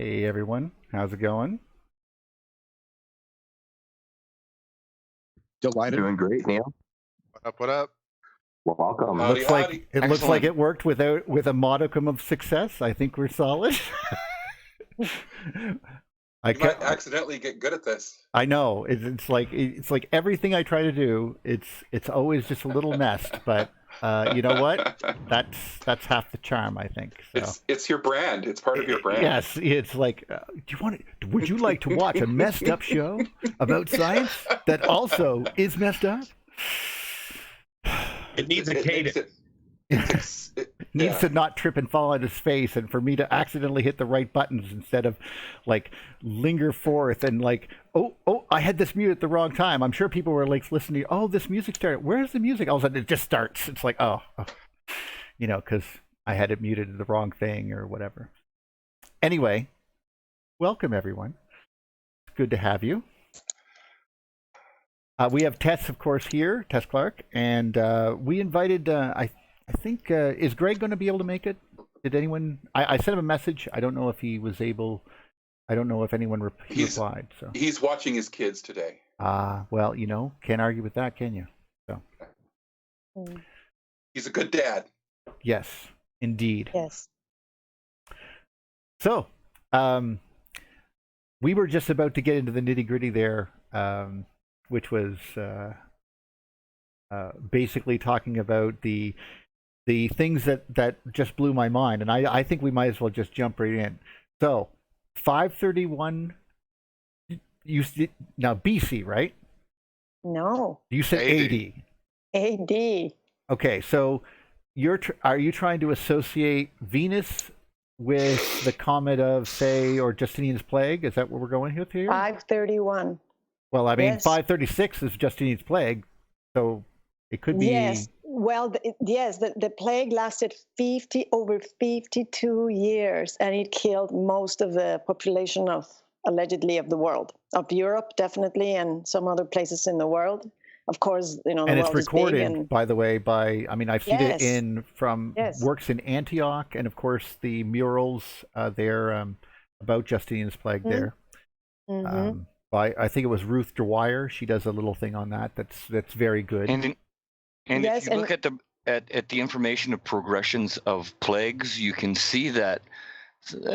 Hey everyone, how's it going? Delighted. Doing great, Neil. What up? What up? Welcome. Howdy, Looks like howdy. it looks like Excellent. it worked with a modicum of success. I think we're solid. I You might accidentally get good at this. I know it's like everything I try to do. It's always just a little messed, but you know what? That's half the charm, I think. So. It's your brand. It's part of your brand. Yes, it's like, would you like to watch a messed up show about science that also is messed up? It needs a cadence. Needs to not trip and fall on his face, and for me to accidentally hit the right buttons instead of like linger forth and like, oh, I had this mute at the wrong time. I'm sure people were like listening. Oh, this music started. Where's the music? All of a sudden, it just starts. It's like, oh. Because I had it muted to the wrong thing or whatever. Anyway, welcome everyone. It's good to have you. We have Tess, of course, here, Tess Clark, and we invited. I think is Greg going to be able to make it? Did anyone? I sent him a message. I don't know if he was able. I don't know if anyone replied. So he's watching his kids today. Well, can't argue with that, can you? So He's a good dad. Yes, indeed. Yes. So, we were just about to get into the nitty-gritty there, which was basically talking about the things that just blew my mind, and I think we might as well just jump right in. So, 531. Now BC, right? No. You said AD. AD. Okay, so are you trying to associate Venus with the comet of, say, or Justinian's plague? Is that what we're going with here? 531. Well, I mean, Yes. 536 is Justinian's plague, so it could be. Yes. Well, the plague lasted over 52 years, and it killed most of the population allegedly of the world, of Europe, definitely, and some other places in the world. Of course, the and world it's recorded, is big and, by the way, I've seen it Yes. from Yes. works in Antioch, and of course the murals there about Justinian's plague there. Mhm. By I think it was Ruth Dwyer. She does a little thing on that. That's very good. And Yes, if you look at the information of progressions of plagues, you can see that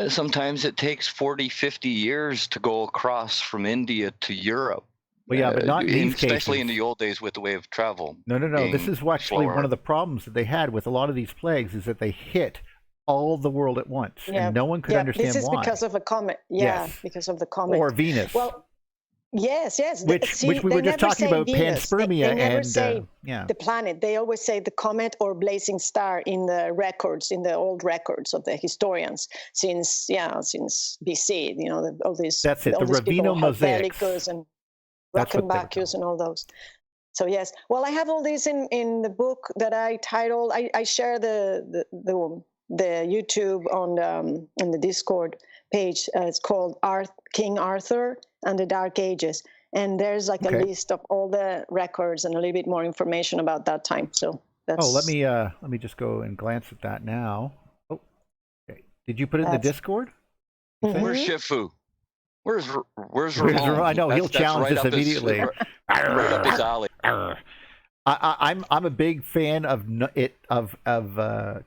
sometimes it takes 40, 50 years to go across from India to Europe. Well, yeah, but not in these especially cases. in the old days with the way of travel. No. This is actually slower. one of the problems that they had with a lot of these plagues is that they hit all the world at once, Yeah. and no one could understand this is why. because of a comet. Yeah, Yes. because of the comet. Or Venus, Well, yes. which we they were just never talking say about Venus. panspermia they never and say yeah. the planet. They always say the comet or blazing star in the records, in the old records of the historians since BC. All these. That's it, all the these people, Ravino mosaics. Hipparchus and That's what they were Bacchus and all those. So yes. Well, I have all these in the book that I titled. I share the YouTube on in the Discord page. It's called King Arthur and the Dark Ages, and there's like Okay. a list of all the records and a little bit more information about that time. So that's. Oh, let me just go and glance at that now. Oh, okay. Did you put it in the That's- Discord? Mhm. Where's Shifu? Where's Where's Ramon? I know he'll That's challenge right us up his- immediately. right up his alley. I'm a big fan of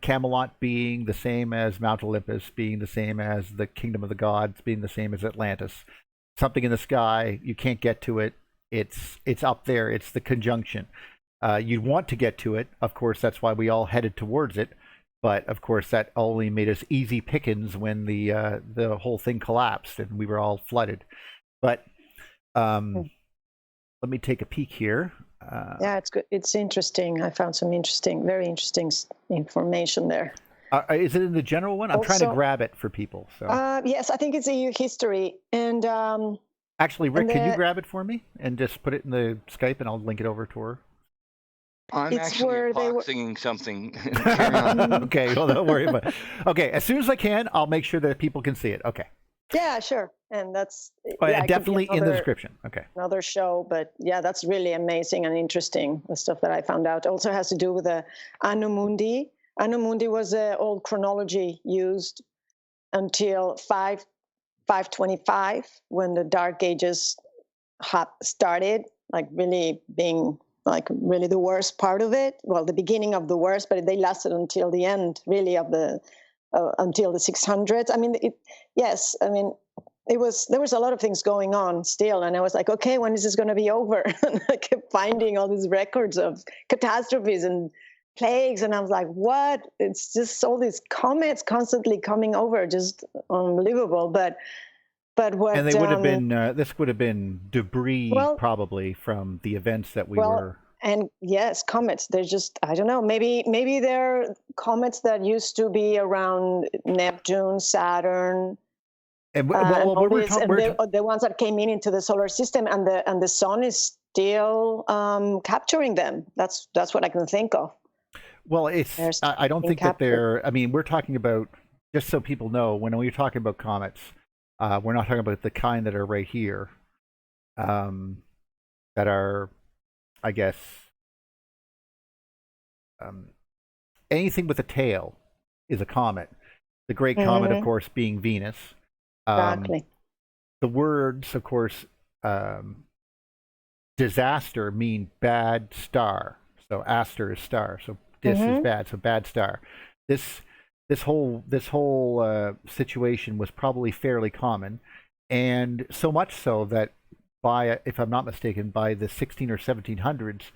Camelot being the same as Mount Olympus, being the same as the Kingdom of the Gods, being the same as Atlantis. Something in the sky, you can't get to it. It's up there. It's the conjunction. You'd want to get to it. Of course, that's why we all headed towards it. But of course, that only made us easy pickings when the whole thing collapsed and we were all flooded. But let me take a peek here. Yeah, it's good. It's interesting. I found some very interesting information there. Is it in the general one? I'm trying to Also- grab it for people. So Yes, I think it's EU history, and actually, Rick, and can you the- grab it for me and just put it in the Skype, and I'll link it over to her. I'm It's actually where they were- singing something. Carry on. Okay, well, don't worry about it. Okay, as soon as I can, I'll make sure that people can see it. Okay. yeah, sure. And that's Oh, yeah, it could be definitely in the another- description. Okay. Another show, but yeah, that's really amazing and interesting. The stuff that I found out also has to do with the Anno Mundi. Anno Mundi was an old chronology used until 525, when the Dark Ages started, like really being like really the worst part of it. Well, the beginning of the worst, but they lasted until the end, really, of the until the 600s. I mean, yes, I mean, there was a lot of things going on still, and I was like, okay, when is this going to be over? And I kept finding all these records of catastrophes and plagues, and I was like, what? It's just all these comets constantly coming over, just unbelievable. But what? And they would have been this would have been debris, well, probably, from the events that we well, were. And yes, comets. They're just, I don't know. Maybe they're comets that used to be around Neptune, Saturn. And the ones that came into the solar system, and the sun is still capturing them. That's what I can think of. Well, I don't think that they're. I mean, we're talking about, just so people know, when we're talking about comets, we're not talking about the kind that are right here, that are, I guess, anything with a tail is a comet. The great comet, of course, being Venus. Exactly. The words, of course, disaster mean bad star. So aster is star. So dis is bad. So bad star. This whole situation was probably fairly common, and so much so that by, if I'm not mistaken, by the 16 or 1700s,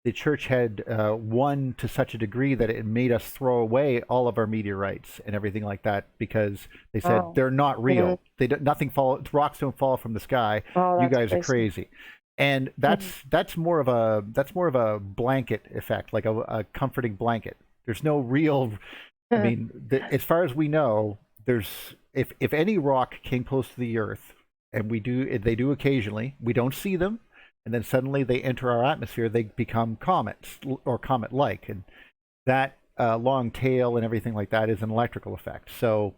the church had won to such a degree that it made us throw away all of our meteorites and everything like that, because they said they're not real. Rocks don't fall from the sky. You guys are crazy. And that's more of a blanket effect, like a comforting blanket. There's no real. I mean, as far as we know, if any rock came close to the Earth, and they do occasionally, we don't see them, and then suddenly they enter our atmosphere, they become comets or comet-like, and that long tail and everything like that is an electrical effect. So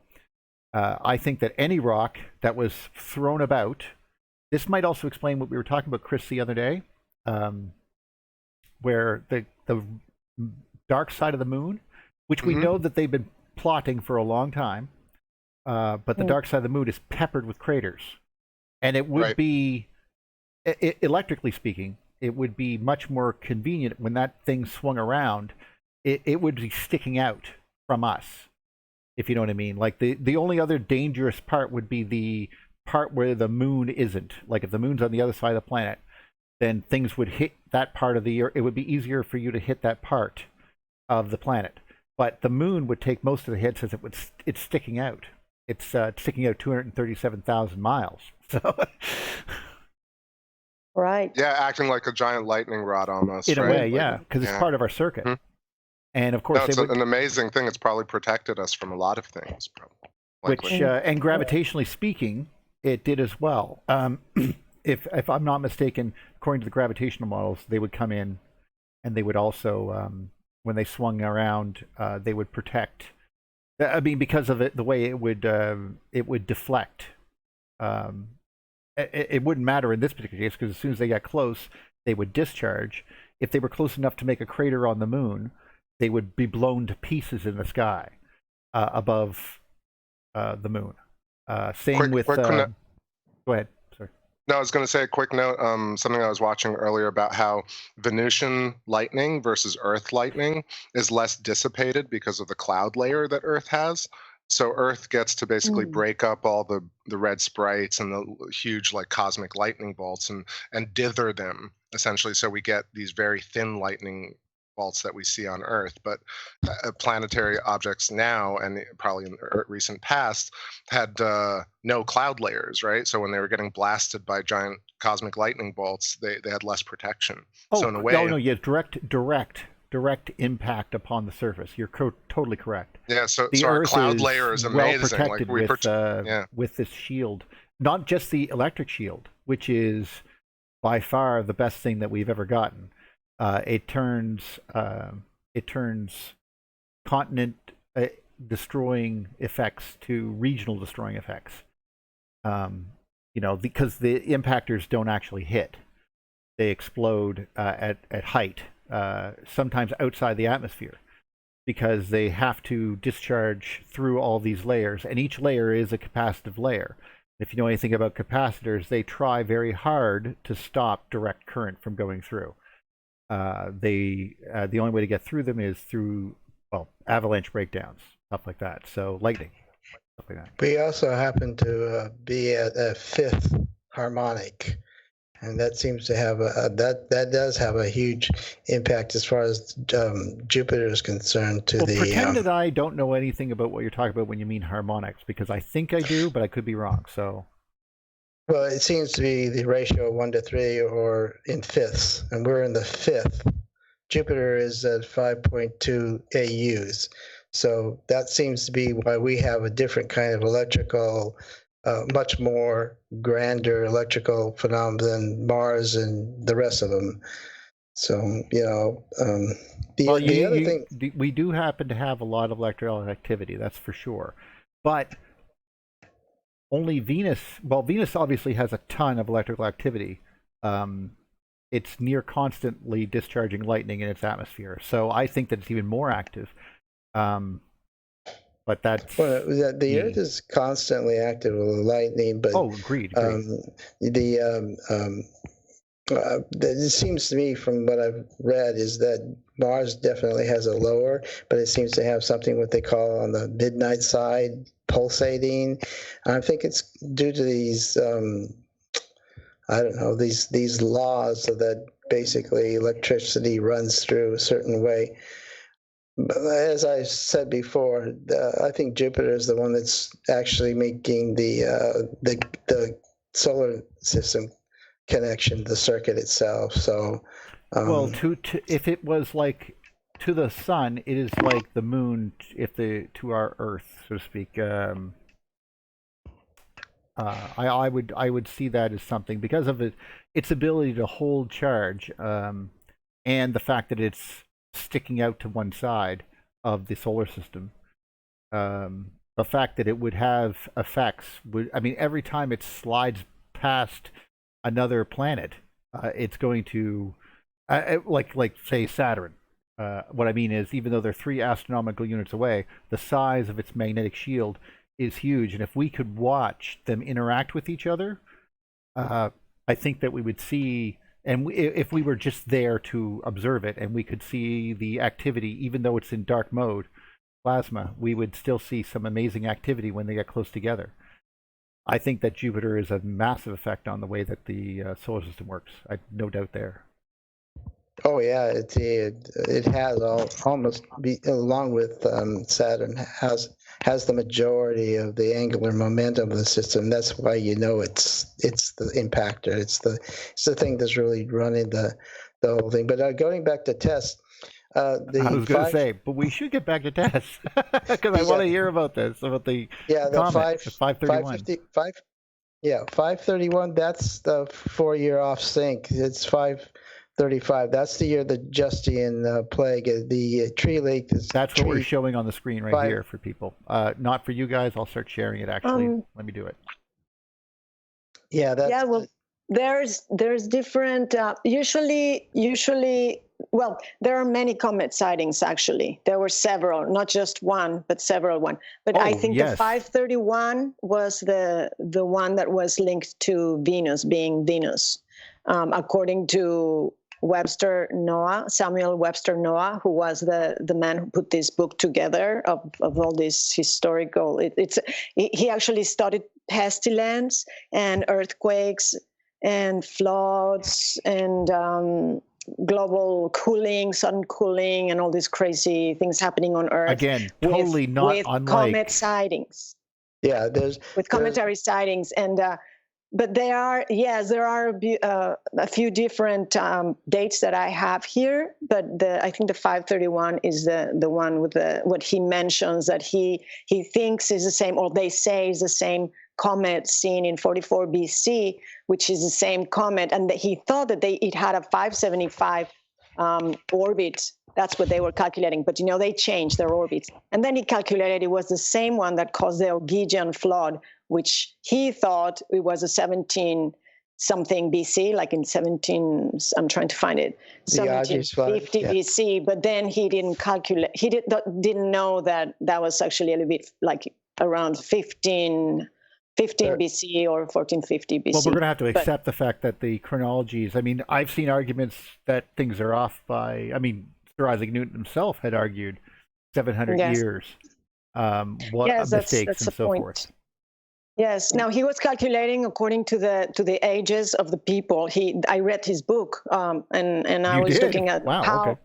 I think that any rock that was thrown about, this might also explain what we were talking about, Chris, the other day, where the dark side of the moon, which we know that they've been plotting for a long time, but the dark side of the moon is peppered with craters. And it would be, electrically speaking, it would be much more convenient when that thing swung around. It would be sticking out from us, if you know what I mean. Like the only other dangerous part would be the part where the moon isn't. Like if the moon's on the other side of the planet, then things would hit that part of the Earth. It would be easier for you to hit that part of the planet. But the moon would take most of the hits, as it's sticking out. It's sticking out 237,000 miles. So, right. Yeah, acting like a giant lightning rod almost. In a way, yeah, because it's part of our circuit. And of course, it's an amazing thing. It's probably protected us from a lot of things, probably. And gravitationally speaking, it did as well. If I'm not mistaken, according to the gravitational models, they would come in, and they would also, when they swung around, they would protect. I mean, because of the way it would deflect. It wouldn't matter in this particular case, because as soon as they got close, they would discharge. If they were close enough to make a crater on the moon, they would be blown to pieces in the sky above the moon. Same with. Go ahead. Sorry. No, I was going to say a quick note. Something I was watching earlier about how Venusian lightning versus Earth lightning is less dissipated because of the cloud layer that Earth has. So Earth gets to basically break up all the red sprites and the huge like cosmic lightning bolts and dither them essentially. So we get these very thin lightning bolts that we see on Earth. But planetary objects now, and probably in the recent past, had no cloud layers, right? So when they were getting blasted by giant cosmic lightning bolts, they had less protection. So in a way, direct impact upon the surface. You're totally correct. Yeah, so our cloud layer is amazing. Well protected with this shield, not just the electric shield, which is by far the best thing that we've ever gotten. It turns continent destroying effects to regional destroying effects. Because the impactors don't actually hit; they explode at height. Sometimes outside the atmosphere, because they have to discharge through all these layers, and each layer is a capacitive layer. If you know anything about capacitors, they try very hard to stop direct current from going through. The only way to get through them is through, well, avalanche breakdowns, stuff like that. So lightning, stuff like that. We also happen to be at a fifth harmonic, and that seems to have that does have a huge impact as far as Jupiter is concerned. Pretend that I don't know anything about what you're talking about when you mean harmonics, because I think I do, but I could be wrong. So. Well, it seems to be the ratio 1 to 3 or in fifths, and we're in the fifth. Jupiter is at 5.2 AUs. So that seems to be why we have a different kind of electrical, much more grander electrical phenomenon than Mars and the rest of them. So, the other thing... We do happen to have a lot of electrical activity, that's for sure. But only Venus, well, Venus obviously has a ton of electrical activity. It's near constantly discharging lightning in its atmosphere. So I think that it's even more active. But that's... Well, the Earth is constantly active with lightning, but... Oh, agreed. It seems to me from what I've read is that Mars definitely has a lower, but it seems to have something what they call on the midnight side pulsating. I think it's due to these these laws so that basically electricity runs through a certain way. But as I said before, I think Jupiter is the one that's actually making the solar system connection, the circuit itself. So, well, if it was like to the sun, it is like the moon to our Earth, so to speak. I would see that as something because of its ability to hold charge, and the fact that it's sticking out to one side of the solar system. The fact that it would have effects every time it slides past another planet, it's going to like say Saturn. What I mean is, even though they're 3 astronomical units away, the size of its magnetic shield is huge, and if we could watch them interact with each other, I think that we would see, and if we were just there to observe it, and we could see the activity, even though it's in dark mode, plasma, we would still see some amazing activity when they get close together. I think that Jupiter is a massive effect on the way that the solar system works. I no doubt there. Oh yeah, it has almost along with Saturn has the majority of the angular momentum of the system. That's why it's the impactor. It's the thing that's really running the whole thing. But going back to Tess. I was going to say, but we should get back to Tess because I want to hear about this, about the comet, the 531. 531. That's the 4-year off sync. It's 535. That's the year the Justian plague. The tree lake. That's what we're showing on the screen right here for people. Not for you guys. I'll start sharing it. Actually, let me do it. Yeah. Well, there's different. Usually. Well, there are many comet sightings, actually. There were several, not just one, but several one. But I think the 531 was the one that was linked to Venus, being Venus. According to Samuel Webster Noah, who was the man who put this book together of all this historical. He actually studied pestilence and earthquakes and floods and global cooling, sudden cooling, and all these crazy things happening on Earth. Again, totally not unlike comet sightings. Yeah, there's cometary sightings, and but there are a few different dates that I have here. But I think the 531 is the one with what he mentions that he thinks is the same, or they say is the same comet seen in 44 BC, which is the same comet, and that he thought that it had a 575 orbit. That's what they were calculating, but they changed their orbits. And then he calculated it was the same one that caused the Ogygian flood, which he thought it was a 17 something BC, like in 17, I'm trying to find it, 1750 BC, but then he didn't calculate, he didn't know that was actually a little bit like around 15 15 BC or 1450 BC. Well, we're going to have to accept the fact that the chronologies, I mean, I've seen arguments that things are off by, I mean, Sir Isaac Newton himself had argued 700 years, mistakes and so forth. Yes. Now he was calculating according to the ages of the people. I read his book, and I was looking at how. Okay.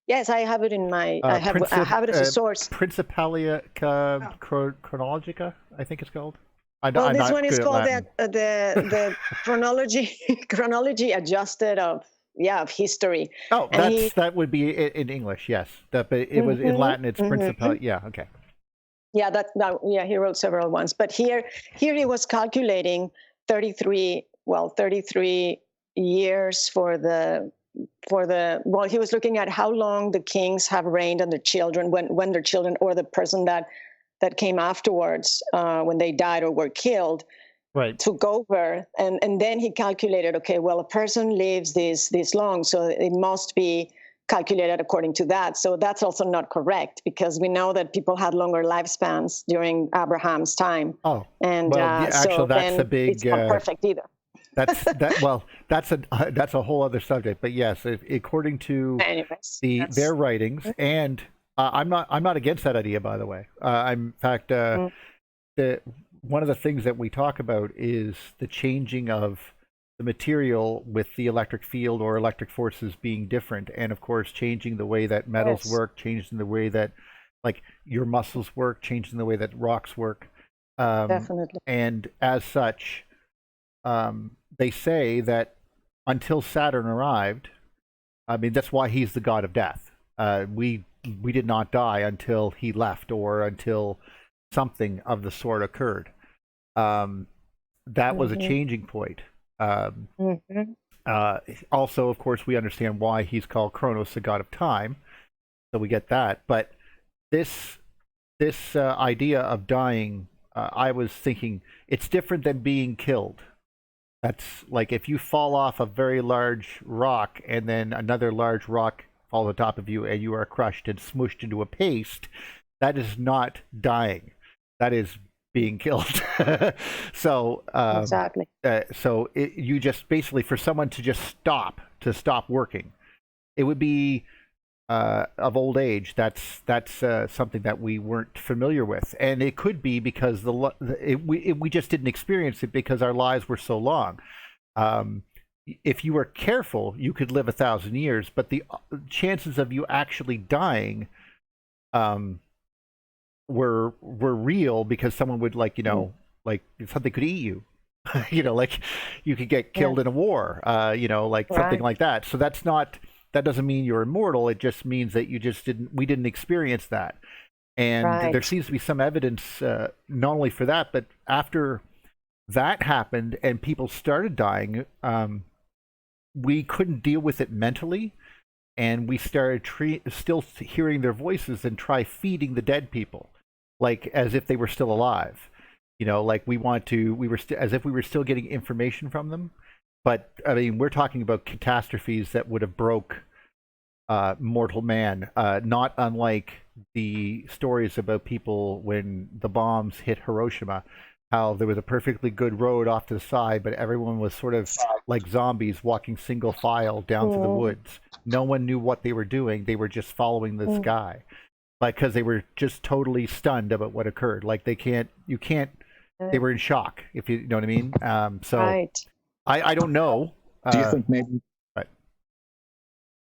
Yes, I have it in my. I have it as a source. Principalia Chronologica, I think it's called. Well, this one is called the chronology adjusted of history. Oh, that would be in English, yes. But it was in Latin. It's Principalia. Yeah. Okay. Yeah, he wrote several ones, but here he was calculating 33 years for the he was looking at how long the kings have reigned and their children when their children or the person that came afterwards when they died or were killed took over, and then he calculated, okay, well, a person lives this long, so it must be calculated according to that. So that's also not correct, because we know that people had longer lifespans during Abraham's time. Oh, and actually, that's a big. It's not perfect either. That's a whole other subject. But yes, according to their writings, and I'm not against that idea, by the way. In fact, one of the things that we talk about is the changing of the material with the electric field or electric forces being different, and of course changing the way that metals work, changing the way that like your muscles work, changing the way that rocks work. Definitely. And as such, they say that until Saturn arrived, I mean, that's why he's the god of death. We did not die until he left or until something of the sort occurred. That was a changing point. Also, of course, we understand why he's called Kronos, the god of time, so we get that. But this idea of dying, I was thinking it's different than being killed. That's like if you fall off a very large rock and then another large rock falls on top of you and you are crushed and smooshed into a paste. That is not dying. That is being killed. So exactly. So you just basically, for someone to just stop working, it would be of old age. That's something that we weren't familiar with, and it could be because we just didn't experience it because our lives were so long. If you were careful, you could live 1,000 years, but the chances of you actually dying were real, because someone would like something could eat you. Like you could get killed in a war, something like that. So that doesn't mean you're immortal. It just means that we didn't experience that. And there seems to be some evidence not only for that, but after that happened and people started dying, we couldn't deal with it mentally, and we started still hearing their voices and try feeding the dead people, like as if they were still alive. Like as if we were still getting information from them. But I mean, we're talking about catastrophes that would have broke mortal man, not unlike the stories about people when the bombs hit Hiroshima, how there was a perfectly good road off to the side, but everyone was sort of like zombies walking single file down through the woods. No one knew what they were doing. They were just following the sky, because they were just totally stunned about what occurred. Like they were in shock, if you know what I mean. I don't know. Do you think maybe?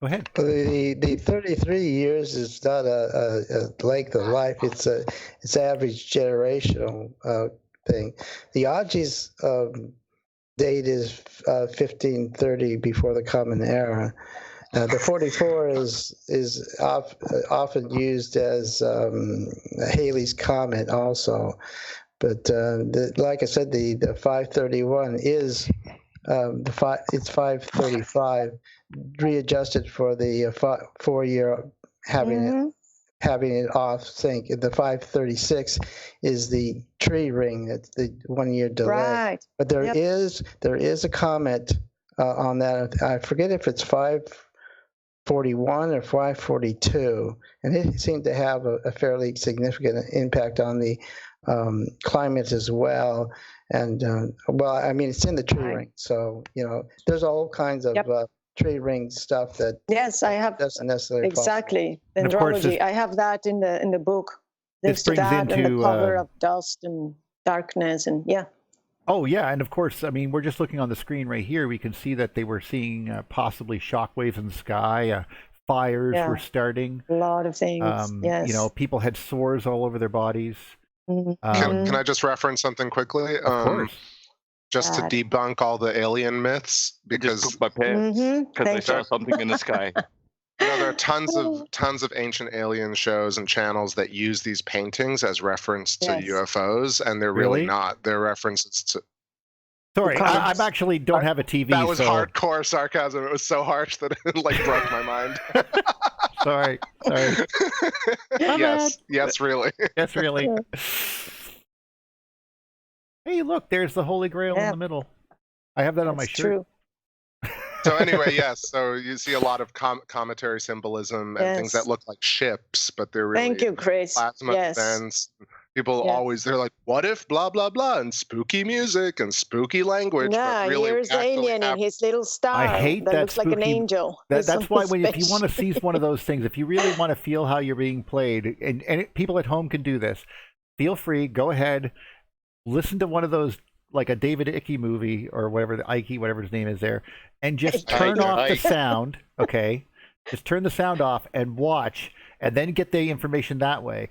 Go ahead. The 33 years is not a length of life. It's average generational thing. The Agi's date is 1530 before the Common Era. The 44 is often used as Halley's Comet also. But like I said, the 531 is it's 535, readjusted for the 4-year having it off sync. The 536 is the tree ring. It's the 1-year delay. Right. But there is a comment on that. I forget if it's 541 or 542, and it seemed to have a fairly significant impact on the climate as well. And well, I mean, it's in the tree ring, so there's all kinds of tree ring stuff that I have doesn't necessarily exactly And of course, dendrology. I have that in the book. Links to brings that and into, the cover of dust and darkness and Oh, yeah, and of course, I mean, we're just looking on the screen right here. We can see that they were seeing possibly shock waves in the sky. Fires were starting. a lot of things. Yes. People had sores all over their bodies. Can I just reference something quickly? Of course. Just to debunk all the alien myths, because just pooped my pants because I saw something in the sky. There are tons of ancient alien shows and channels that use these paintings as reference to UFOs, and they're really not. They're references to. Sorry, I actually don't have a TV. That was hardcore sarcasm. It was so harsh that it broke my mind. Sorry. Yes, really. Yes, really. Hey, look, there's the Holy Grail in the middle. I have that on my shirt. True. So anyway, yes. So you see a lot of cometary symbolism and things that look like ships, but they're really Thank you, Chris. plasma events. People they're like, "What if blah blah blah?" and spooky music and spooky language. But really, here's the alien in his little star. I hate that looks like an angel. That's why if you want to seize one of those things, if you really want to feel how you're being played, and people at home can do this, feel free. Go ahead, listen to one of those, like a David Icke movie or whatever, whatever his name is there, and just turn off the sound, okay? Just turn the sound off and watch, and then get the information that way.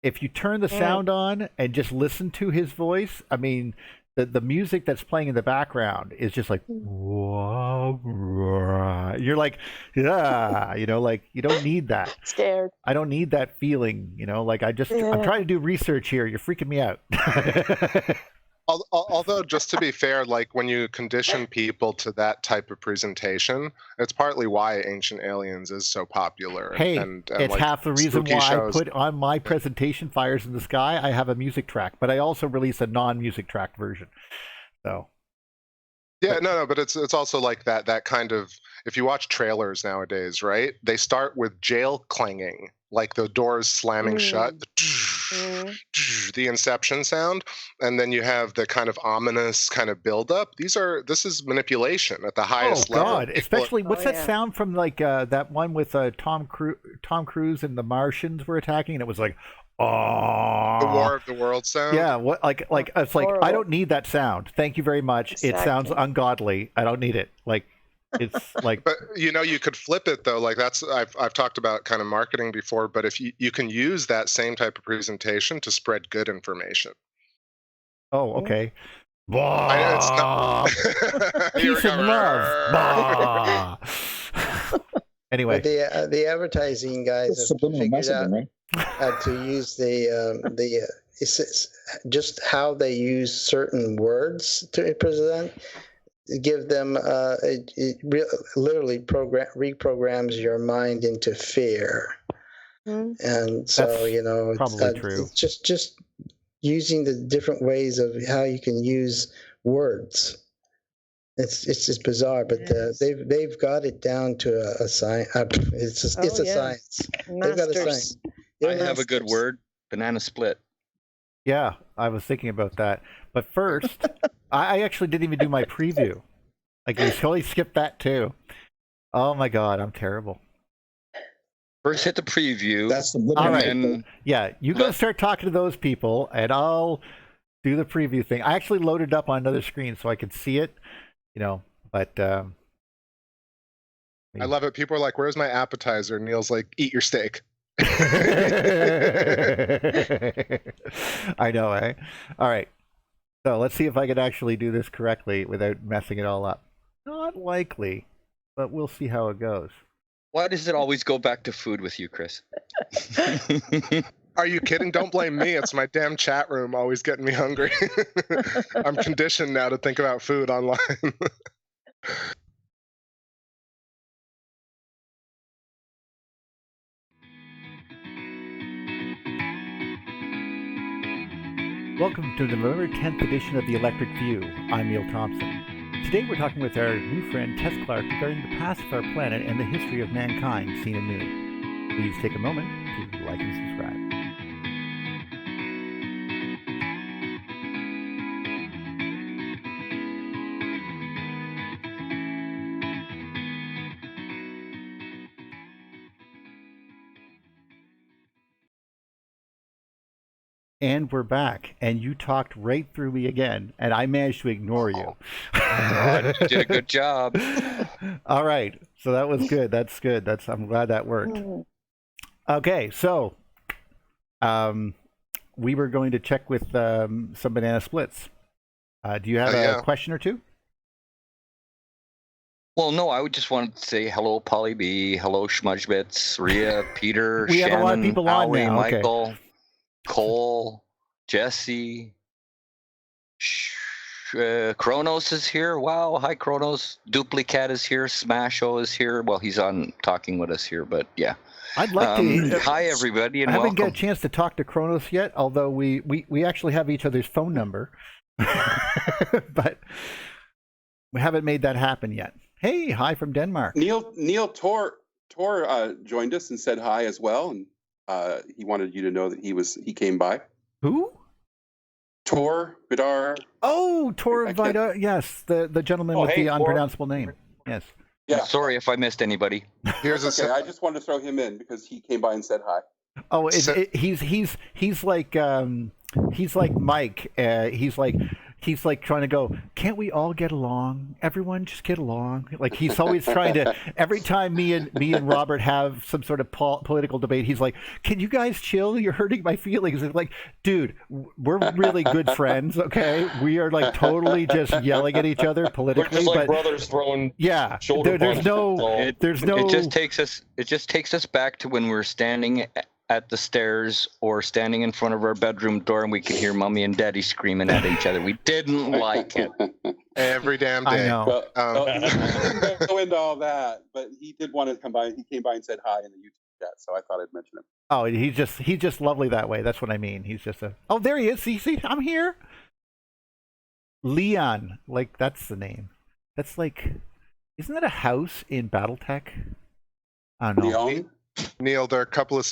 If you turn the sound on and just listen to his voice, I mean, the music that's playing in the background is just like, whoa, you're like, like, you don't need that. Scared. I don't need that feeling, like I'm trying to do research here. You're freaking me out. Although, just to be fair, like when you condition people to that type of presentation, it's partly why Ancient Aliens is so popular. Hey, and it's like half the reason why shows. I put on my presentation, Fires in the Sky, I have a music track, but I also release a non-music track version. So. Yeah, no, but it's also like that kind of, if you watch trailers nowadays, right? They start with jail clanging, like the doors slamming shut, the Inception sound, and then you have the kind of ominous kind of buildup. This is manipulation at the highest level. Oh God! Especially what's that sound from, like that one with Tom Cruise and the Martians were attacking, and it was like, oh, the War of the Worlds sound. Yeah, what like it's like, I don't need that sound. Thank you very much. Exactly. It sounds ungodly. I don't need it. Like. It's like, but you could flip it though. Like that's I've talked about kind of marketing before, but if you can use that same type of presentation to spread good information. Oh, okay. It's not... Peace and love. Anyway, but the advertising guys have figured out how to use it's just how they use certain words to present. Give them it literally reprograms your mind into fear, and so that's probably true. It's just using the different ways of how you can use words. It's just bizarre, but they've got it down to a science. It's a science. They've got a science. I have a good word: banana split. Yeah, I was thinking about that. But first, I actually didn't even do my preview. Like, I totally skipped that too. Oh my God, I'm terrible. First hit the preview. That's the all right. Yeah, you go start talking to those people, and I'll do the preview thing. I actually loaded up on another screen so I could see it, but... I love it. People are like, where's my appetizer? Neil's like, eat your steak. I know, eh? All right. So let's see if I can actually do this correctly without messing it all up. Not likely, but we'll see how it goes. Why does it always go back to food with you, Chris? Are you kidding? Don't blame me. It's my damn chat room always getting me hungry. I'm conditioned now to think about food online. Welcome to the November 10th edition of The Electric View. I'm Neil Thompson. Today we're talking with our new friend Tess Clark regarding the past of our planet and the history of mankind seen anew. Please take a moment to like and subscribe. And we're back, and you talked right through me again, and I managed to ignore you. You did a good job. All right, so that was good. That's good. I'm glad that worked. Okay, so we were going to check with some banana splits. Do you have a question or two? Well, no, I would just want to say hello, Polly B. Hello, Schmudgebits, Rhea, Peter, We Shannon, have a lot of people on Howie, now. Okay. Michael, Cole, Jesse, Kronos is here. Wow, hi, Kronos. Duplicat is here. Smasho is here. Well, he's on talking with us here, but yeah. I'd like to. Hi, everybody, and I haven't welcome. got a chance to talk to Kronos yet, although we actually have each other's phone number, but we haven't made that happen yet. Hey, hi from Denmark. Neil Tor joined us and said hi as well, and he wanted you to know that he came by. Who? Tor Vidar. Oh, Tor Vidar. Yes, the gentleman with the unpronounceable name. Yes. Yeah. Sorry if I missed anybody. Here's okay. I just wanted to throw him in because he came by and said hi. Oh, he's like Mike. He's like trying to go, can't we all get along? Everyone just get along. Like he's always trying to, every time me and Robert have some sort of political debate, he's like, can you guys chill? You're hurting my feelings. It's like, dude, we're really good friends, okay? We are like totally just yelling at each other politically. We're just like but brothers throwing shoulder there's punches. There's no. It just takes us back to when we were standing at the stairs or standing in front of our bedroom door and we could hear Mommy and Daddy screaming at each other. We didn't like it. Every damn day. I know. Well, he didn't go into all that, but he did want to come by. He came by and said hi in the YouTube chat, so I thought I'd mention him. Oh, he's just lovely that way. That's what I mean. He's just oh, there he is. See, I'm here. Leon, like that's the name. That's like, isn't that a house in BattleTech? I don't know. Leon? Neil, there are a couple of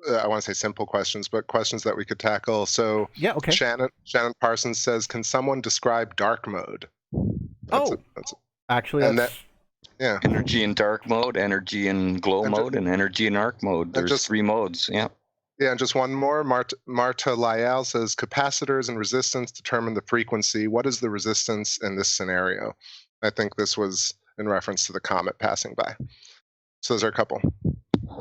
I want to say simple questions, but questions that we could tackle. So yeah, okay. Shannon Parsons says, can someone describe dark mode? Actually, yeah. Energy in dark mode, energy in glow mode, and energy in arc mode. There's 3 modes. Yeah. Yeah, and just one more. Marta Lyell says, capacitors and resistance determine the frequency. What is the resistance in this scenario? I think this was in reference to the comet passing by. So those are a couple.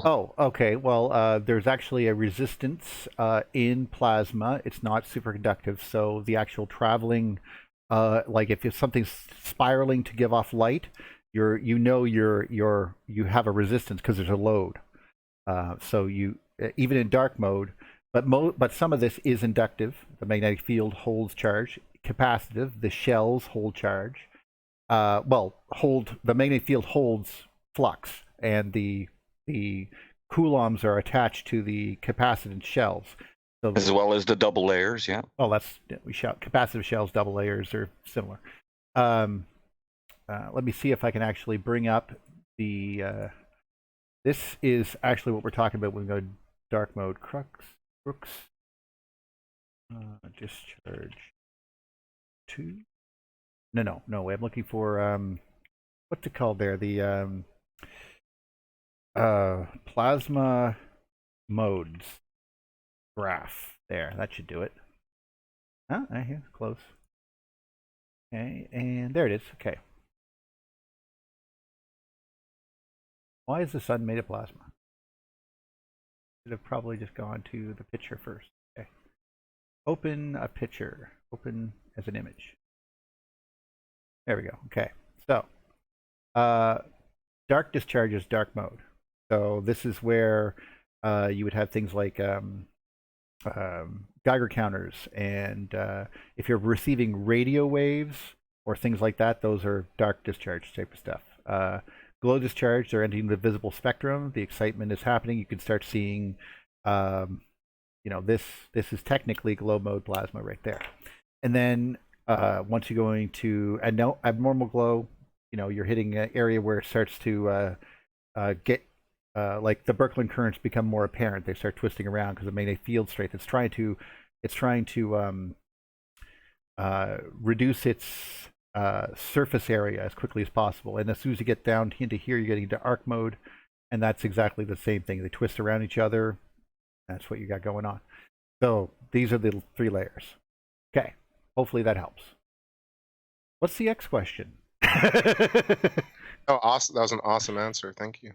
Oh, okay. Well, there's actually a resistance in plasma. It's not superconductive, so the actual traveling, like if something's spiraling to give off light, you have a resistance because there's a load. So you even in dark mode, but some of this is inductive. The magnetic field holds charge. Capacitive, the shells hold charge. The magnetic field holds flux, and the coulombs are attached to the capacitance shells. So as well as the double layers, yeah. Oh, capacitive shells, double layers are similar. Let me see if I can actually bring up the. This is actually what we're talking about when we go to dark mode. Crooks. Discharge. 2. No. I'm looking for what's it called there? The plasma modes graph there. That should do it. Here, close. Okay, and there it is. Okay. Why is the sun made of plasma? Should have probably just gone to the picture first. Okay. Open a picture. Open as an image. There we go. Okay. So, dark discharge is dark mode. So this is where you would have things like Geiger counters, and if you're receiving radio waves or things like that, those are dark discharge type of stuff. Glow discharge, they're entering the visible spectrum. The excitement is happening. You can start seeing, this is technically glow mode plasma right there. And then once you go into abnormal glow, you're hitting an area where it starts to get like the Birkeland currents become more apparent. They start twisting around because the magnetic field strength. It's trying to reduce its surface area as quickly as possible. And as soon as you get down into here, you're getting into arc mode, and that's exactly the same thing. They twist around each other. That's what you got going on. So these are the 3 layers. Okay. Hopefully that helps. What's the X question? Oh, awesome! That was an awesome answer. Thank you.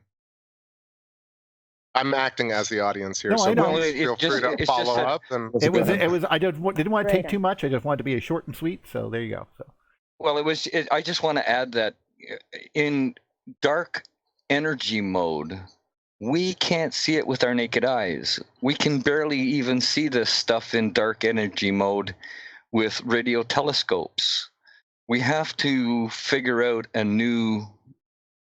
I'm acting as the audience here, No, so I know. please feel free to follow up. And It was. I didn't want to take too much. I just wanted to be short and sweet. So there you go. So. Well, I just want to add that in dark energy mode, we can't see it with our naked eyes. We can barely even see this stuff in dark energy mode with radio telescopes. We have to figure out a new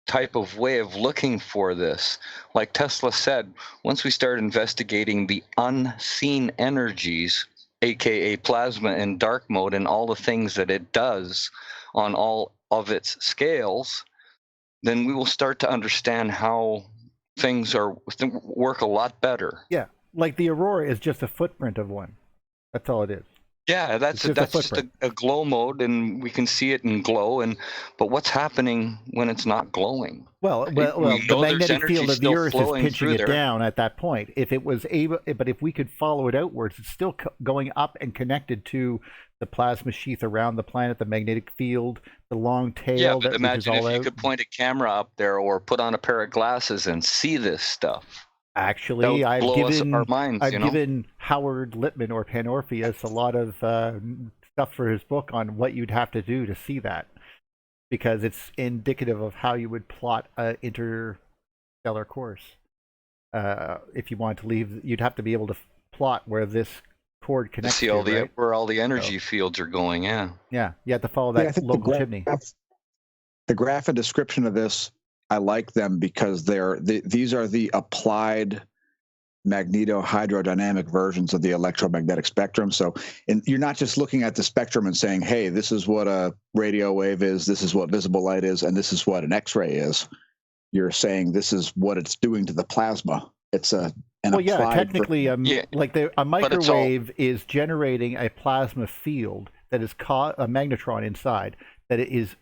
type of way of looking for this. Like Tesla said, once we start investigating the unseen energies, aka plasma and dark mode, and all the things that it does on all of its scales, then we will start to understand how things work a lot better. Yeah, like the aurora is just a footprint of one. That's all it is. Yeah, that's just a glow mode, and we can see it in glow. But what's happening when it's not glowing? Well, the magnetic field of the Earth is pinching it down at that point. If it was able, but if we could follow it outwards, it's still going up and connected to the plasma sheath around the planet, the magnetic field, the long tail. Yeah, but imagine if you could point a camera up there or put on a pair of glasses and see this stuff. Actually, I've given Howard Lippman or Panorpheus a lot of stuff for his book on what you'd have to do to see that, because it's indicative of how you would plot an interstellar course. If you want to leave, you'd have to be able to plot where this chord connects to see where all the energy fields are going. Yeah. Yeah, you have to follow that local chimney. The graph and description of this, I like them because these are the applied magnetohydrodynamic versions of the electromagnetic spectrum. So you're not just looking at the spectrum and saying, hey, this is what a radio wave is, this is what visible light is, and this is what an X-ray is. You're saying this is what it's doing to the plasma. It's technically, like a microwave is generating a plasma field that is a magnetron inside, that it is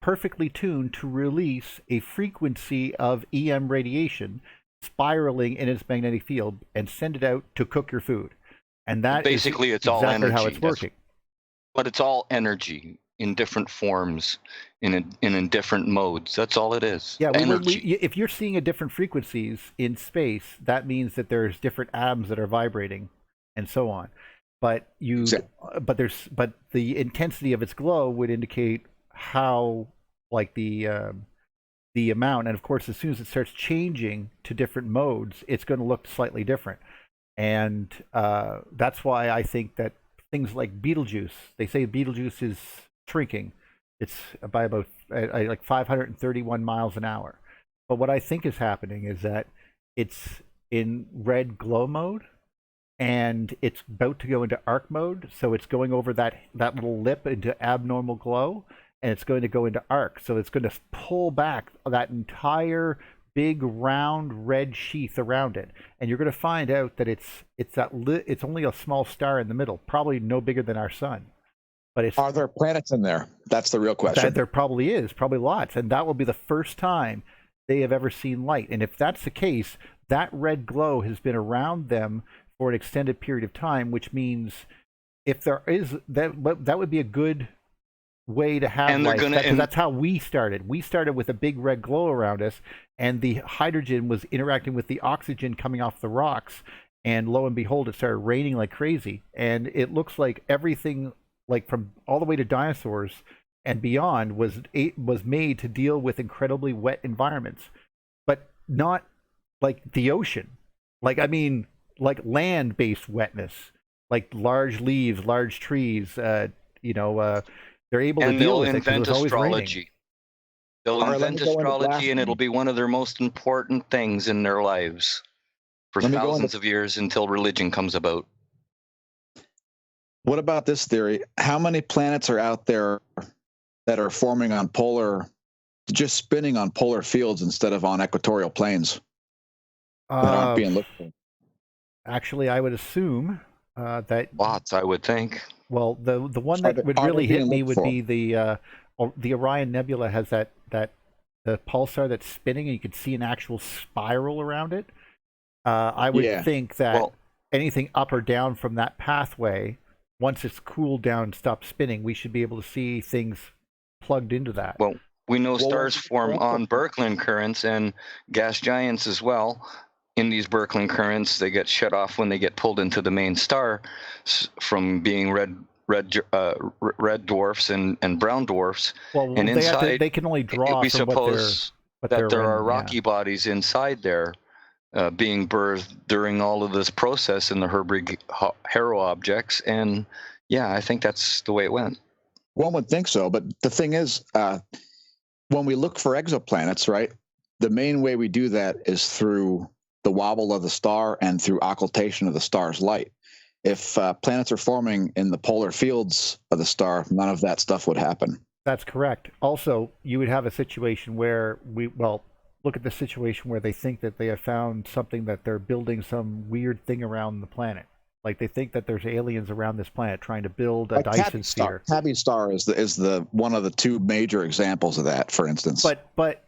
perfectly tuned to release a frequency of EM radiation spiraling in its magnetic field and send it out to cook your food. And that basically is it's all energy. How it's working. But it's all energy in different forms, in different modes. That's all it is. Yeah, if you're seeing different frequencies in space, that means that there's different atoms that are vibrating, and so on. But but the intensity of its glow would indicate how, like, the amount, and of course as soon as it starts changing to different modes, it's going to look slightly different. And that's why I think that things like Betelgeuse, they say Betelgeuse is shrinking. It's by about like 531 miles an hour. But what I think is happening is that it's in red glow mode, and it's about to go into arc mode, so it's going over that little lip into abnormal glow, and it's going to go into arc. So it's going to pull back that entire big round red sheath around it, and you're going to find out that it's only a small star in the middle, probably no bigger than our sun. But are there planets in there? That's the real question. There probably is, probably lots, and that will be the first time they have ever seen light. And if that's the case, that red glow has been around them for an extended period of time, which means if there is that would be a good way to have life. Because that's how we started. We started with a big red glow around us, and the hydrogen was interacting with the oxygen coming off the rocks, and lo and behold, it started raining like crazy. And it looks like everything, like from all the way to dinosaurs and beyond, was made to deal with incredibly wet environments, but not like the ocean. Like, I mean, like land-based wetness, like large leaves, large trees. They're able to deal with it because it's always raining. They'll invent astrology, and it'll be one of their most important things in their lives for thousands of years until religion comes about. What about this theory? How many planets are out there that are forming on just spinning on polar fields instead of on equatorial planes that aren't being looked for? Actually, I would assume that lots. I would think. Well, the one that would really hit me would be the Orion Nebula has the pulsar that's spinning, and you could see an actual spiral around it. I would think that anything up or down from that pathway, once it's cooled down and stopped spinning, we should be able to see things plugged into that. Well, we know stars form on Birkeland currents and gas giants as well. In these Birkeland currents, they get shut off when they get pulled into the main star from being red dwarfs and brown dwarfs. Well, and inside, they can only draw we from suppose that there are rocky bodies inside there being birthed during all of this process in the Hero objects. And yeah, I think that's the way it went. One would think so, but the thing is, when we look for exoplanets, right, the main way we do that is through the wobble of the star and through occultation of the star's light. If planets are forming in the polar fields of the star, none of that stuff would happen. That's correct. Also, you would have a situation where look at the situation where they think that they have found something, that they're building some weird thing around the planet. Like they think that there's aliens around this planet trying to build a Dyson sphere. Tabby star is the one of the two major examples of that, for instance. But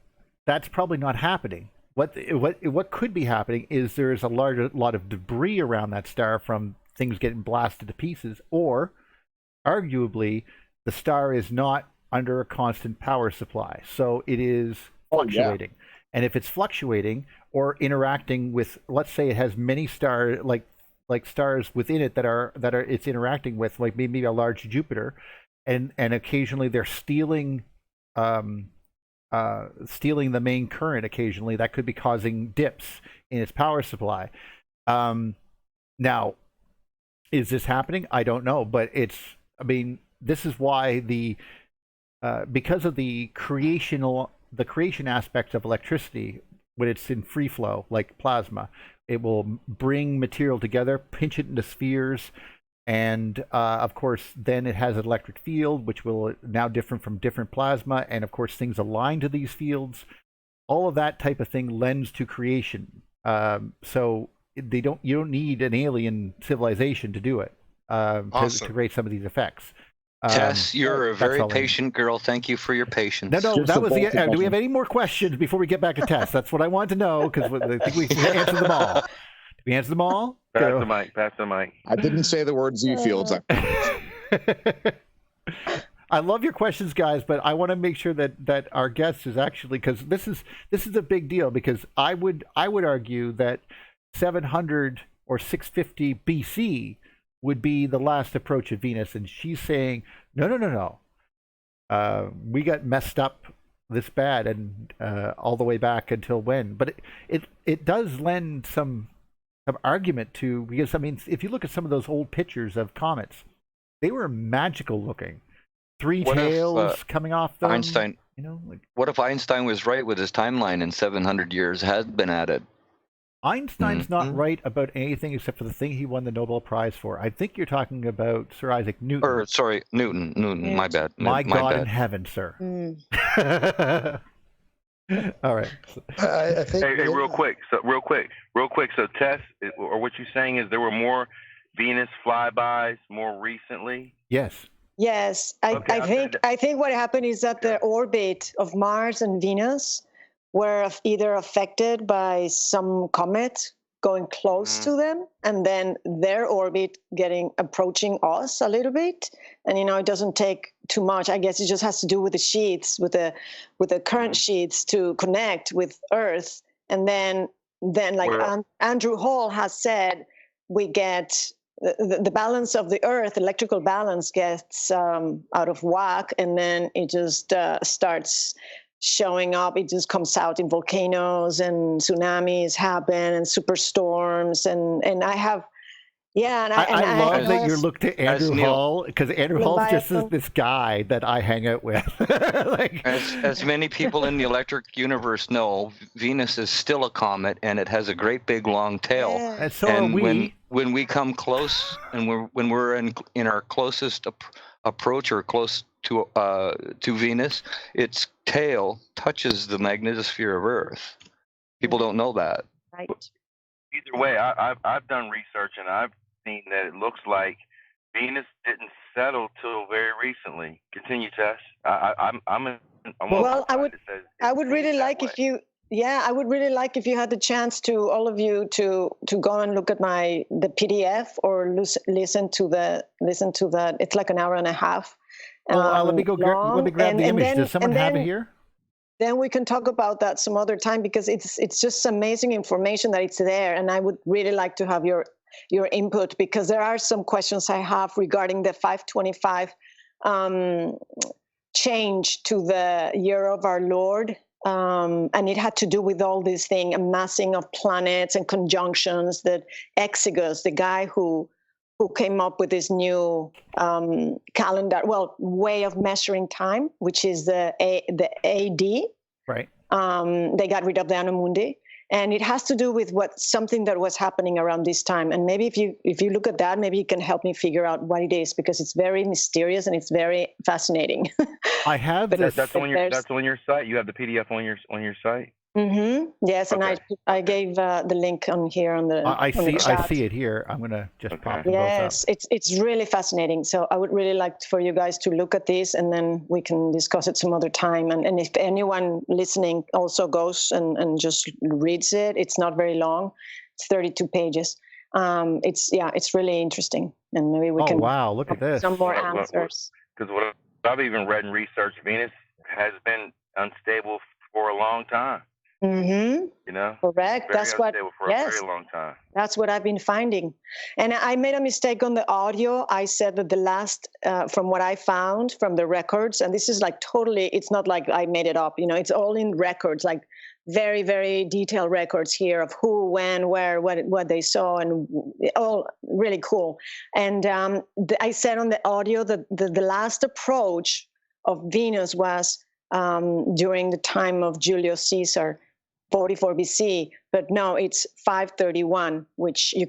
that's probably not happening. What could be happening is there is a lot of debris around that star from things getting blasted to pieces, or arguably the star is not under a constant power supply, so it is fluctuating. Oh, yeah. And if it's fluctuating or interacting with, let's say it has many stars, like stars within it that are it's interacting with, like maybe a large Jupiter, and occasionally they're stealing the main current occasionally, that could be causing dips in its power supply. Now, is this happening? I don't know, but this is why because of the creation aspect of electricity, when it's in free flow, like plasma, it will bring material together, pinch it into spheres, and of course, then it has an electric field, which will now different from different plasma, and of course, things align to these fields. All of that type of thing lends to creation. So you don't need an alien civilization to do it, to create some of these effects. Tess, you're a very patient girl. Thank you for your patience. No, that was the end. Do we have any more questions before we get back to Tess? That's what I want to know, because I think we answered them all. Did we answer them all? Pass the mic. I didn't say the word Z fields. I love your questions, guys, but I want to make sure that our guest is actually, because this is a big deal, because I would argue that 700 or 650 BC would be the last approach of Venus, and she's saying no. We got messed up this bad, and all the way back until when? But it does lend some argument to, because if you look at some of those old pictures of comets, they were magical looking, three tails coming off them. Einstein, what if Einstein was right with his timeline and 700 years had been added? Einstein's not right about anything except for the thing he won the Nobel Prize for. I think you're talking about Sir Isaac Newton. Or, sorry, Newton. Yeah. My bad. My God bad. In heaven, sir. All right. I think. Hey, real quick. So, Tess, or what you're saying is there were more Venus flybys more recently? Yes. Yes, I think what happened is that the orbit of Mars and Venus were either affected by some comet going close to them, and then their orbit approaching us a little bit. And it doesn't take too much. I guess it just has to do with the sheets, with the current sheets to connect with Earth. And then like Andrew Hall has said, we get the balance of the Earth, electrical balance gets out of whack, and then it just starts showing up. It just comes out in volcanoes, and tsunamis happen, and superstorms, and I have, I love that you look to Andrew Hall, because Andrew Hall's just this guy that I hang out with. As many people in the electric universe know, Venus is still a comet, and it has a great big long tail. Yeah. And so are we. When we come close, and when we're in our closest approach or close to Venus, its tail touches the magnetosphere of Earth. People don't know that. Right. Either way, I've done research, and I've seen that it looks like Venus didn't settle till very recently. Continue, Tess. I would really like I would really like if you had the chance to all of you to go and look at the PDF or listen to that. It's like an hour and a half. Well, let me grab the image. Then, Does someone have it here? Then we can talk about that some other time, because it's just amazing information that it's there, and I would really like to have your input, because there are some questions I have regarding the 525 change to the year of our Lord. And it had to do with all this thing, amassing of planets and conjunctions, that Exegus, the guy who came up with this new calendar, way of measuring time, which is the AD. Right. They got rid of the Anno Mundi. And it has to do with something that was happening around this time. And maybe if you look at that, maybe you can help me figure out what it is, because it's very mysterious and it's very fascinating. I have this. That's on your site. You have the PDF on your site. Mm-hmm. Yes, okay. And I gave the link on here on the. I see it here. I'm gonna just pop them both up. It's really fascinating. So I would really like for you guys to look at this, and then we can discuss it some other time. And if anyone listening also goes and just reads it, it's not very long. It's 32 pages. It's really interesting, and maybe we can. Oh wow! Look at this. Some more answers. Because what I've even read and researched, Venus has been unstable for a long time. Mm-hmm. You know, correct. That's what. For a very long time. That's what I've been finding, and I made a mistake on the audio. I said that the last, from what I found from the records, and this is like totally. It's not like I made it up. You know, it's all in records, like very, very detailed records here of who, when, where, what they saw, and all really cool. And I said on the audio that the last approach of Venus was during the time of Julius Caesar. 44 BC, but no, it's 531, which you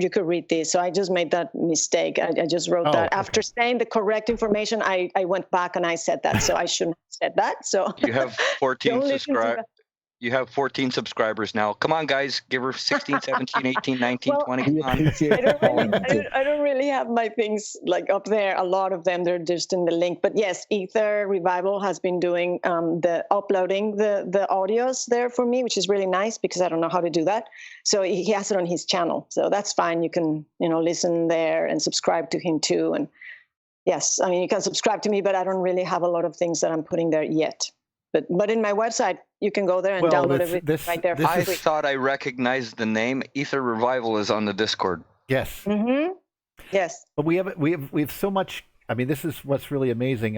could read this. So I just made that mistake. I just wrote that. After saying the correct information, I went back and I said that. So I shouldn't have said that. So you have 14 subscribers. You have 14 subscribers now. Come on, guys. Give her 16, 17, 18, 19, 20. Come on. I don't really have my things like up there. A lot of them, they're just in the link. But yes, Ether Revival has been doing uploading the audios there for me, which is really nice because I don't know how to do that. So he has it on his channel. So that's fine. You can, listen there and subscribe to him too. And yes, I mean, you can subscribe to me, but I don't really have a lot of things that I'm putting there yet. But in my website, you can go there and download it right there. I thought I recognized the name. Ether Revival is on the Discord. Yes. Mm-hmm. Yes. But we have so much. I mean, this is what's really amazing.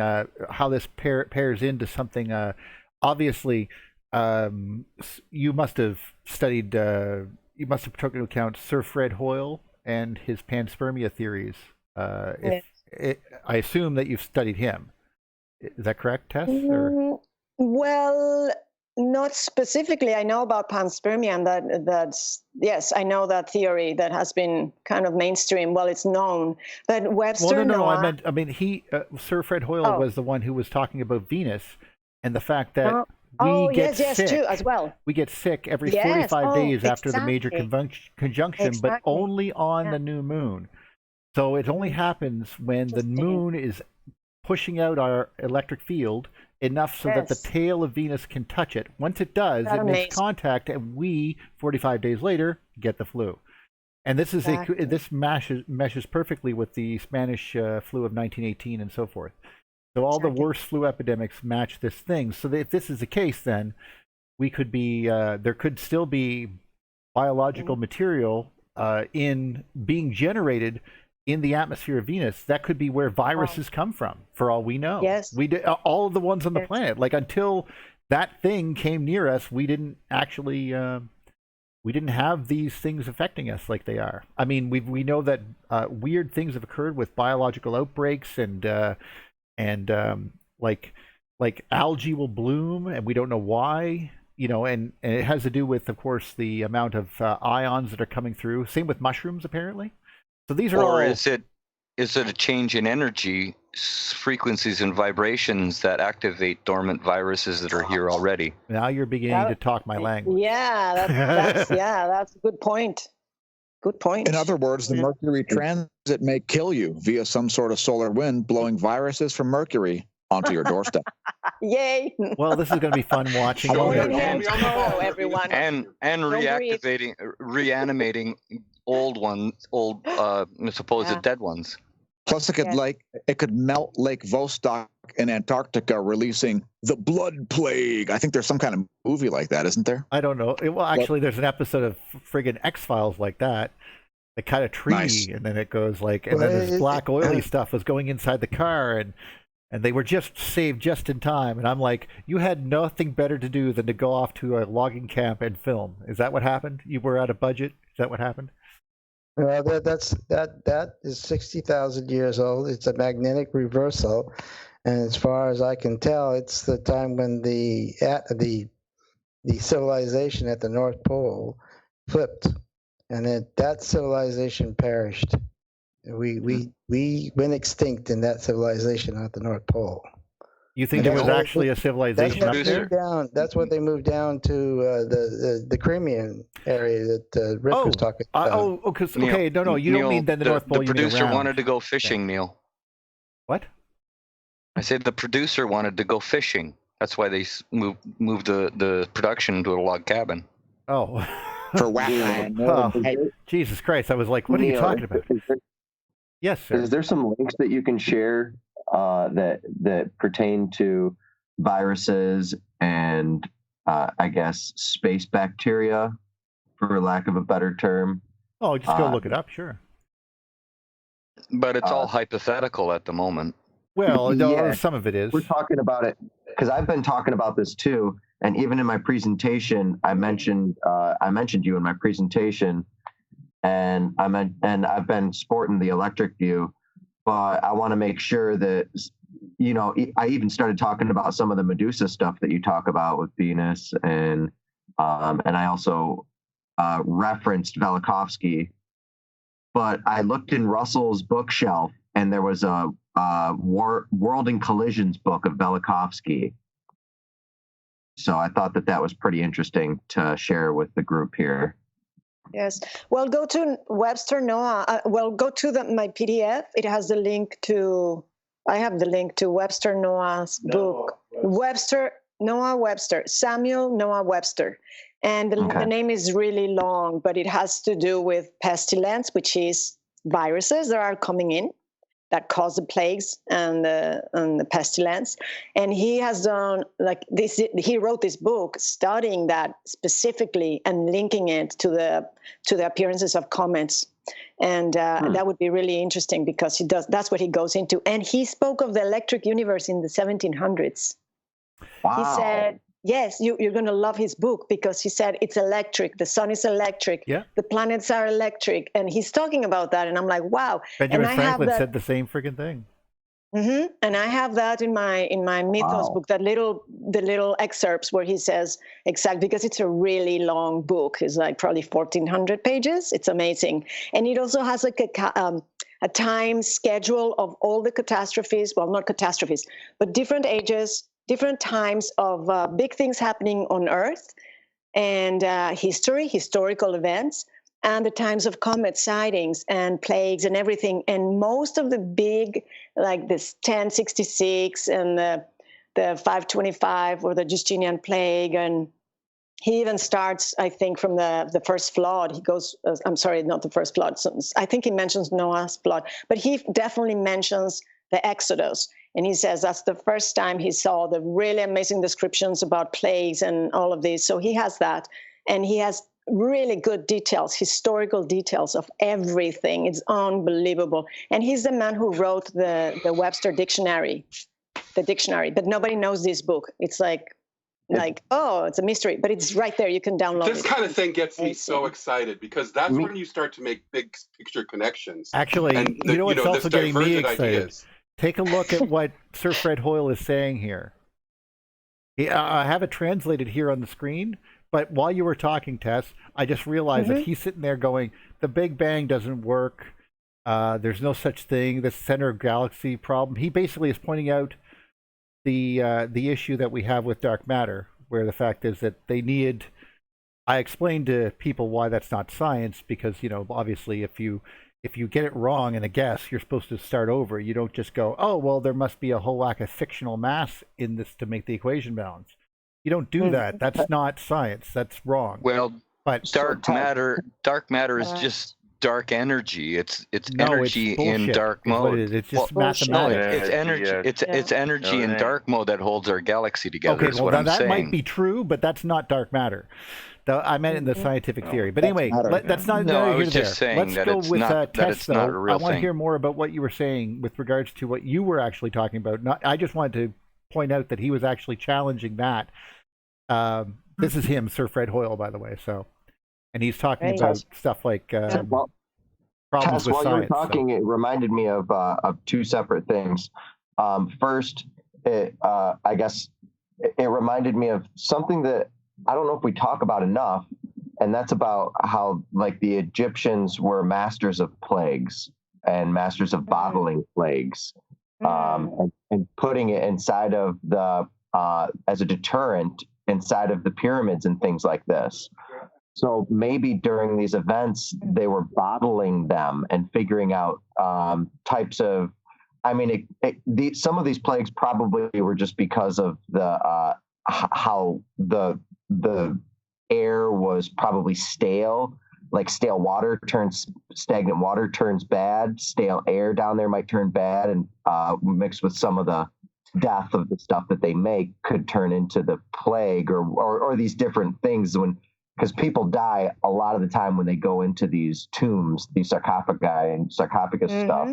How this pairs into something. Obviously, you must have studied. You must have taken into account Sir Fred Hoyle and his panspermia theories. I assume that you've studied him. Is that correct, Tess? Well, not specifically. I know about panspermia, and that's yes, I know that theory that has been kind of mainstream. Well, it's known, but Webster. Well, no. I mean, Sir Fred Hoyle was the one who was talking about Venus and the fact that we get sick too, as well. We get sick every 45 days after the major conjunction, but only on the new moon. So it only happens when the moon is pushing out our electric field enough so that the tail of Venus can touch it. Once it does, it makes contact, and we, 45 days later, get the flu. And this is this meshes perfectly with the Spanish flu of 1918 and so forth. So all the worst flu epidemics match this thing. So if this is the case, then we could be there could still be biological material in being generated in the atmosphere of Venus. That could be where viruses come from, for all we know. Yes. We did all of the ones on the planet. Like until that thing came near us, we didn't actually we didn't have these things affecting us like they are. I mean, we know that weird things have occurred with biological outbreaks and like algae will bloom and we don't know why. And it has to do with, of course, the amount of ions that are coming through. Same with mushrooms, apparently. So these are all. Or is it a change in energy frequencies and vibrations that activate dormant viruses that are here already? Now you're beginning to talk my language. Yeah, that's a good point. Good point. In other words, the Mercury transit may kill you via some sort of solar wind blowing viruses from Mercury onto your doorstep. Yay! Well, this is going to be fun watching. Don't Yeah, forget and- tomorrow, everyone. and breathe. reanimating old supposed Yeah. dead ones. Plus, it could melt Lake Vostok in Antarctica, releasing the Blood Plague. I think there's some kind of movie like that, isn't there? I don't know. Well, actually, there's an episode of friggin' X-Files like that. They cut a tree, Nice. and then it goes like, and then this black oily stuff was going inside the car, and they were just saved just in time. And I'm like, you had nothing better to do than to go off to a logging camp and film. Is that what happened? You were out of budget? Is that what happened? Well, that is 60,000 years old. It's a magnetic reversal, and as far as I can tell, it's the time when the civilization at the North Pole flipped, and that civilization perished. We went extinct in that civilization at the North Pole. You think there was actually a civilization up there? That's what they moved down to the Crimean area that Rick was talking about. Okay, no, you don't mean then the North Pole. The you mean producer around. wanted to go fishing, Neil. What? I said the producer wanted to go fishing. That's why they moved the production to a log cabin. Oh. For whack. Oh, Jesus Christ! I was like, what are you talking about? Yes, sir. Is there some links that you can share that pertain to viruses and I guess space bacteria, for lack of a better term? Oh, just go look it up, sure. But it's all hypothetical at the moment. Well, no, some of it is. We're talking about it because I've been talking about this too, and even in my presentation, I mentioned you in my presentation, and I've been sporting the electric view, but I want to make sure that, you know, I even started talking about some of the Medusa stuff that you talk about with Venus, and I also referenced Velikovsky, but I looked in Russell's bookshelf, and there was a World in Collisions book of Velikovsky. So I thought that was pretty interesting to share with the group here. Yes. Well, go to Webster Noah. Go to my PDF. It has the link to. I have the link to Webster Noah's book. Samuel Noah Webster, and the name is really long, but it has to do with pestilence, which is viruses that are coming in that cause the plagues and the pestilence. And he has done like this. He wrote this book studying that specifically and linking it to the appearances of comets. And that would be really interesting because that's what he goes into. And he spoke of the electric universe in the 1700s. Wow. He said, yes, you're going to love his book because he said it's electric. The sun is electric. Yeah. The planets are electric. And he's talking about that. And I'm like, wow. Benjamin Franklin said the same freaking thing. Mm-hmm. And I have that in my Mythos book, the little excerpts where he says exactly, because it's a really long book. It's like probably 1,400 pages. It's amazing. And it also has like a time schedule of all the catastrophes. Well, not catastrophes, but different ages, different times of big things happening on Earth, and historical events, and the times of comet sightings and plagues and everything. And most of the big, like this 1066 and the 525 or the Justinian plague, and he even starts, I think, from the first flood. He goes, I'm sorry, not the first flood. I think he mentions Noah's flood, but he definitely mentions the Exodus. And he says that's the first time he saw the really amazing descriptions about plagues and all of this. So he has that. And he has really good details, historical details of everything. It's unbelievable. And he's the man who wrote the Webster dictionary, but nobody knows this book. It's like, oh, it's a mystery, but it's right there. You can download it. This kind of thing gets me so excited because that's when you start to make big picture connections. Actually, you know what's also getting me excited? Ideas. Take a look at what Sir Fred Hoyle is saying here. I have it translated here on the screen, but while you were talking, Tess, I just realized that he's sitting there going, the Big Bang doesn't work. There's no such thing, the center of galaxy problem. He basically is pointing out the issue that we have with dark matter, where the fact is that they needed. I explained to people why that's not science, because, you know, obviously if you if you get it wrong in a guess, you're supposed to start over. You don't just go, oh, well, there must be a whole lack of fictional mass in this to make the equation balance. You don't do that. That's not science. That's wrong. Well, but dark matter is just dark energy. It's energy in dark mode. It's just mathematics. No, it's energy. It's energy in dark mode that holds our galaxy together. Okay, well, now that might be true, but that's not dark matter. I meant in the scientific theory. But anyway, that's not I was just saying Let's that go it's with not, Tess, not a though. real I want to thing. hear more about what you were saying with regards to what you were actually talking about. I just wanted to point out that he was actually challenging that. This is him, Sir Fred Hoyle, by the way. So, and he's talking about stuff like problems Tess, with while science. you were talking, it reminded me of two separate things. First, I guess it reminded me of something that I don't know if we talk about enough, and that's about how like the Egyptians were masters of plagues and masters of bottling plagues, and putting it inside of the as a deterrent inside of the pyramids and things like this. So maybe during these events, they were bottling them and figuring out types of. I mean, some of these plagues probably were just because of the how the air was probably stale. Like stale water turns stagnant water turns bad. Stale air down there might turn bad, and mixed with some of the death of the stuff that they make could turn into the plague or these different things because people die a lot of the time when they go into these tombs, these sarcophagi and sarcophagus stuff.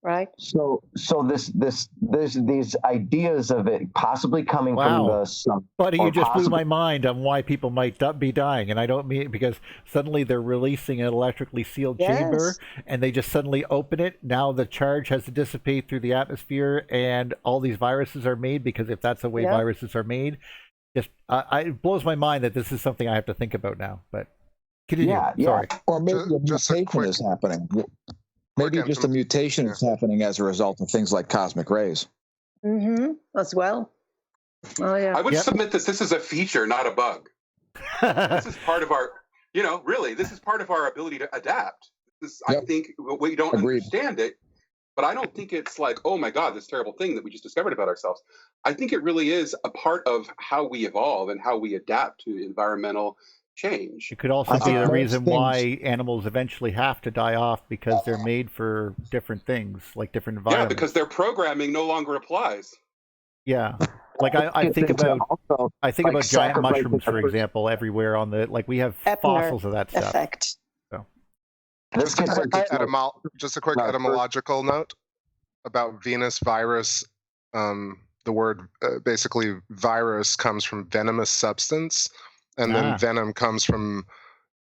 Right. So these ideas of it possibly coming from the sun. Buddy, you just blew my mind on why people might be dying, and I don't mean it because suddenly they're releasing an electrically sealed chamber, and they just suddenly open it. Now the charge has to dissipate through the atmosphere, and all these viruses are made because if that's the way viruses are made, just it blows my mind that this is something I have to think about now. But continue. Sorry. Or maybe a mutation is happening. Maybe just a mutation is happening as a result of things like cosmic rays. As well. Oh, yeah. I would submit this. This is a feature, not a bug. This is part of our, really, this is part of our ability to adapt. I think we don't understand it, but I don't think it's like, oh my God, this terrible thing that we just discovered about ourselves. I think it really is a part of how we evolve and how we adapt to environmental change. It could also be the reason why animals eventually have to die off because they're made for different things, like different environments. Yeah, because their programming no longer applies. Yeah, like I think about giant mushrooms, for example, everywhere on the we have fossils of that stuff. Effect. So. Just a quick etymological note about Venus virus. The word basically virus comes from venomous substance. And then venom comes from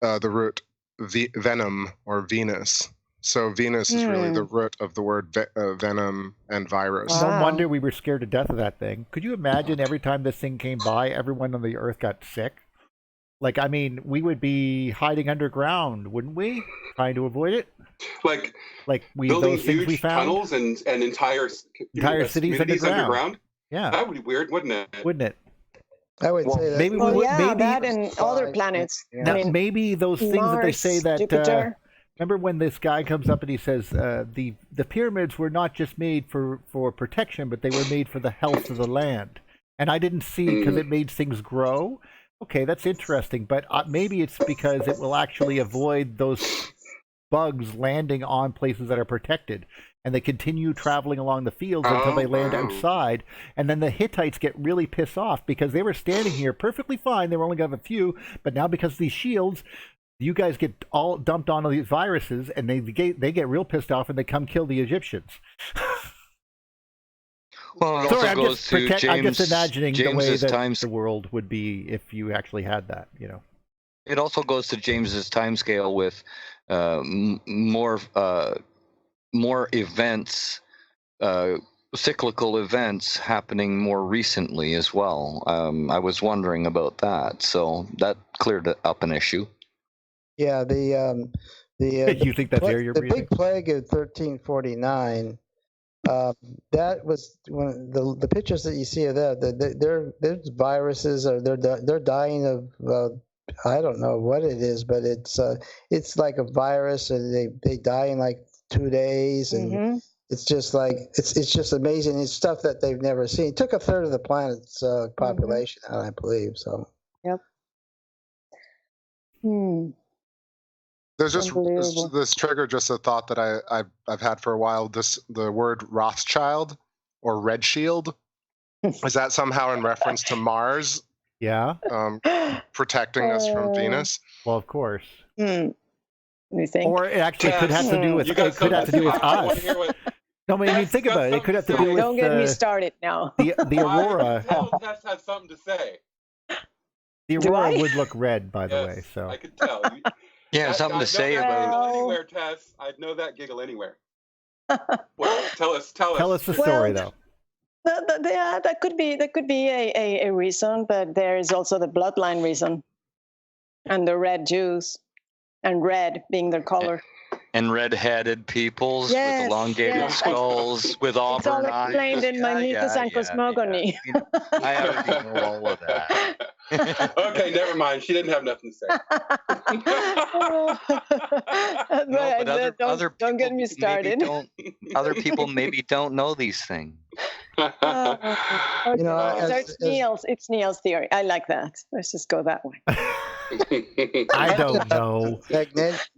the root venom or Venus. So Venus is really the root of the word venom and virus. No wonder we were scared to death of that thing. Could you imagine every time this thing came by, everyone on the Earth got sick? We would be hiding underground, wouldn't we? Trying to avoid it? Like we building those things huge we found? tunnels and entire cities underground. Yeah. That would be weird, wouldn't it? Wouldn't it? I would say that. Maybe that and other planets. Maybe those things Mars, that they say that. Jupiter. Remember when this guy comes up and he says the pyramids were not just made for protection, but they were made for the health of the land. And I didn't see because it made things grow. Okay, that's interesting, but maybe it's because it will actually avoid those bugs landing on places that are protected. And they continue traveling along the fields until they land outside. And then the Hittites get really pissed off because they were standing here perfectly fine. They were only going to have a few. But now because of these shields, you guys get all dumped onto these viruses. And they get real pissed off and they come kill the Egyptians. Well, it Sorry, also goes to I'm just imagining the way James's that the world would be if you actually had that, It also goes to James's timescale with more events, cyclical events happening more recently as well. I was wondering about that, so that cleared up an issue. Yeah, you think that's air you're the breathing? big plague of 1349. That was when the pictures that you see of that. There's viruses, or they're dying of I don't know what it is, but it's like a virus, and they die in like 2 days, and it's just like it's just amazing. It's stuff that they've never seen. It took a third of the planet's population out, I believe. So. Yep. There's just this trigger, just a thought that I've had for a while. The word Rothschild or Red Shield, is that somehow in reference to Mars? Yeah. Protecting us from Venus. Well, of course. You think? Or it actually could have to do with us. No, I mean, think about it. It could have to do with. Don't get me started now. The aurora. Tess has something to say. The aurora would look red, by the way. So I could tell. Yeah, something to say about it. Anywhere, Tess. I'd know that giggle anywhere. Well, tell us. Tell us the story, though. Yeah, that could be a reason, but there is also the bloodline reason, and the red Jews, and red being their color. And red-headed peoples with elongated skulls, with auburn eyes. It's all explained in my Mythos and Cosmogony. I already know all of that. Okay, never mind. She didn't have nothing to say. Don't get me started. Other people maybe don't know these things. Okay. It's Neil's theory. I like that. Let's just go that way. I don't know.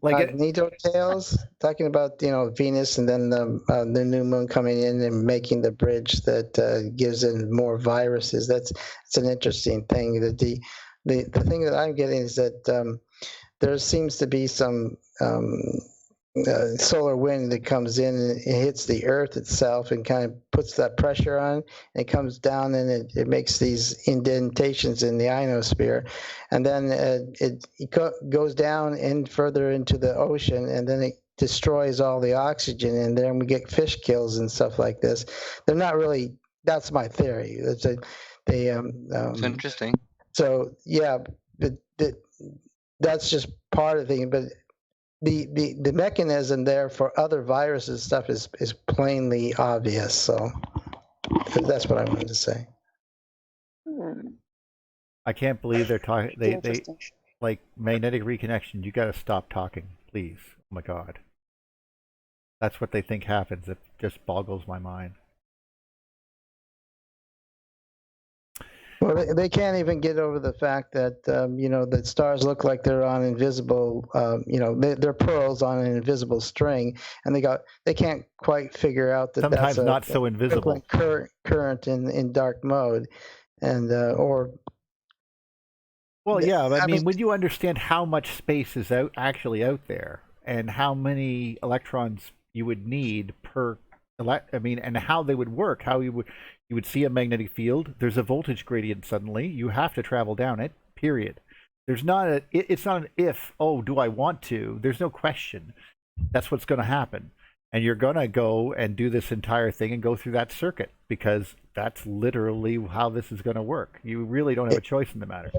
Magnetotails, talking about Venus, and then the new moon coming in and making the bridge that gives in more viruses. It's an interesting thing. The thing that I'm getting is that there seems to be some solar wind that comes in and it hits the Earth itself and kind of puts that pressure on, and it comes down and it makes these indentations in the ionosphere, and then it goes down and further into the ocean, and then it destroys all the oxygen, and then we get fish kills and stuff like this. They're not really. That's my theory. It's interesting. So yeah, that's just part of the thing, but. The mechanism there for other viruses stuff is plainly obvious. So that's what I wanted to say. I can't believe they're talking. They like magnetic reconnection. You got to stop talking, please. Oh my God. That's what they think happens. It just boggles my mind. Well, they can't even get over the fact that that stars look like they're on invisible. They're pearls on an invisible string, and they can't quite figure out that sometimes that's not so invisible current in dark mode, and or. Well, yeah, but I mean, when you understand how much space is actually out there, and how many electrons you would need per, and how they would work, how you would see a magnetic field. There's a voltage gradient suddenly. You have to travel down it, period. It's not an if, do I want to? There's no question. That's what's going to happen. And you're going to go and do this entire thing and go through that circuit, because that's literally how this is going to work. You really don't have a choice in the matter.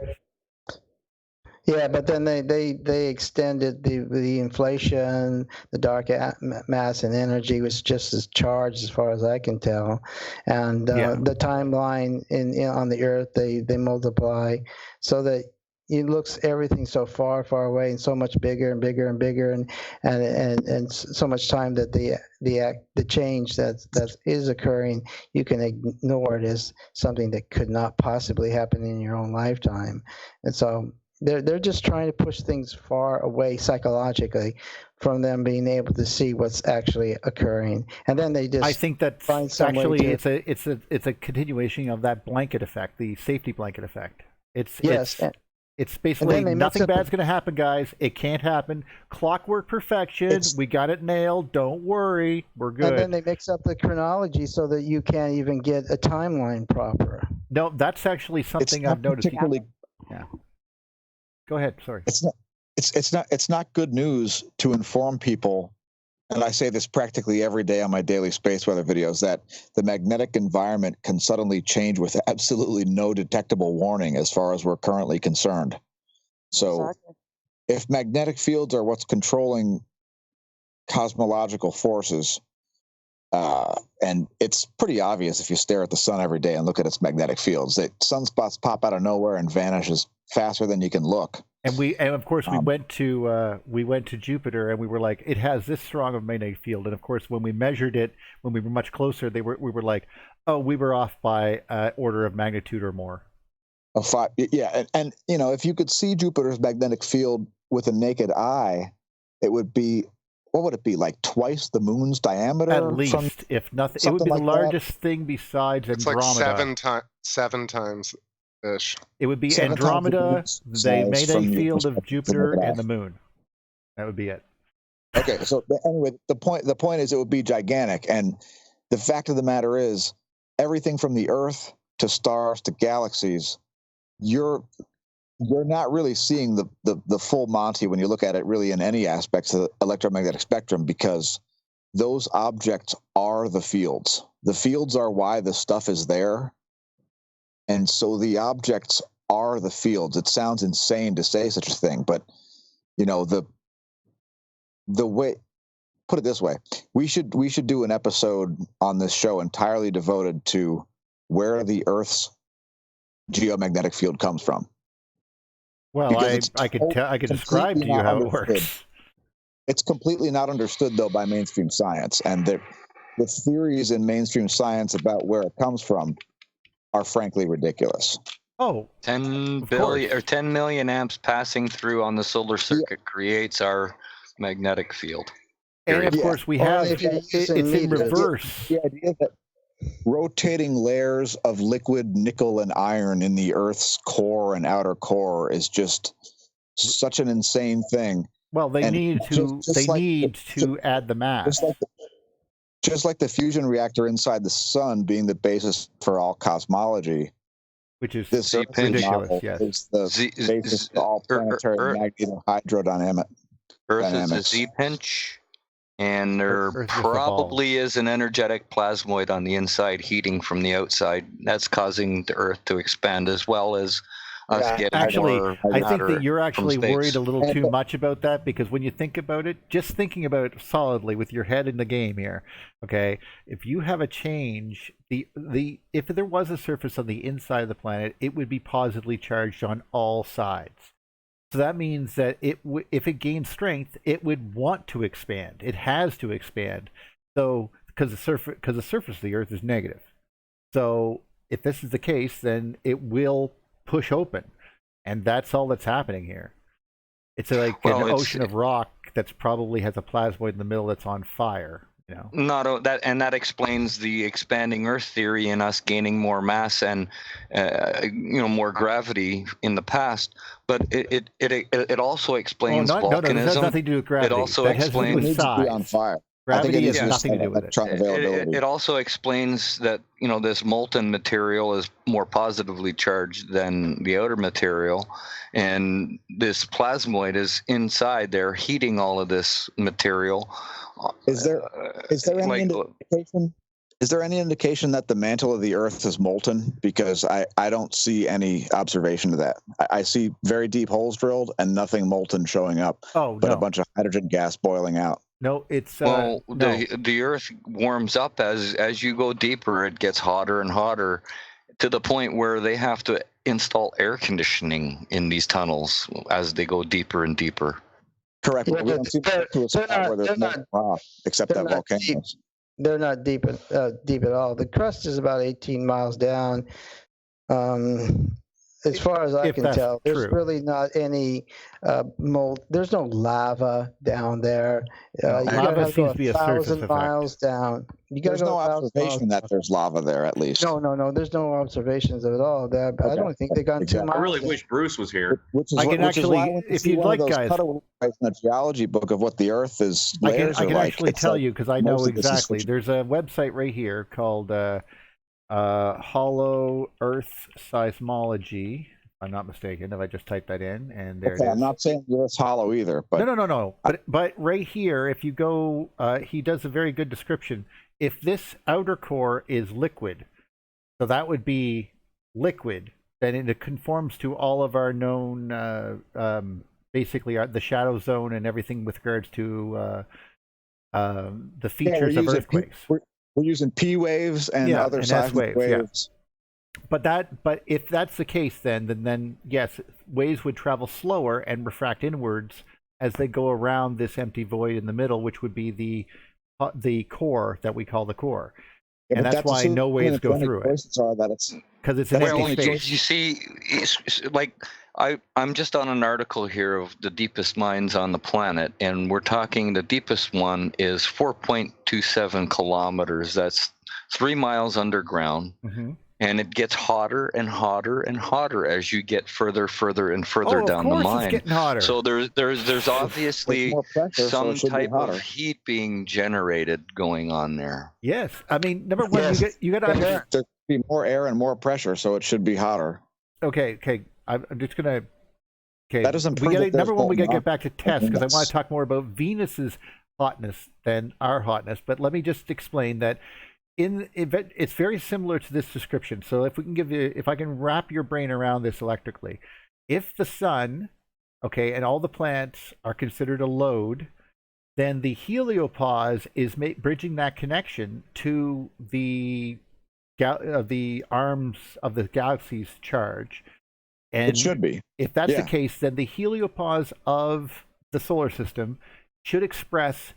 Yeah, but then they extended the inflation, the dark mass and energy was just as charged as far as I can tell, and the timeline on the Earth they multiply so that it looks everything so far away and so much bigger and bigger and bigger and so much time that the change that is occurring, you can ignore it as something that could not possibly happen in your own lifetime, and so. They're just trying to push things far away psychologically from them being able to see what's actually occurring, and then they just. I think that actually it's a continuation of that blanket effect, the safety blanket effect. It's basically nothing bad's going to happen, guys. It can't happen. Clockwork perfection. We got it nailed. Don't worry, we're good. And then they mix up the chronology so that you can't even get a timeline proper. No, that's actually something I've noticed. Yeah. Go ahead. Sorry. It's not good news to inform people, and I say this practically every day on my daily space weather videos, that the magnetic environment can suddenly change with absolutely no detectable warning as far as we're currently concerned. So if magnetic fields are what's controlling cosmological forces, and it's pretty obvious if you stare at the sun every day and look at its magnetic fields, that sunspots pop out of nowhere and vanish as faster than you can look. And of course we went to Jupiter, and we were like, it has this strong of a magnetic field. And of course, when we measured it, when we were much closer, we were like, oh, we were off by order of magnitude or more. Yeah, and if you could see Jupiter's magnetic field with a naked eye, it would be, what would it be, like twice the moon's diameter? At least, if nothing, it would be the largest thing besides Andromeda. It's like seven times ish. It would be Andromeda, the magnetic field of Jupiter, and the moon. That would be it. Okay, so anyway, the point is it would be gigantic, and the fact of the matter is, everything from the Earth to stars to galaxies, you're not really seeing the full Monty when you look at it really in any aspects of the electromagnetic spectrum, because those objects are the fields. The fields are why the stuff is there. And so the objects are the fields. It sounds insane to say such a thing, but the way, put it this way, we should do an episode on this show entirely devoted to where the Earth's geomagnetic field comes from. Well, I could describe to you how it works. It's completely not understood, though, by mainstream science, and the theories in mainstream science about where it comes from are frankly ridiculous. Oh, 10 billion or 10 million amps passing through on the solar circuit creates our magnetic field. And of course, we have it's in reverse. The idea that rotating layers of liquid nickel and iron in the Earth's core and outer core is just such an insane thing. Well, they need to add the mass. Just like the fusion reactor inside the sun being the basis for all cosmology, which is this ridiculous. Yes, is the basis for all planetary magnetodynamics. Earth is a Z-pinch, and there probably is an energetic plasmoid on the inside heating from the outside. That's causing the Earth to expand, as well as us getting more I think that you're actually worried a little too And- much about that, because when you think about it, just thinking about it solidly with your head in the game here, okay, if you have a change, if there was a surface on the inside of the planet, it would be positively charged on all sides. So that means that if it gains strength, it would want to expand. It has to expand. So because the surface of the Earth is negative. So if this is the case, then it will push open, and that's all that's happening here. It's like an ocean of rock that's probably has a plasmoid in the middle that's on fire. That explains the expanding Earth theory and us gaining more mass and more gravity in the past. But it also explains volcanism. No, it has nothing to do with gravity. It also explains it needs to be on fire. Gravity has nothing to do with it. It also explains that this molten material is more positively charged than the outer material, and this plasmoid is inside there heating all of this material. Is there any indication? Is there any indication that the mantle of the Earth is molten? Because I don't see any observation of that. I see very deep holes drilled and nothing molten showing up. But a bunch of hydrogen gas boiling out. No, it's the Earth warms up as you go deeper. It gets hotter and hotter, to the point where they have to install air conditioning in these tunnels as they go deeper and deeper. Correct. But we don't see to a spot where there's no rock except that volcanoes. They're not deep at all. The crust is about 18 miles down. As far as I can tell, there's really not any mold. There's no lava down there. Lava seems to be a surface 1,000 miles down. There's no observation that there's lava there, at least. No. There's no observations at all there. But I don't think they've gone 2 miles. I really wish Bruce was here. I can actually, if you'd like, guys, in a geology book of what the Earth is. I can actually tell you, because I know exactly. There's a website right here called Hollow Earth Seismology. If I'm not mistaken, if I just type that in, and there it is. I'm not saying the Earth's hollow either, but no. But right here, if you go, he does a very good description. If this outer core is liquid, so that would be liquid, then it conforms to all of our known, basically the shadow zone and everything with regards to the features of earthquakes. We're using P waves and other seismic waves. But if that's the case, then yes, waves would travel slower and refract inwards as they go around this empty void in the middle, which would be the core that we call the core. Yeah, and that's why no waves go through it. Are that it's because it's an empty you space. see, it's like I'm just on an article here of the deepest mines on the planet, and we're talking the deepest one is 4.27 kilometers. That's 3 miles underground. Mm-hmm. And it gets hotter and hotter and hotter as you get further and further down the mine. It's getting hotter. So there's obviously pressure, some so type of heat being generated going on there. Yes, I mean, number one, you got to understand. There'd be more air and more pressure, so it should be hotter. Okay. I'm just gonna. Okay, that doesn't prove number one, we got to get back to Tess because I want to talk more about Venus's hotness than our hotness. But let me just explain that. It's very similar to this description. So if I can wrap your brain around this electrically, if the sun, okay, and all the planets are considered a load, then the heliopause is bridging that connection to the arms of the galaxy's charge. And it should be. If that's the case, then the heliopause of the solar system should express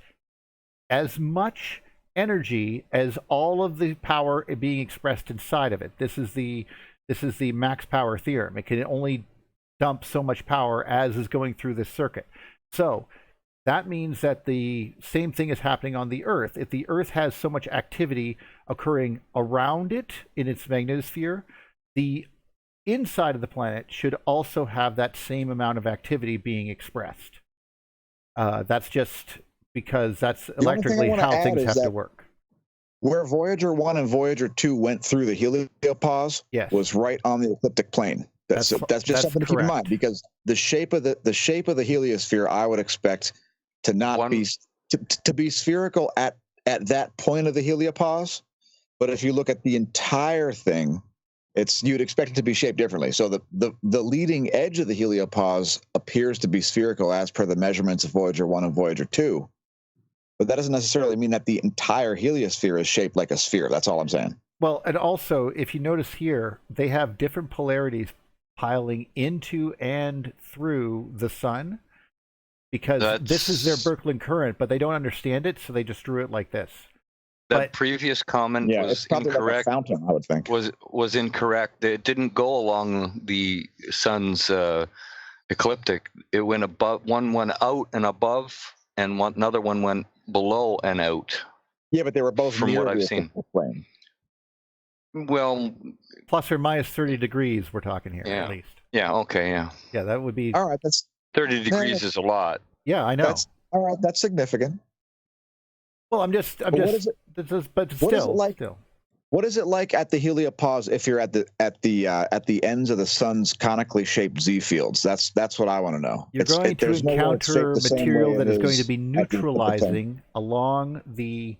as much energy as all of the power being expressed inside of it. This is the max power theorem. It can only dump so much power as is going through this circuit. So that means that the same thing is happening on the Earth. If the Earth has so much activity occurring around it in its magnetosphere, the inside of the planet should also have that same amount of activity being expressed. That's just because that's electrically how things have to work. Where Voyager 1 and Voyager 2 went through the heliopause was right on the ecliptic plane. That's just something to keep in mind, because the shape of the heliosphere I would expect to not be to be spherical at that point of the heliopause. But if you look at the entire thing, you'd expect it to be shaped differently. So the leading edge of the heliopause appears to be spherical as per the measurements of Voyager 1 and Voyager 2. But that doesn't necessarily mean that the entire heliosphere is shaped like a sphere. That's all I'm saying. Well, and also, if you notice here, they have different polarities piling into and through the sun, because this is their Birkeland current, but they don't understand it, so they just drew it like this. That previous comment was incorrect. Like a fountain, I would think. Was incorrect. It didn't go along the sun's ecliptic. It went above. One went out and above, and another one went below and out. Yeah, but they were both from near what I've seen. Plane. Well, plus or minus 30 degrees. We're talking here, at least. Yeah. Okay. Yeah. Yeah, that would be. All right. That's 30 degrees is a lot. Yeah, I know. All right. That's significant. Well, I'm just. But still. What is it like at the heliopause if you're at the ends of the sun's conically shaped Z fields? That's what I want to know. You're going to encounter material that is going to be neutralizing along the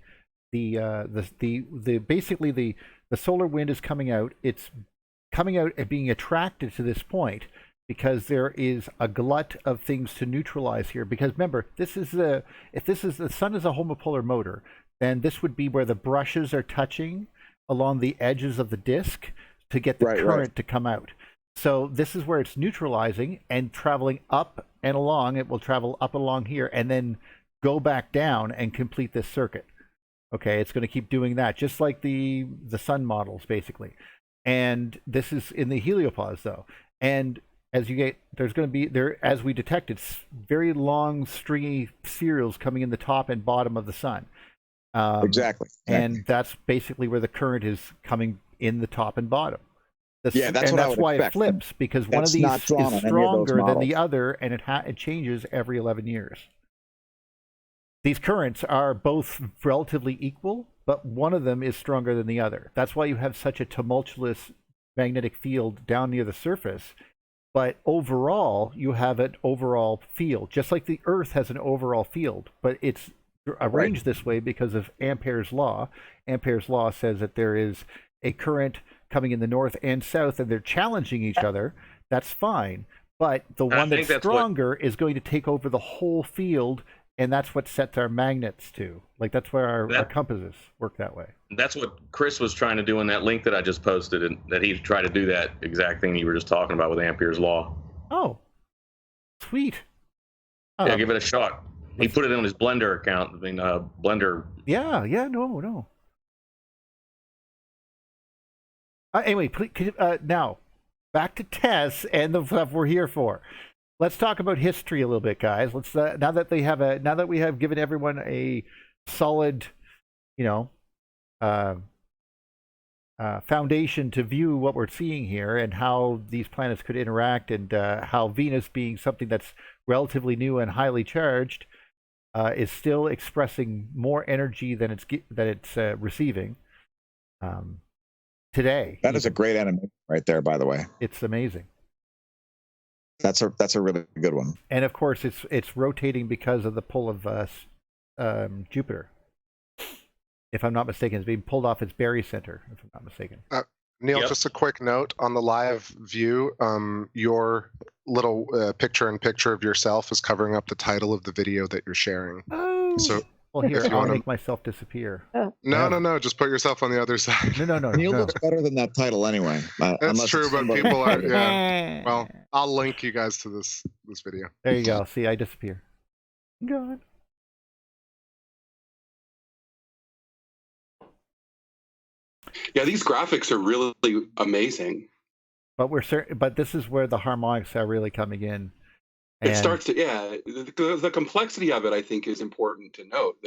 basically the solar wind is coming out. It's coming out and being attracted to this point because there is a glut of things to neutralize here. Because remember, if the sun is a homopolar motor, then this would be where the brushes are touching along the edges of the disk to get the current to come out. So this is where it's neutralizing and traveling up and along. It will travel up along here and then go back down and complete this circuit. Okay, it's going to keep doing that, just like the sun models, basically. And this is in the heliopause, though. And as you get, there's going to be, as we detected, very long, stringy spherules coming in the top and bottom of the sun. Exactly. And that's basically where the current is coming in the top and bottom. That's why it flips, because one of these is stronger than the other, and it changes every 11 years. These currents are both relatively equal, but one of them is stronger than the other. That's why you have such a tumultuous magnetic field down near the surface. But overall, you have an overall field, just like the Earth has an overall field, but it's arranged this way because of Amperes Law. Amperes Law says that there is a current coming in the north and south, and they're challenging each other. That's fine. But the one that's stronger is going to take over the whole field and that's what sets our magnets to. Like that's where our compasses work that way. That's what Chris was trying to do in that link that I just posted, and that he tried to do that exact thing you were just talking about with Amperes Law. Oh, sweet. Yeah, give it a shot. He put it on his Blender account. I mean, Blender. Yeah, no. Anyway, please, now back to Tess and the stuff we're here for. Let's talk about history a little bit, guys. Let's now that we have given everyone a solid, foundation to view what we're seeing here and how these planets could interact, and how Venus, being something that's relatively new and highly charged, is still expressing more energy than it's receiving today. That is a great animation right there, by the way. It's amazing. That's a really good one. And of course, it's rotating because of the pull of Jupiter. If I'm not mistaken, it's being pulled off its barycenter. If I'm not mistaken. Neil, just a quick note on the live view. Your little picture-in-picture of yourself is covering up the title of the video that you're sharing. Oh. So, well, here, I'll make myself disappear. No. Just put yourself on the other side. No. Neil looks better than that title anyway. That's true, but people are. Yeah. Well, I'll link you guys to this video. There you go. See, I disappear. God. Yeah, these graphics are really amazing. But this is where the harmonics are really coming in. And it starts to, the complexity of it, I think, is important to note,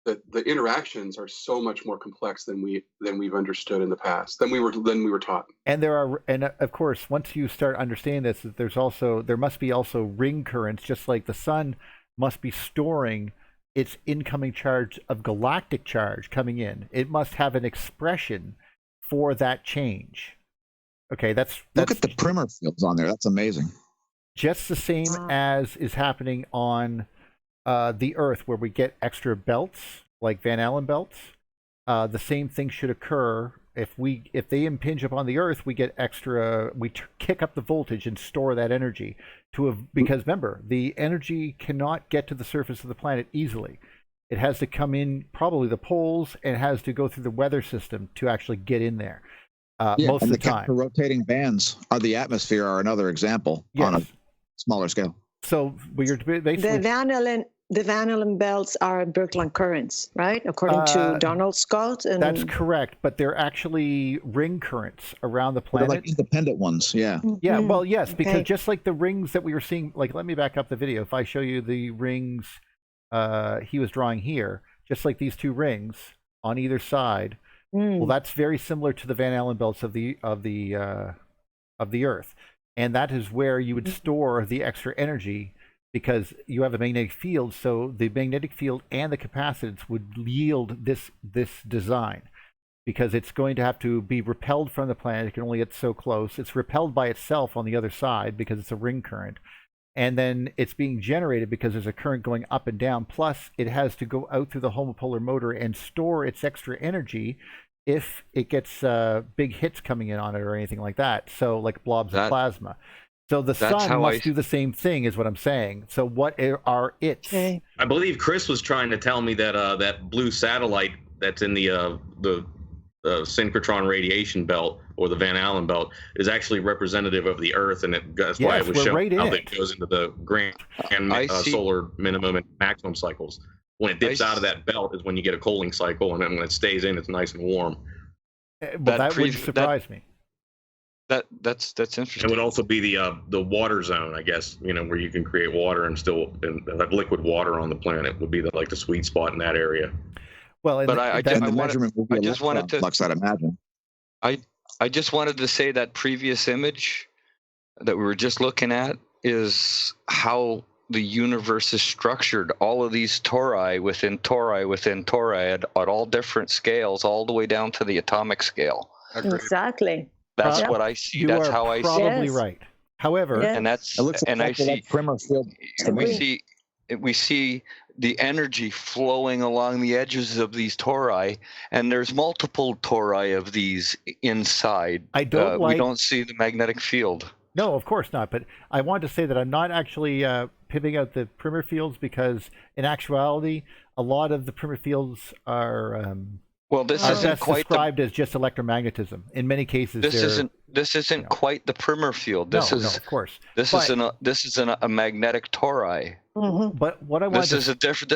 that the interactions are so much more complex than we've understood in the past, than we were taught. And of course, once you start understanding this, there must be also ring currents, just like the sun must be storing its incoming charge of galactic charge coming in. It must have an expression for that change. Okay, that's look at the primer fields on there. That's amazing. Just the same as is happening on the Earth, where we get extra belts like Van Allen belts. The same thing should occur if they impinge upon the Earth. We get extra. We kick up the voltage and store that energy because remember, the energy cannot get to the surface of the planet easily. It has to come in probably the poles, and it has to go through the weather system to actually get in there. Most of the time, the rotating bands of the atmosphere are another example on a smaller scale. So we're basically the Van Allen belts are Birkeland currents, right? According to Donald Scott. And that's correct, but they're actually ring currents around the planet. They're like independent ones, yeah. Yeah, well, yes, because just like the rings that we were seeing, like, let me back up the video. If I show you the rings he was drawing here, just like these two rings on either side, well, that's very similar to the Van Allen belts of the Earth, and that is where you would store the extra energy, because you have a magnetic field. So the magnetic field and the capacitance would yield this design, because it's going to have to be repelled from the planet. It can only get so close. It's repelled by itself on the other side because it's a ring current, and then it's being generated because there's a current going up and down. Plus, it has to go out through the homopolar motor and store its extra energy if it gets big hits coming in on it or anything like that. So like blobs of plasma. So the sun must do the same thing, is what I'm saying. So what are its? I believe Chris was trying to tell me that that blue satellite that's in the synchrotron radiation belt, or the Van Allen belt, is actually representative of the Earth, and that's why it was showing how it goes into the grand solar minimum and maximum cycles. When it dips out of that belt is when you get a cooling cycle, and then when it stays in, it's nice and warm. Well, that would surprise me. That's interesting. It would also be the water zone, I guess, where you can create water and still have liquid water on the planet would be the sweet spot in that area. Well, I just wanted to say that previous image that we were just looking at is how the universe is structured. All of these tori within tori within tori at all different scales, all the way down to the atomic scale. Exactly. That's what I see. That's how I see. Probably right. However, and that's I see. We see the energy flowing along the edges of these tori, and there's multiple tori of these inside. We don't see the magnetic field. No, of course not. But I wanted to say that I'm not actually pivoting out the perimeter fields because, in actuality, a lot of the perimeter fields are well, this isn't quite described as just electromagnetism. In many cases, this isn't quite the perimeter field. This is of course. This is a magnetic tori. Mm-hmm. But what I want This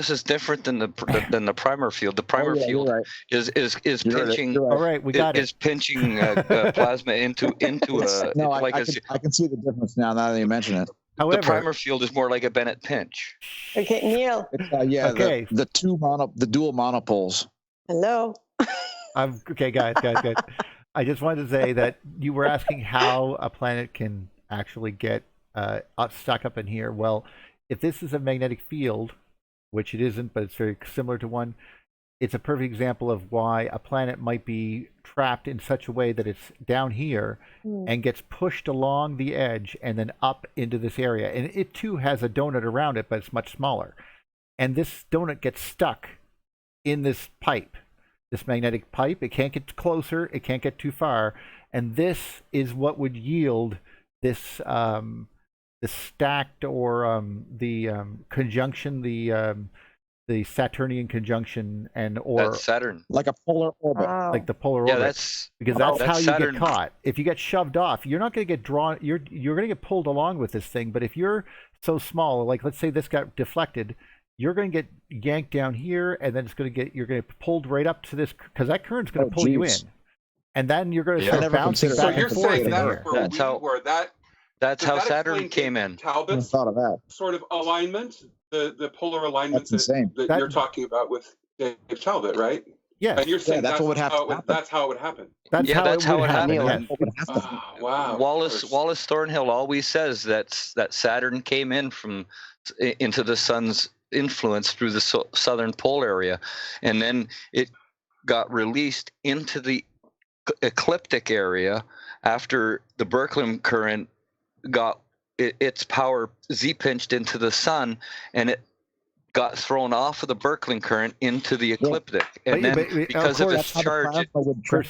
is different than the primer field. The primer field is pinching. All right, we got is pinching plasma into a. No, I can see the difference now that you mention it. However, the primer field is more like a Bennett pinch. Okay, Neil. Okay. The dual monopoles. Hello. Okay, guys. I just wanted to say that you were asking how a planet can actually get stuck up in here. Well, if this is a magnetic field, which it isn't, but it's very similar to one, it's a perfect example of why a planet might be trapped in such a way that it's down here and gets pushed along the edge and then up into this area. And it too has a donut around it, but it's much smaller. And this donut gets stuck in this pipe, this magnetic pipe. It can't get closer, it can't get too far, and this is what would yield this the stacked or the conjunction, the Saturnian conjunction, or that's Saturn, like a polar orbit, like the polar orbit. That's how Saturn. You get caught. If you get shoved off, you're not going to get drawn. You're going to get pulled along with this thing. But if you're so small, like let's say this got deflected, you're going to get yanked down here, and then you're going to be pulled right up to this, because that current's going to pull you in, and then you're going to start bouncing back so and you're forth saying in that's here. That's how Saturn came in. Talbot's thought of that sort of alignment, the polar alignment that you're talking about with Dave Talbot, right? Yes. And you're saying that's what would have to happen. That's how it would happen. That's how it happened. Yes. Oh, wow. Wallace Thornhill always says that Saturn came in into the sun's influence through the southern pole area, and then it got released into the ecliptic area after the Birkeland current got its power z-pinched into the sun, and it got thrown off of the Birkeland current into the ecliptic, and then because of its charge,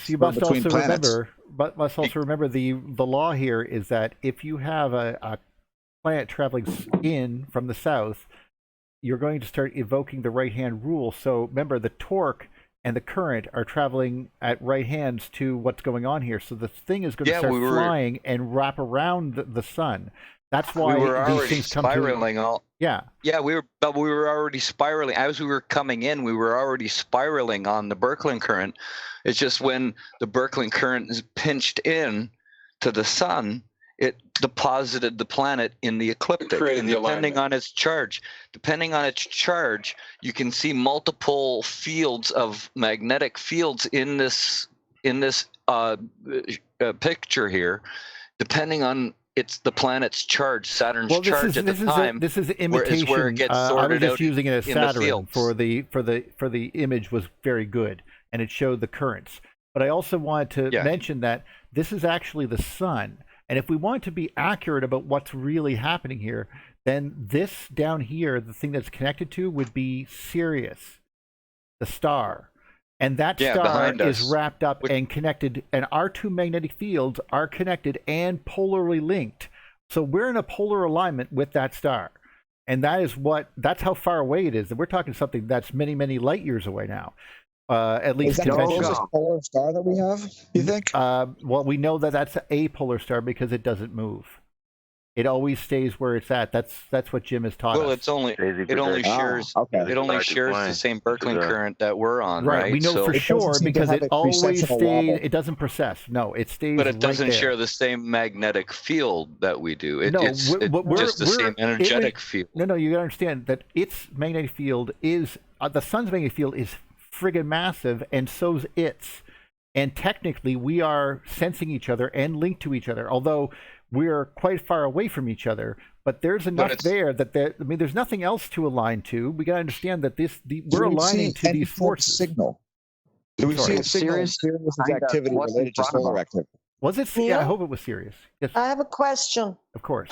you must also remember the law here is that if you have a planet traveling in from the south, you're going to start evoking the right-hand rule. So remember, the torque and the current are traveling at right hands to what's going on here. So the thing is going to start flying and wrap around the sun. That's why these things come spiraling to... we were already spiraling. As we were coming in, we were already spiraling on the Birkeland current. It's just when the Birkeland current is pinched in to the sun, it deposited the planet in the ecliptic. And depending on its charge, you can see multiple fields of magnetic fields in this picture here, depending on the planet's charge, Saturn's charge at the time. This is imitation. Where it gets sorted I was just using it as Saturn for the image was very good, and it showed the currents. But I also wanted to mention that this is actually the sun. And if we want to be accurate about what's really happening here, then this down here, the thing that's connected to, would be Sirius, the star. And that star is wrapped up and connected, and our two magnetic fields are connected and polarly linked. So we're in a polar alignment with that star. And that's how far away it is. And we're talking something that's many, many light years away now. At least is that the closest polar star that we have, you think? Well, we know that that's a polar star because it doesn't move. It always stays where it's at. That's what Jim has taught us. Well, it only shares the same Birkeland current that we're on, right? We know for sure because it always stays. It doesn't precess. No, it stays. But it doesn't right share the same magnetic field that we do. It's just the same energetic field. No, you gotta understand that its magnetic field is the sun's magnetic field is friggin' massive, and so's its. And technically, we are sensing each other and linked to each other, although we're quite far away from each other. But there's enough there that there's nothing else to align to. We got to understand that we're aligning to these forces. Signal. Do we see a signal of Sirius activity related to solar activity? Was it? Neil? Yeah, I hope it was serious. Yes, I have a question. of course.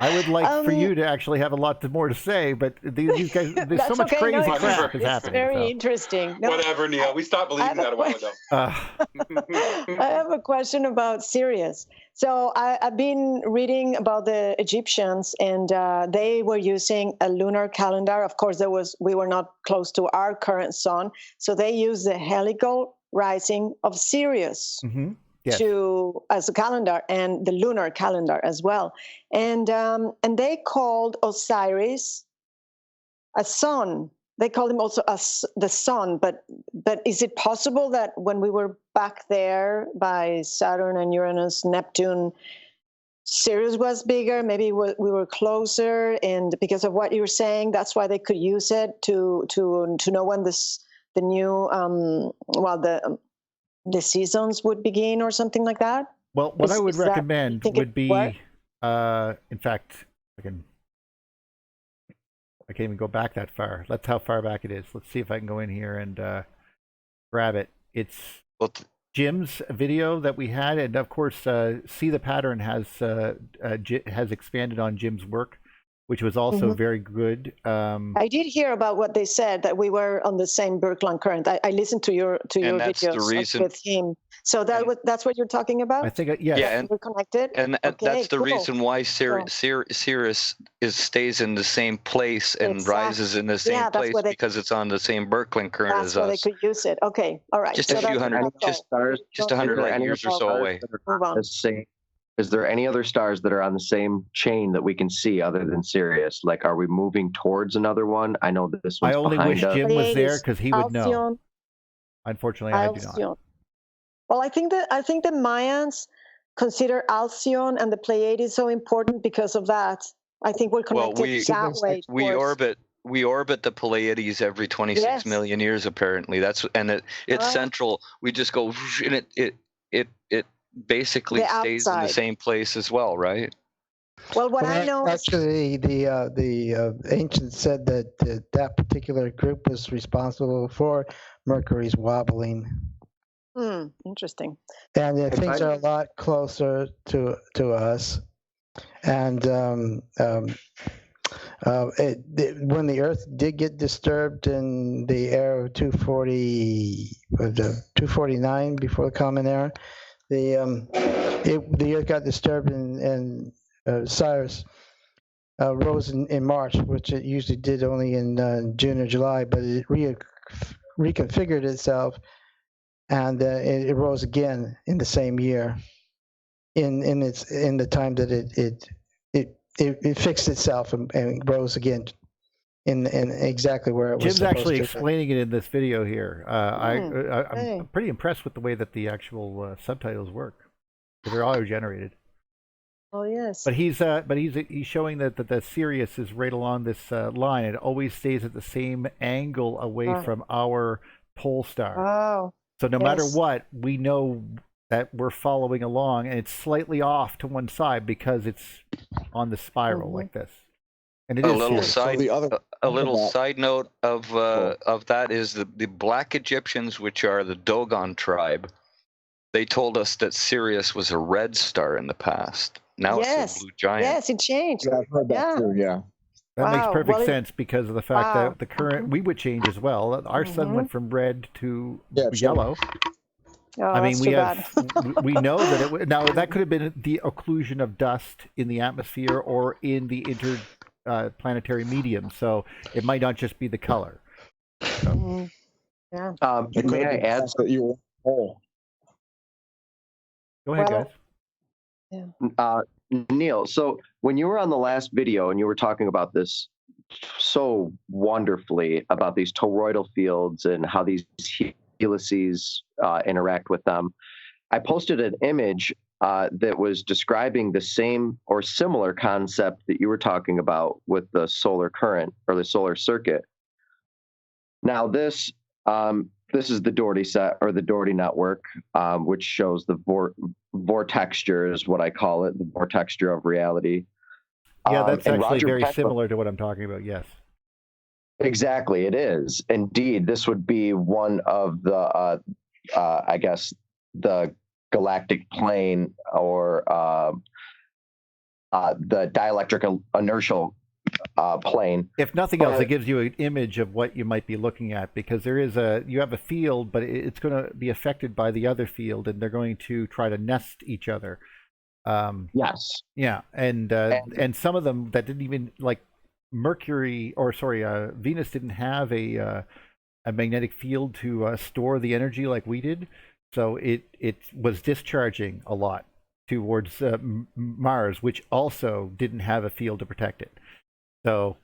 I would like for you to actually have a lot more to say, but these guys, there's so much crazy crap is happening. Very interesting. No, Whatever, Neil. We stopped believing that a while ago. I have a question about Sirius. So I've been reading about the Egyptians, and they were using a lunar calendar. Of course, we were not close to our current sun, so they used the helical rising of Sirius. Mm-hmm. Yes. As a calendar, and the lunar calendar as well, and they called Osiris a sun. They called him also the sun. But is it possible that when we were back there by Saturn and Uranus, Neptune, Sirius was bigger? Maybe we were closer, and because of what you were saying, that's why they could use it to know when the new the seasons would begin or something like that? Well, what I would recommend would be, in fact, I can't even go back that far. That's how far back it is. Let's see if I can go in here and grab it. It's Jim's video that we had, and of course, See the Pattern has expanded on Jim's work, which was also very good. I did hear about what they said, that we were on the same Birkeland current. I listened to your videos with him. So that's what you're talking about? I think, yes. Yeah, and we're connected. And that's the reason why Sirius stays in the same place and rises in the same place, because it's on the same Birkeland current as us. That's why they could use it. Okay, all right. Just a few hundred, just 100 light years or so away. Is there any other stars that are on the same chain that we can see other than Sirius? Like, are we moving towards another one? I know that this one's behind us. I only wish Jim was there because he would know. Unfortunately, I do not. Well, I think the Mayans consider Alcyone and the Pleiades so important because of that. I think we're connected that way. We orbit the Pleiades every 26 million years, apparently. It's central. We just go, and it basically stays in the same place as well, right? Well, I know actually the ancients said that that particular group was responsible for Mercury's wobbling. Interesting. And things are a lot closer to us. And when the Earth did get disturbed in the era of 249 before the Common Era, the Earth got disturbed, and Sirius rose in March, which it usually did only in June or July, but it reconfigured itself, and it rose again in the same year. In the time that it fixed itself and rose again in exactly where it was. Jim's actually explaining it in this video here. I'm pretty impressed with the way that the actual subtitles work. They're auto generated. Oh yes. But he's showing that the Sirius is right along this line. It always stays at the same angle away from our pole star. Oh. So no matter what, we know that we're following along, and it's slightly off to one side because it's on the spiral like this. And it a is little serious. side note of that is the Black Egyptians, which are the Dogon tribe. They told us that Sirius was a red star in the past. Now it's a blue giant. Yes, it changed. Yeah, I've heard that too. Yeah. That makes perfect sense because of the fact that the current we would change as well. Our sun went from red to yellow. Oh, I mean, we know that it would. Now that could have been the occlusion of dust in the atmosphere or in the interplanetary medium. So it might not just be the color. So. Yeah. May I add that you were whole? Go ahead, guys. Yeah. Neil, so when you were on the last video and you were talking about this so wonderfully about these toroidal fields and how these helices interact with them, I posted an image that was describing the same or similar concept that you were talking about with the solar current or the solar circuit. Now this is the Doherty set or the Doherty network, which shows the vortexture is what I call it, the vortexture of reality. Yeah, that's actually very similar to what I'm talking about. Yes. Exactly, it is. Indeed, this would be one of the, I guess, the galactic plane or the dielectric inertial plane. If nothing else, it gives you an image of what you might be looking at, because you have a field, but it's going to be affected by the other field, and they're going to try to nest each other. Yes. Yeah, and some of them that didn't even, like Venus didn't have a magnetic field to store the energy like we did, so it was discharging a lot towards Mars, which also didn't have a field to protect it. So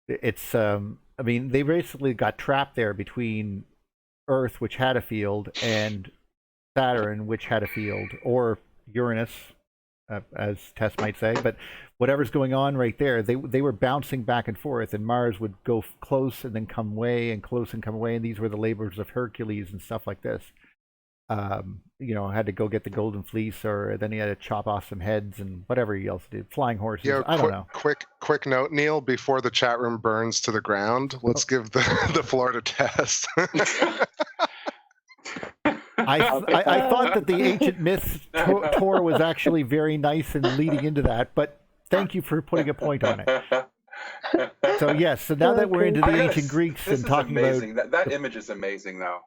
it's they basically got trapped there between Earth, which had a field, and Saturn, which had a field, or Uranus, as Tess might say. But whatever's going on right there, they were bouncing back and forth, and Mars would go close and then come away, and close and come away, and these were the labors of Hercules and stuff like this. Had to go get the golden fleece, or then he had to chop off some heads and whatever he else did. Flying horses. I don't know. Quick note, Neil, before the chat room burns to the ground, let's give the floor to Tess. I thought that the ancient myths tour was actually very nice and leading into that, but thank you for putting a point on it. So yes, so now that we're into the ancient Greeks and talking about that image is amazing, though.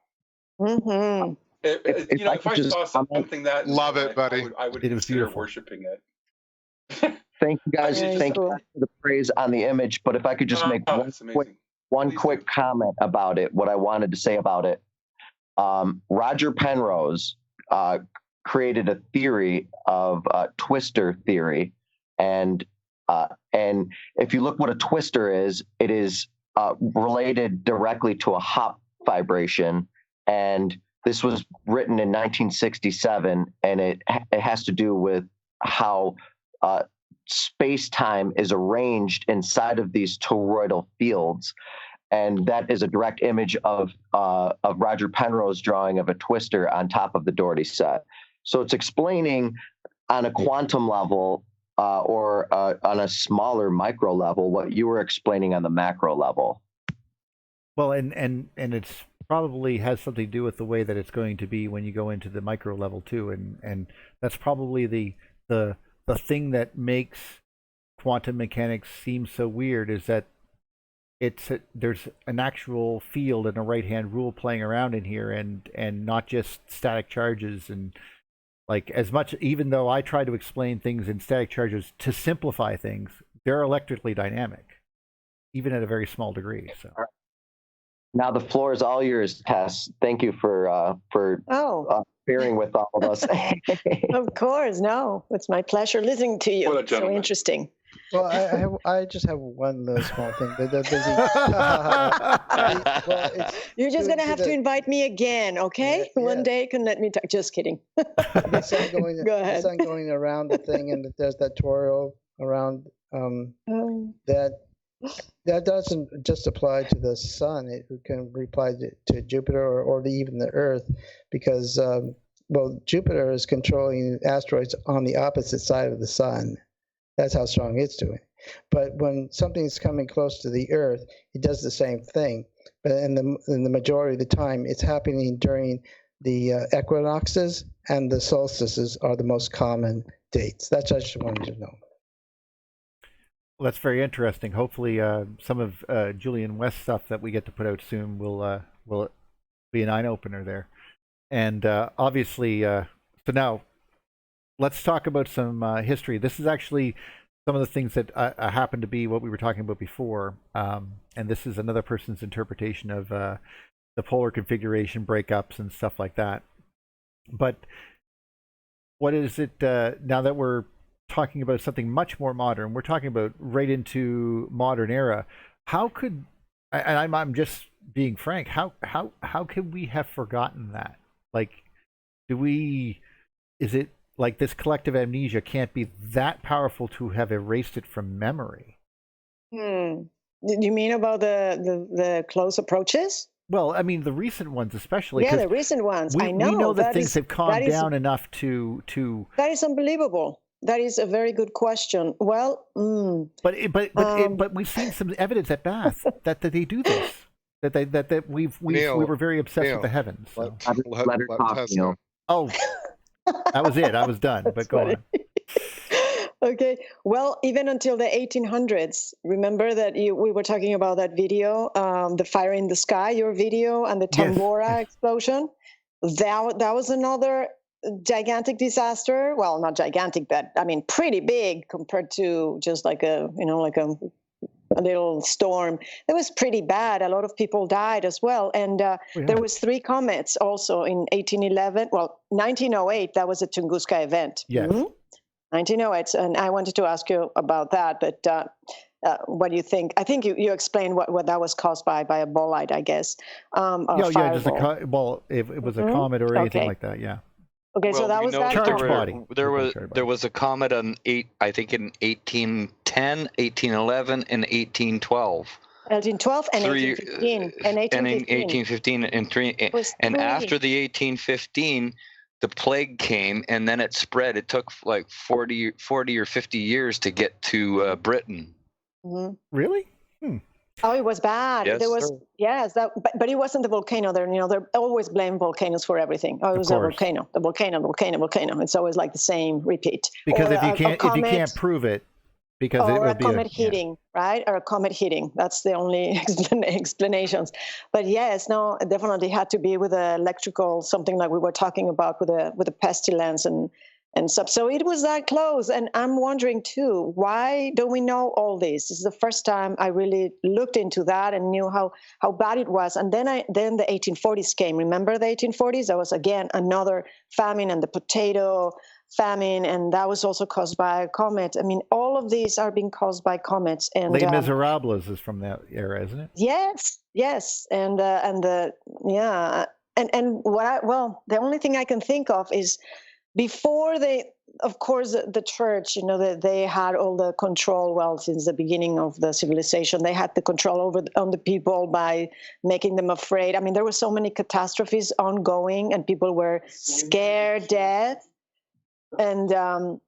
Mm-hmm. If I saw something that love it, buddy, I would consider worshiping it. Thank you guys. Thank you for the praise on the image. But if I could just make one quick comment about it, what I wanted to say about it. Roger Penrose created a theory of twister theory, and if you look what a twister is, it is related directly to a Hop vibration, and this was written in 1967, and it has to do with how space-time is arranged inside of these toroidal fields. And that is a direct image of Roger Penrose drawing of a twister on top of the Doherty set. So it's explaining on a quantum level or on a smaller micro level what you were explaining on the macro level. Well, and it's probably has something to do with the way that it's going to be when you go into the micro level too, and that's probably the thing that makes quantum mechanics seem so weird, is that there's an actual field and a right-hand rule playing around in here, and not just static charges. And like, as much, even though I try to explain things in static charges to simplify things, they're electrically dynamic, even at a very small degree. So now the floor is all yours, Tess. Thank you for bearing with all of us. Of course, no, it's my pleasure listening to you. So interesting. Well, I just have one small thing. You're just gonna have to invite me again, okay? Yeah. One day, can let me talk. Just kidding. The sun going, Go ahead. The sun going around the thing, and there's that toroidal around. That doesn't just apply to the sun. It can apply to Jupiter or even the Earth, because Jupiter is controlling asteroids on the opposite side of the sun. That's how strong it's doing. But when something's coming close to the Earth, it does the same thing. But in the majority of the time, it's happening during the equinoxes, and the solstices are the most common dates. That's what I just wanted to know. Well, that's very interesting. Hopefully, some of Julian West's stuff that we get to put out soon will be an eye opener there. And obviously, so now let's talk about some history. This is actually some of the things that happen to be what we were talking about before, and this is another person's interpretation of the polar configuration breakups and stuff like that. But what is it now that we're talking about something much more modern? We're talking about right into modern era. How could, and I'm just being frank, how can we have forgotten that? Like, is it like this collective amnesia can't be that powerful to have erased it from memory? You mean about the close approaches? Well, I mean the recent ones especially. Yeah, the recent ones. I know. We know that things have calmed down enough to. That is unbelievable. That is a very good question. Well, but we've seen some evidence at Bath that they do this. We were very obsessed with the heavens. So. Let her talk, Neil. Oh, That was it. I was done. But go on. Okay. Well, even until the 1800s, remember that we were talking about that video, the fire in the sky, your video, and the Tambora explosion. That was another gigantic disaster. Well, not gigantic, but I mean pretty big compared to just like a little storm. It was pretty bad. A lot of people died as well. And there was 3 comets also in 1811. Well, 1908, that was a Tunguska event. Yes. 1908. And I wanted to ask you about that, but what do you think? I think you explained what that was caused by a bolide, I guess. Just if it was a comet or anything like that, yeah. Okay, so that was that charge body. There was a comet on I think in 1810, 1811, and 1812. 1812 and 1815. And 1815 and after the 1815, the plague came, and then it spread. It took like 40 or 50 years to get to Britain. Mm-hmm. Really? Oh, it was bad. Yes, there was but it wasn't the volcano. They always blame volcanoes for everything. Oh, it was a volcano. The volcano. It's always like the same repeat. Because if you can't prove it, because it would be a comet hitting, right? Or a comet hitting. That's the only explanations. But yes, no, it definitely had to be with the electrical, something like we were talking about with a pestilence and stuff. So it was that close. And I'm wondering too, why don't we know all this? This is the first time I really looked into that and knew how bad it was. And then the 1840s came. Remember the 1840s? There was again another famine, and the potato famine, and that was also caused by a comet. I mean, all of these are being caused by comets. And Les Miserables is from that era, isn't it? Yes. And the the only thing I can think of is, before of course, the church, they had all the control. Well, since the beginning of the civilization, they had the control on the people by making them afraid. I mean, there were so many catastrophes ongoing, and people were scared death. And in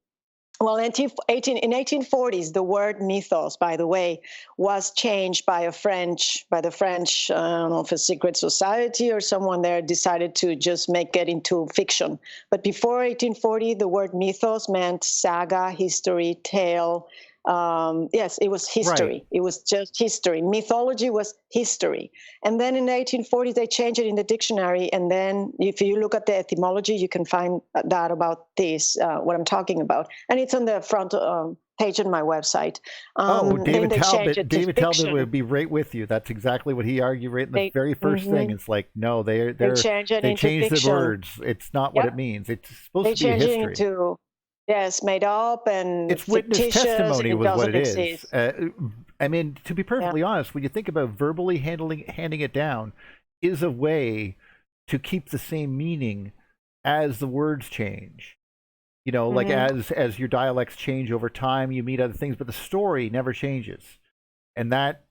1840s, the word mythos, by the way, was changed by the French, I don't know if a secret society or someone there decided to just make it into fiction. But before 1840, the word mythos meant saga, history, tale. Yes, it was history. Right. It was just history. Mythology was history. And then in the 1840s, they changed it in the dictionary. And then if you look at the etymology, you can find that about this, what I'm talking about. And it's on the front page on my website. David Talbot would be right with you. That's exactly what he argued right in the very first thing. It's like, no, they changed the words. It's not what it means. It's supposed to be history. Yes, made up, and it's witness testimony was what it is. I mean, to be perfectly honest, when you think about verbally handing it down, is a way to keep the same meaning as the words change. Like as your dialects change over time, you meet other things, but the story never changes, and that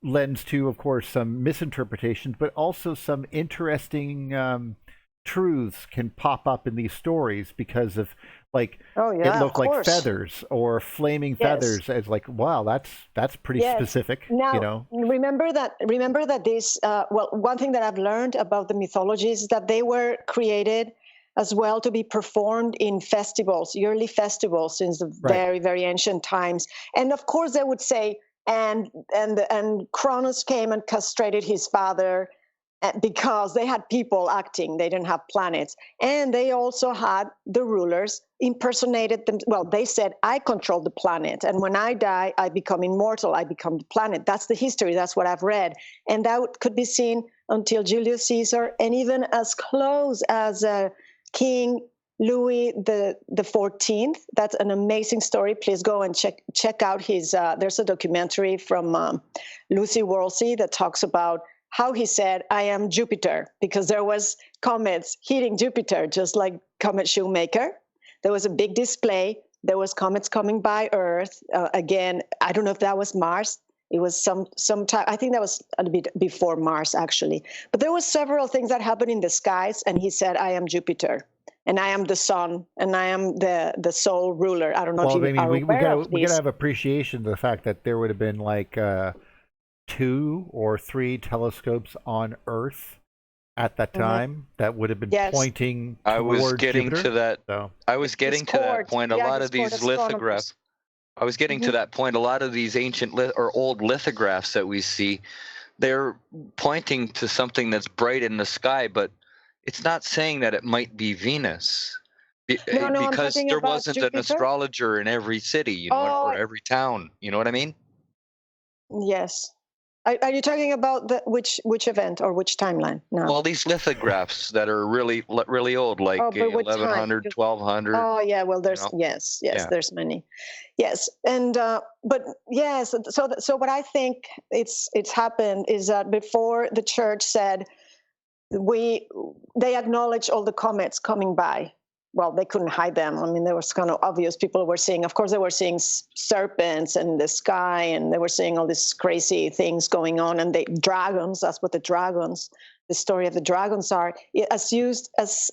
lends to, of course, some misinterpretations, but also some interesting truths can pop up in these stories because of, like, it looked like feathers or flaming feathers. As like, wow, that's pretty specific. Now, remember that this one thing that I've learned about the mythologies is that they were created as well to be performed in festivals, yearly festivals, since the very, very ancient times. And of course, they would say, and Cronus came and castrated his father, because they had people acting. They didn't have planets. And they also had the rulers impersonated them. Well, they said, I control the planet. And when I die, I become immortal. I become the planet. That's the history. That's what I've read. And that could be seen until Julius Caesar, and even as close as King Louis the 14th. That's an amazing story. Please go and check out his, there's a documentary from Lucy Worlsey that talks about how he said, I am Jupiter, because there was comets hitting Jupiter, just like Comet Shoemaker. There was a big display. There was comets coming by Earth. Again, I don't know if that was Mars. It was some time. I think that was a bit before Mars, actually. But there was several things that happened in the skies, and he said, I am Jupiter, and I am the sun, and I am the sole ruler. I don't know if you are aware of these. We gotta have appreciation of the fact that there would have been like 2 or 3 telescopes on Earth at that time that would have been pointing I was towards getting Jupiter. to that. So. I was getting to that point. A lot of these lithographs. I was getting to that point. A lot of these ancient or old lithographs that we see, they're pointing to something that's bright in the sky, but it's not saying that it might be Venus. Because there wasn't an astrologer in every city, or every town. You know what I mean? Yes. Are you talking about which event or which timeline now? Well, these lithographs that are really old, like 1100, 1200. Oh yeah, well there's there's many. Yes, and but yes, so what I think it's happened is that before the church said they acknowledged all the comets coming by. Well, they couldn't hide them. I mean, there was kind of obvious. People were seeing, of course, they were seeing serpents in the sky, and they were seeing all these crazy things going on. And dragons, that's what the story of the dragons are, as used as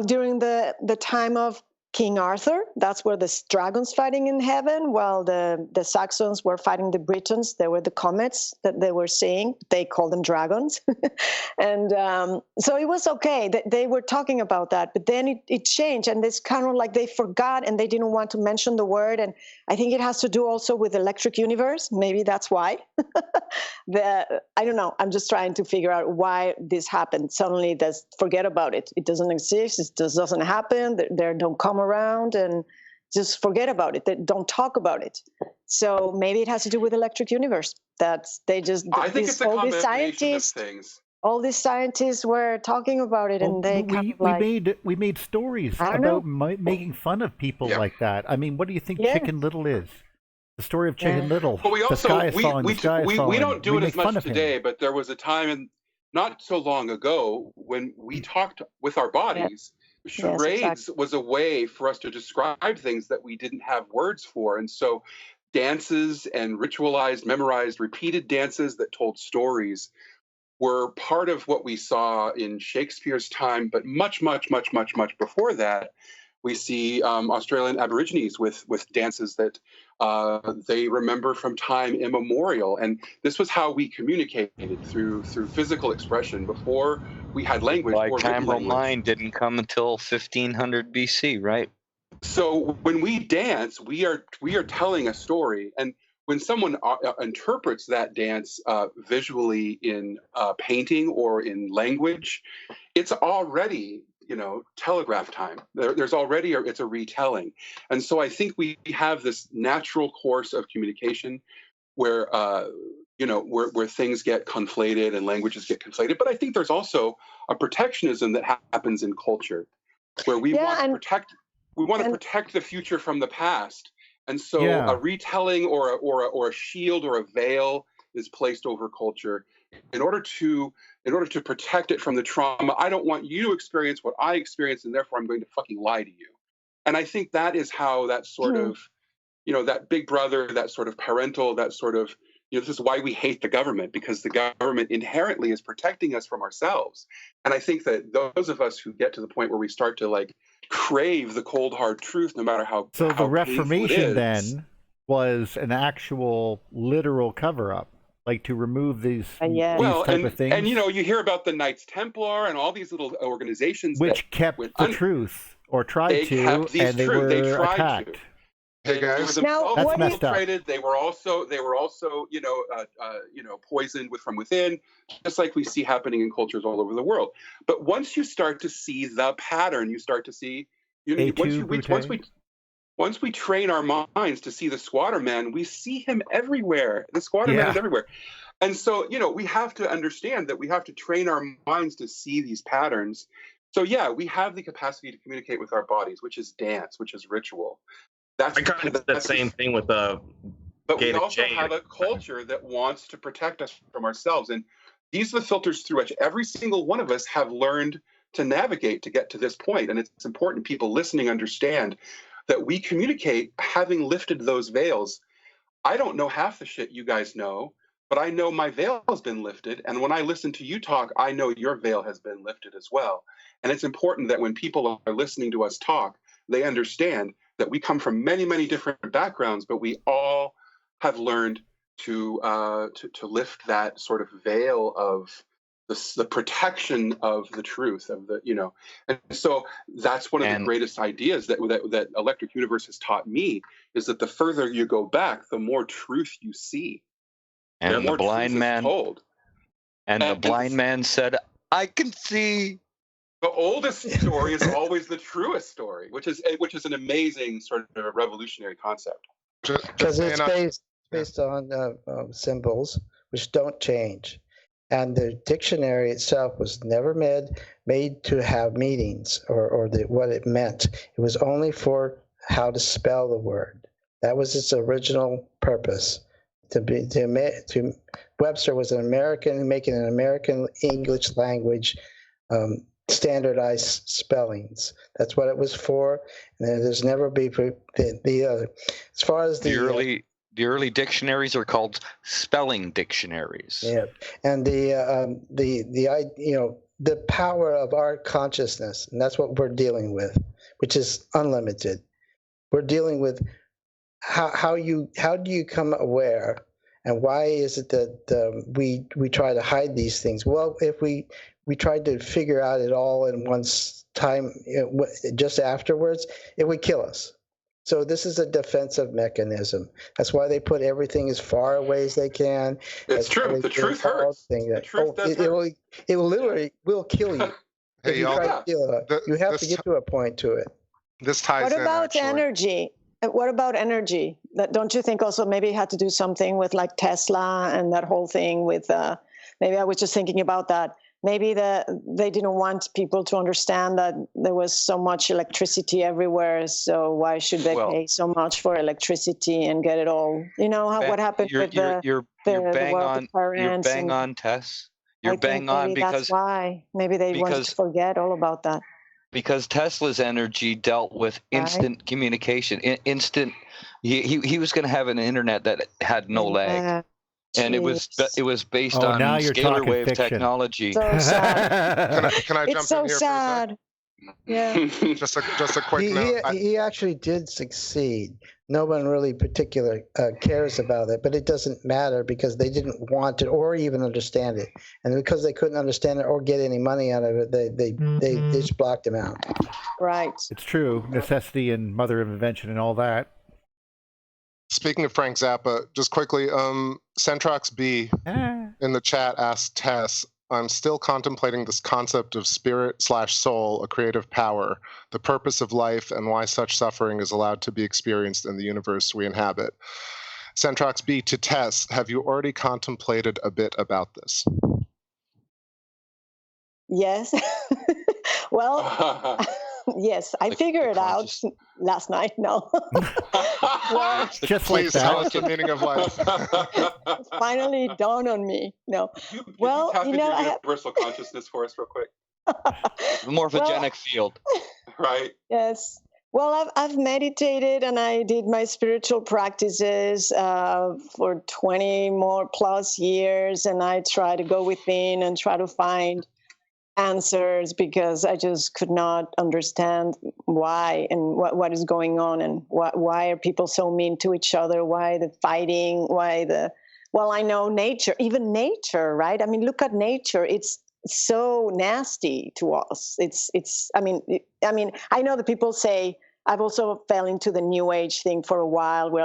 during the time of King Arthur. That's where the dragons fighting in heaven, while the Saxons were fighting the Britons. They were the comets that they were seeing. They called them dragons. And so it was okay. They were talking about that, but then it changed, and it's kind of like they forgot and they didn't want to mention the word. And I think it has to do also with electric universe. Maybe that's why. I don't know. I'm just trying to figure out why this happened. Suddenly, forget about it. It doesn't exist. It just doesn't happen. They don't come around, and just forget about it. They don't talk about it. So maybe it has to do with electric universe. I think it's a combination of things. All these scientists were talking about it, and they we made stories about making fun of people like that. I mean, what do you think Chicken Little is? The story of Chicken Little. But we don't do it as much today, but there was a time not so long ago when we talked with our bodies. Charades was a way for us to describe things that we didn't have words for. And so dances and ritualized, memorized, repeated dances that told stories were part of what we saw in Shakespeare's time. But much, much, much, much, much before that, we see Australian Aborigines with dances that they remember from time immemorial. And this was how we communicated through physical expression before we had language. Bicameral mind didn't come until 1500 BC, right? So when we dance, we are telling a story. And when someone interprets that dance visually in painting or in language, it's already telegraph time. There's already it's a retelling. And so I think we have this natural course of communication where where things get conflated and languages get conflated. But I think there's also a protectionism that happens in culture where we want to protect the future from the past. And so a retelling or a shield or a veil is placed over culture in order to protect it from the trauma. I don't want you to experience what I experienced, and therefore I'm going to fucking lie to you. And I think that is how that sort of, that big brother, that sort of parental, that sort of, this is why we hate the government, because the government inherently is protecting us from ourselves. And I think that those of us who get to the point where we start to crave the cold hard truth, no matter how So the Reformation then was an actual literal cover-up. To remove these type of things. And you hear about the Knights Templar and all these little organizations which kept the truth or tried to, and they were attacked. Hey guys, that's messed up. They were also poisoned from within, just like we see happening in cultures all over the world. But once you start to see the pattern, you start to see once we train our minds to see the squatter man, we see him everywhere. The squatter man is everywhere. And so, we have to understand that we have to train our minds to see these patterns. So, we have the capacity to communicate with our bodies, which is dance, which is ritual. That's the same thing with But we also have a culture that wants to protect us from ourselves. And these are the filters through which every single one of us have learned to navigate to get to this point. And it's important people listening understand that we communicate having lifted those veils. I don't know half the shit you guys know, but I know my veil has been lifted. And when I listen to you talk, I know your veil has been lifted as well. And it's important that when people are listening to us talk, they understand that we come from many, many different backgrounds, but we all have learned to lift that sort of veil of the protection of the truth of the, and so that's one of the greatest ideas that Electric Universe has taught me, is that the further you go back, the more truth you see, and the blind man told. And the blind man said, I can see. The oldest story is always the truest story, which is an amazing sort of revolutionary concept. Because it's based on symbols which don't change. And the dictionary itself was never made to have meanings or what it meant. It was only for how to spell the word. That was its original purpose. Webster was an American, making an American English language standardized spellings. That's what it was for. And there's never be the other. As far as the early dictionaries are called spelling dictionaries. Yeah, and the power of our consciousness, and that's what we're dealing with, which is unlimited. We're dealing with how do you come aware, and why is it that we try to hide these things? Well, if we tried to figure out it all in one time, just afterwards, it would kill us. So this is a defensive mechanism. That's why they put everything as far away as they can. It's true. The truth hurts. The truth does hurt. It literally will kill you. Hey, you have to get to a point to it. This ties in. What about energy? What about energy? Don't you think also maybe it had to do something with like Tesla and that whole thing with, maybe I was just thinking about that. Maybe they didn't want people to understand that there was so much electricity everywhere. So why should they pay so much for electricity and get it all? You know what happened with you're bang on, Tess. You're bang on because that's why maybe they wanted to forget all about that. Because Tesla's energy dealt with instant communication, instant. He was going to have an internet that had no lag. And it was based on scalar wave technology. So sad. Can I jump it's so in here sad. Yeah. just a quick note. He actually did succeed. No one really particular cares about it, but it doesn't matter because they didn't want it or even understand it, and because they couldn't understand it or get any money out of it, they just blocked him out. Right. It's true. Necessity and mother of invention and all that. Speaking of Frank Zappa, just quickly, Centrox B in the chat asked Tess, I'm still contemplating this concept of spirit/soul, a creative power, the purpose of life, and why such suffering is allowed to be experienced in the universe we inhabit. Centrox B to Tess, have you already contemplated a bit about this? Yes. Well, yes, I figured it out last night. No. Well, just like that. Tell us the meaning of life. Finally dawned on me. No. Could you tap into your universal consciousness for us real quick? The morphogenic field. Right. Yes. Well, I've meditated and I did my spiritual practices for 20 more plus years, and I try to go within and try to find answers because I just could not understand why and what is going on and why are people so mean to each other, why the fighting, well, I know nature, even nature, right? I mean, look at nature. It's so nasty to us. I mean, I know that people say, I've also fell into the new age thing for a while where,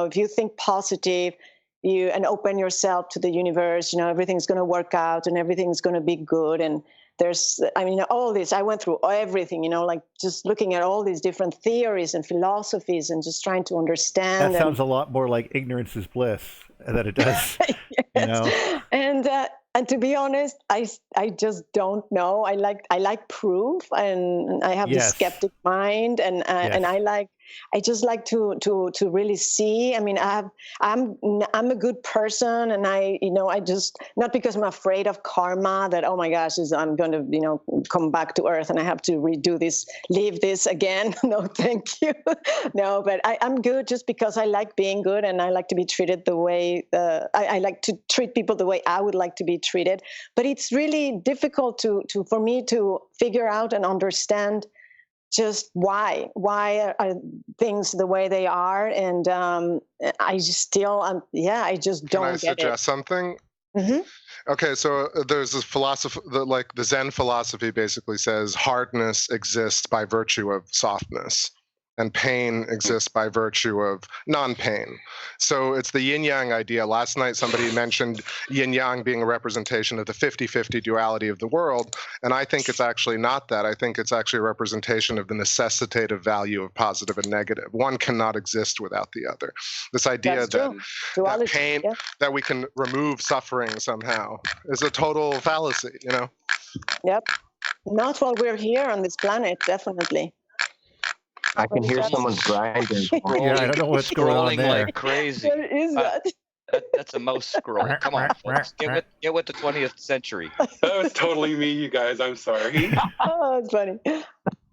if you think positive, and open yourself to the universe, everything's going to work out and everything's going to be good. And there's, all this, I went through everything, like just looking at all these different theories and philosophies and just trying to understand. That sounds a lot more like ignorance is bliss than it does, yes. And to be honest, I just don't know. I like proof, and I have this skeptic mind, and I just like to really see. I mean, I'm a good person, and I just, not because I'm afraid of karma that, oh my gosh, I'm going to come back to earth and I have to redo this, live this again. No, thank you. No, but I'm good just because I like being good, and I like to be treated the way I like to treat people the way I would like to be treated. But it's really difficult for me to figure out and understand just why are things the way they are, and I just still I just don't Can I get suggest something? Mm-hmm. Okay, so there's this philosophy, the Zen philosophy basically says hardness exists by virtue of softness, and pain exists by virtue of non-pain. So it's the yin-yang idea. Last night somebody mentioned yin-yang being a representation of the 50-50 duality of the world, and I think it's actually not that. I think it's actually a representation of the necessitative value of positive and negative. One cannot exist without the other. This idea that pain, that we can remove suffering somehow, is a total fallacy, you know? Yep. Not while we're here on this planet, definitely. I can hear someone's grinding. Yeah, I don't know what's going on there. Like crazy. What is that? That's a mouse scroll. Come on, folks. Get with the 20th century. That was totally me, you guys. I'm sorry. Oh, that's funny.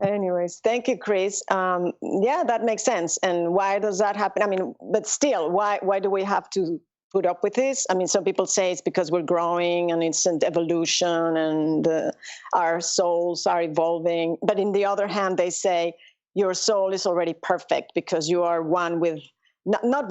Anyways, thank you, Chris. Yeah, that makes sense. And why does that happen? I mean, but still, why do we have to put up with this? I mean, some people say it's because we're growing and it's an evolution and our souls are evolving. But in the other hand, they say your soul is already perfect because you are one with, not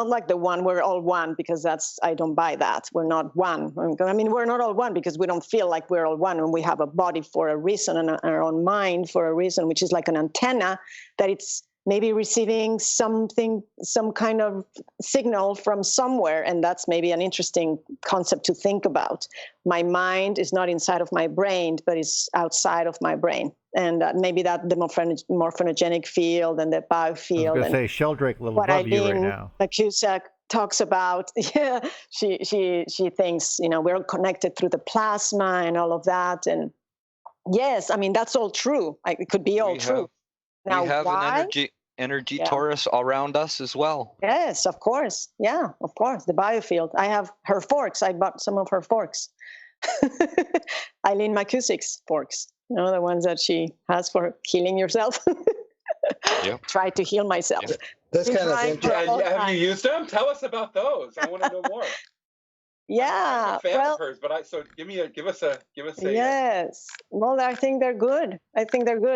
like the one, we're all one, because I don't buy that. We're not one. I mean, we're not all one because we don't feel like we're all one, and we have a body for a reason and our own mind for a reason, which is like an antenna that it's maybe receiving something, some kind of signal from somewhere. And that's maybe an interesting concept to think about. My mind is not inside of my brain, but it's outside of my brain. And maybe that the morphogenic field and the biofield. I was going to say, Sheldrake a little above you right now. Tunguska talks about, yeah, she thinks, we're connected through the plasma and all of that. And yes, I mean, that's all true. It could be all true. Now, we have why? an energy torus around us as well. Yes, of course. Yeah, of course. The biofield. I have her forks. I bought some of her forks. Eileen McCusick's forks. The ones that she has for healing yourself. Yep. Try to heal myself. That's kind of interesting. Have you used them? Tell us about those. I want to know more. Yeah, I'm a fan of hers, but so give us a. Yes, well, I think they're good. I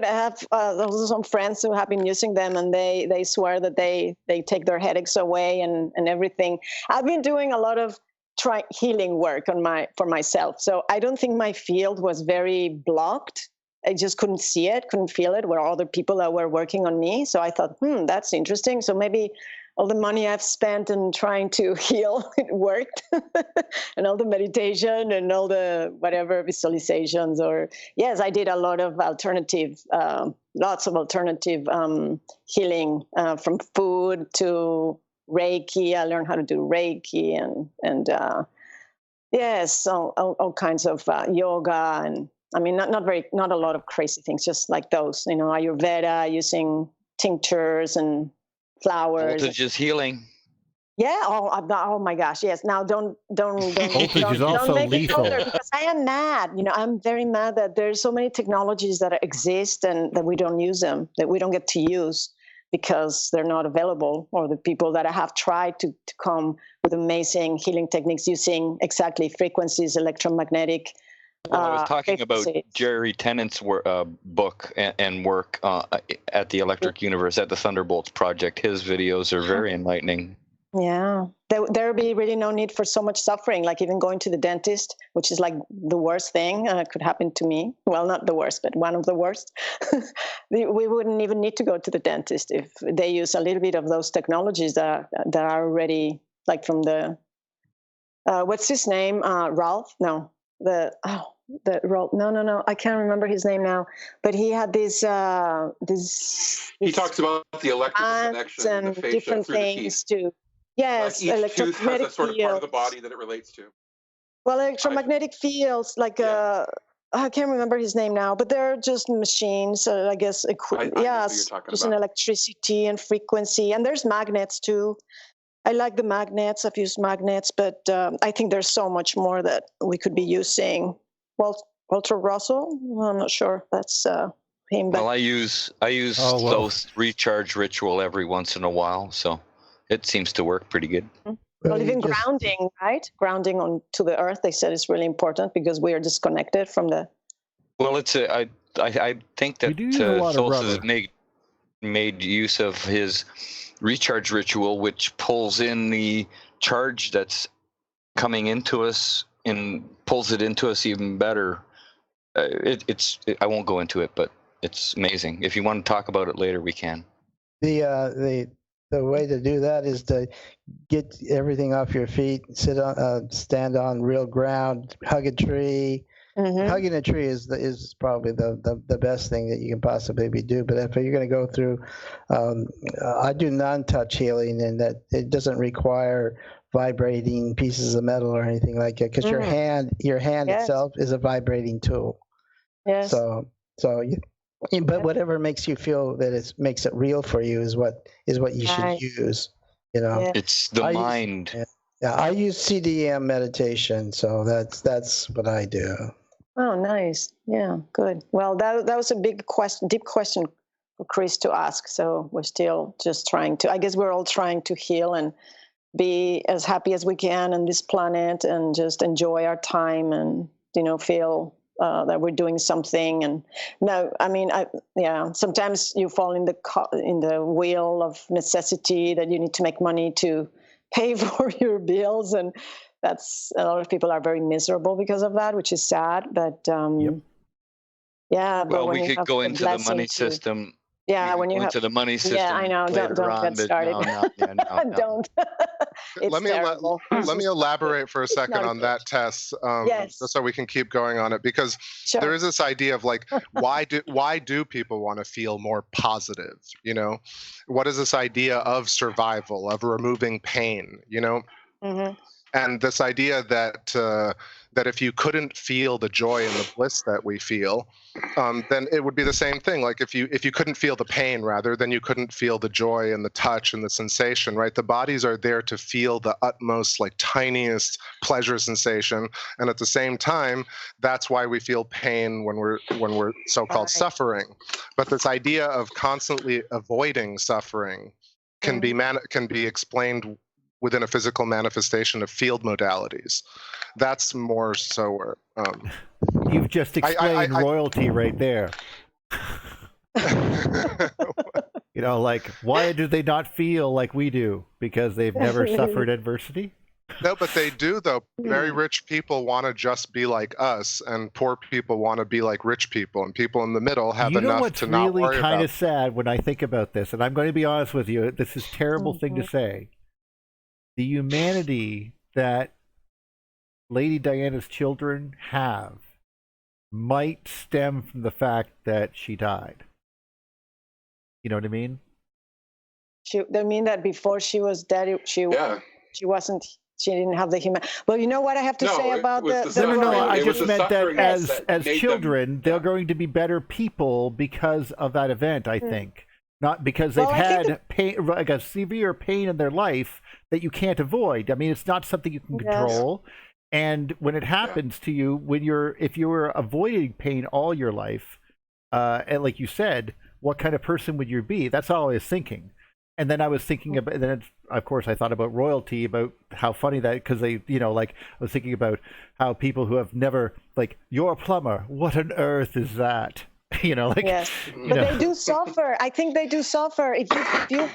have also some friends who have been using them, and they swear that they take their headaches away and everything. I've been doing a lot of healing work for myself, so I don't think my field was very blocked. I just couldn't see it, couldn't feel it, where other people that were working on me. So I thought, that's interesting. So maybe all the money I've spent in trying to heal, it worked. And all the meditation and all the whatever visualizations yes, I did a lot of lots of alternative healing from food to Reiki. I learned how to do Reiki and yes, all kinds of yoga. And I mean, not a lot of crazy things, just like those, Ayurveda, using tinctures and flowers. Voltage is healing. Yeah. Oh my gosh. Yes. Now don't Voltage is also make lethal. it older, because I am mad. I'm very mad that there's so many technologies that exist and that we don't use them, that we don't get to use because they're not available, or the people that have tried to come with amazing healing techniques using exactly frequencies, electromagnetic. Well, I was talking about Jerry Tennant's book and work at the Electric Universe, at the Thunderbolts Project. His videos are very enlightening. Yeah, there would be really no need for so much suffering, like even going to the dentist, which is like the worst thing could happen to me. Well, not the worst, but one of the worst. We wouldn't even need to go to the dentist if they use a little bit of those technologies that are already, like from the, what's his name? Ralph? No, no, I can't remember his name now, but he had this he talks about the electrical connection and the fascia different through things the teeth. too. Yes, each tooth has a sort of part of the fields. body that it relates to. Well, electromagnetic fields, like I can't remember his name now, but they're just machines, I guess. Just an electricity and frequency, and there's magnets too. I like the magnets. I've used magnets, but I think there's so much more that we could be using. Walter Russell? Well, I'm not sure. That's him. But well, I use those recharge ritual every once in a while, so it seems to work pretty good. Well, even grounding, right? Grounding onto the earth, they said, is really important because we are disconnected from the. Well, I think that We do use a lot of Solstice rubber. made use of his recharge ritual, which pulls in the charge that's coming into us and pulls it into us even better. I won't go into it, but it's amazing. If you want to talk about it later, we can. The way to do that is to get everything off your feet, stand on real ground, hug a tree. Mhm. Hugging a tree is probably the best thing that you can possibly do. But if you're going to go through, I do non-touch healing, and that it doesn't require vibrating pieces of metal or anything like that, because your hand Yes. itself is a vibrating tool. Yes. But whatever makes you feel that it makes it real for you is what you should use. You know, Yeah. It's the mind. I use CDM meditation, so that's what I do. Oh, nice. Yeah, good. Well, that was a big question, deep question for Chris to ask. So we're still just trying to, I guess we're all trying to heal and be as happy as we can on this planet and just enjoy our time and, feel that we're doing something. And no, I mean, sometimes you fall in the wheel of necessity that you need to make money to pay for your bills, and that's a lot of people are very miserable because of that, which is sad. But yeah. But Well, when we you could have go the into the money blessing to- system. Yeah, when you have into the money system. Yeah, I know. later Don't on, get but started. No. Don't. It's let me terrible. let me elaborate for a second not on good. that, Tess, Yes. just so we can keep going on it, because Sure. there is this idea of like, why do people want to feel more positive? What is this idea of survival, of removing pain? Mm-hmm. And this idea that if you couldn't feel the joy and the bliss that we feel, then it would be the same thing. Like if you couldn't feel the pain, rather, then you couldn't feel the joy and the touch and the sensation, right? The bodies are there to feel the utmost, like tiniest pleasure sensation, and at the same time, that's why we feel pain when we're so-called suffering. But this idea of constantly avoiding suffering can be explained within a physical manifestation of field modalities. That's more so. You've just explained royalty right there. Like, why do they not feel like we do? Because they've never suffered adversity? No, but they do, though. Very rich people want to just be like us, and poor people want to be like rich people, and people in the middle have enough to not worry about. You know what's really kind of sad when I think about this, and I'm going to be honest with you, this is a terrible thing to say. The humanity that Lady Diana's children have might stem from the fact that she died. You know what I mean? They mean that before she was dead, she wasn't. She didn't have the human. Well, you know what I have to say about the No. I just meant that as children, they're going to be better people because of that event. I think. Not because they've had pain, like a severe pain in their life that you can't avoid. I mean, it's not something you can control. And when it happens to you, if you were avoiding pain all your life, and like you said, what kind of person would you be? That's all I was thinking. And then I was thinking about, then of course I thought about royalty, about how funny that, because they, I was thinking about how people who have never, like, you're a plumber, what on earth is that? Yes, but they do suffer. I think they do suffer. If you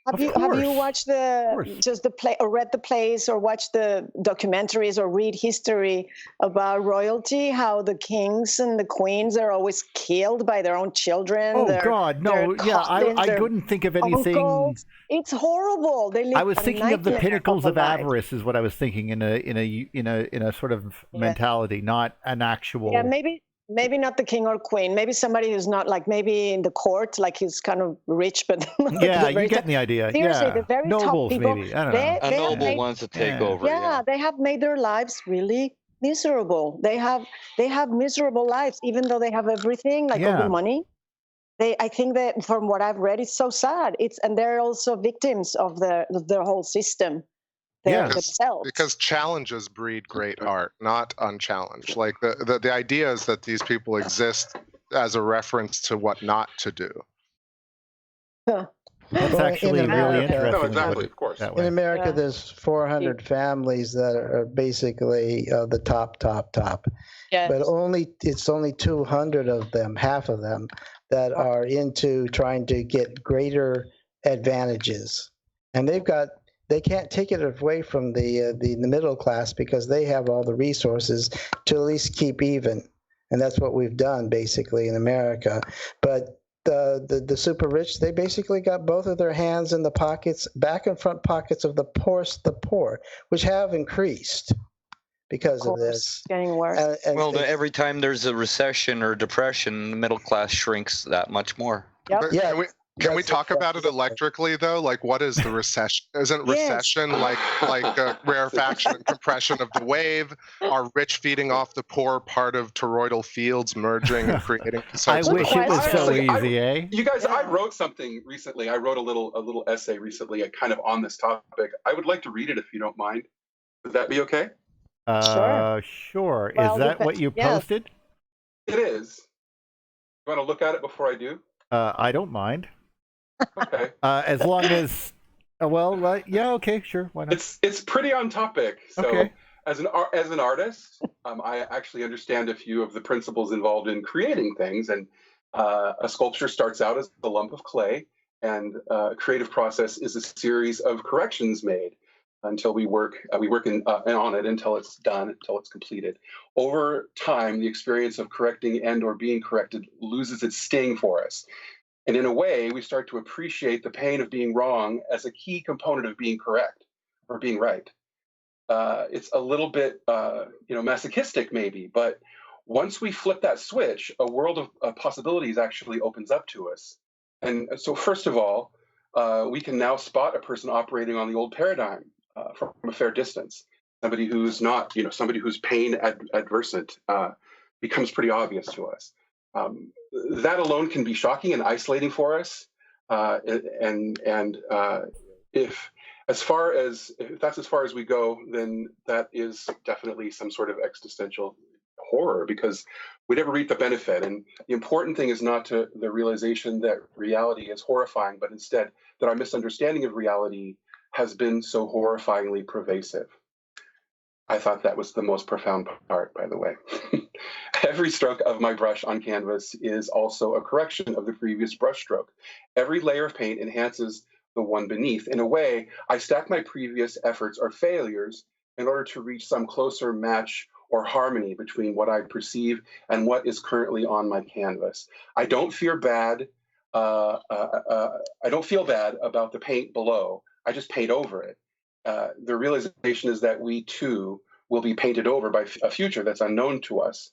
have you watched the play or read the plays or watched the documentaries or read history about royalty? How the kings and the queens are always killed by their own children. Oh God, no! Yeah, I couldn't think of anything. Uncles. It's horrible. I was thinking of the pinnacles of avarice, is what I was thinking in a sort of mentality, not an actual. Yeah, maybe not the king or queen. Maybe somebody who's not, like, maybe in the court, like he's kind of rich, but yeah, you're getting the idea. Seriously, the very nobles, top people, maybe. I don't know. A noble wants to take over. Yeah, they have made their lives really miserable. They have miserable lives, even though they have everything, like all the money. I think that from what I've read, it's so sad. And they're also victims of the whole system. Because challenges breed great art, not unchallenged. Like the idea is that these people exist as a reference to what not to do. Huh. That's Well, actually in really America- interesting. No, when you exactly, put it of course. that In way. America, Yeah. there's 400 families that are basically the top. Yes. But it's only 200 of them, half of them, that are into trying to get greater advantages, and they can't take it away from the middle class because they have all the resources to at least keep even, and that's what we've done basically in America. But the super rich, they basically got both of their hands in the pockets, back and front pockets of the poor, which have increased because of this. Getting worse. Well, every time there's a recession or depression, the middle class shrinks that much more. Yep. But Yeah, can we that's talk about it exactly. electrically though? Like, what is the recession? Isn't Yes. recession like a rarefaction and compression of the wave? Are rich feeding off the poor, part of toroidal fields merging and creating? I wish it was so Honestly, easy, eh? You guys, I Yeah. wrote something recently. I wrote a little essay recently, kind of on this topic. I would like to read it if you don't mind. Would that be okay? Sure. Well, Is that what you yeah. posted? It is. You want to look at it before I do? I don't mind. Okay. As long as, yeah, okay, sure, why not? It's pretty on topic. So Okay. as an artist, I actually understand a few of the principles involved in creating things. And a sculpture starts out as a lump of clay, and a creative process is a series of corrections made until we work on it until it's done, until it's completed. Over time, the experience of correcting and or being corrected loses its sting for us. And in a way, we start to appreciate the pain of being wrong as a key component of being correct or being right. It's a little bit, masochistic maybe, but once we flip that switch, a world of possibilities actually opens up to us. And so, first of all, we can now spot a person operating on the old paradigm from a fair distance. Somebody who's not, somebody who's pain adversant becomes pretty obvious to us. That alone can be shocking and isolating for us. If that's as far as we go, then that is definitely some sort of existential horror, because we never reap the benefit. And the important thing is not the realization that reality is horrifying, but instead that our misunderstanding of reality has been so horrifyingly pervasive. I thought that was the most profound part, by the way. Every stroke of my brush on canvas is also a correction of the previous brush stroke. Every layer of paint enhances the one beneath. In a way, I stack my previous efforts or failures in order to reach some closer match or harmony between what I perceive and what is currently on my canvas. I don't feel bad. I don't feel bad about the paint below. I just paint over it. The realization is that we too will be painted over by a future that's unknown to us.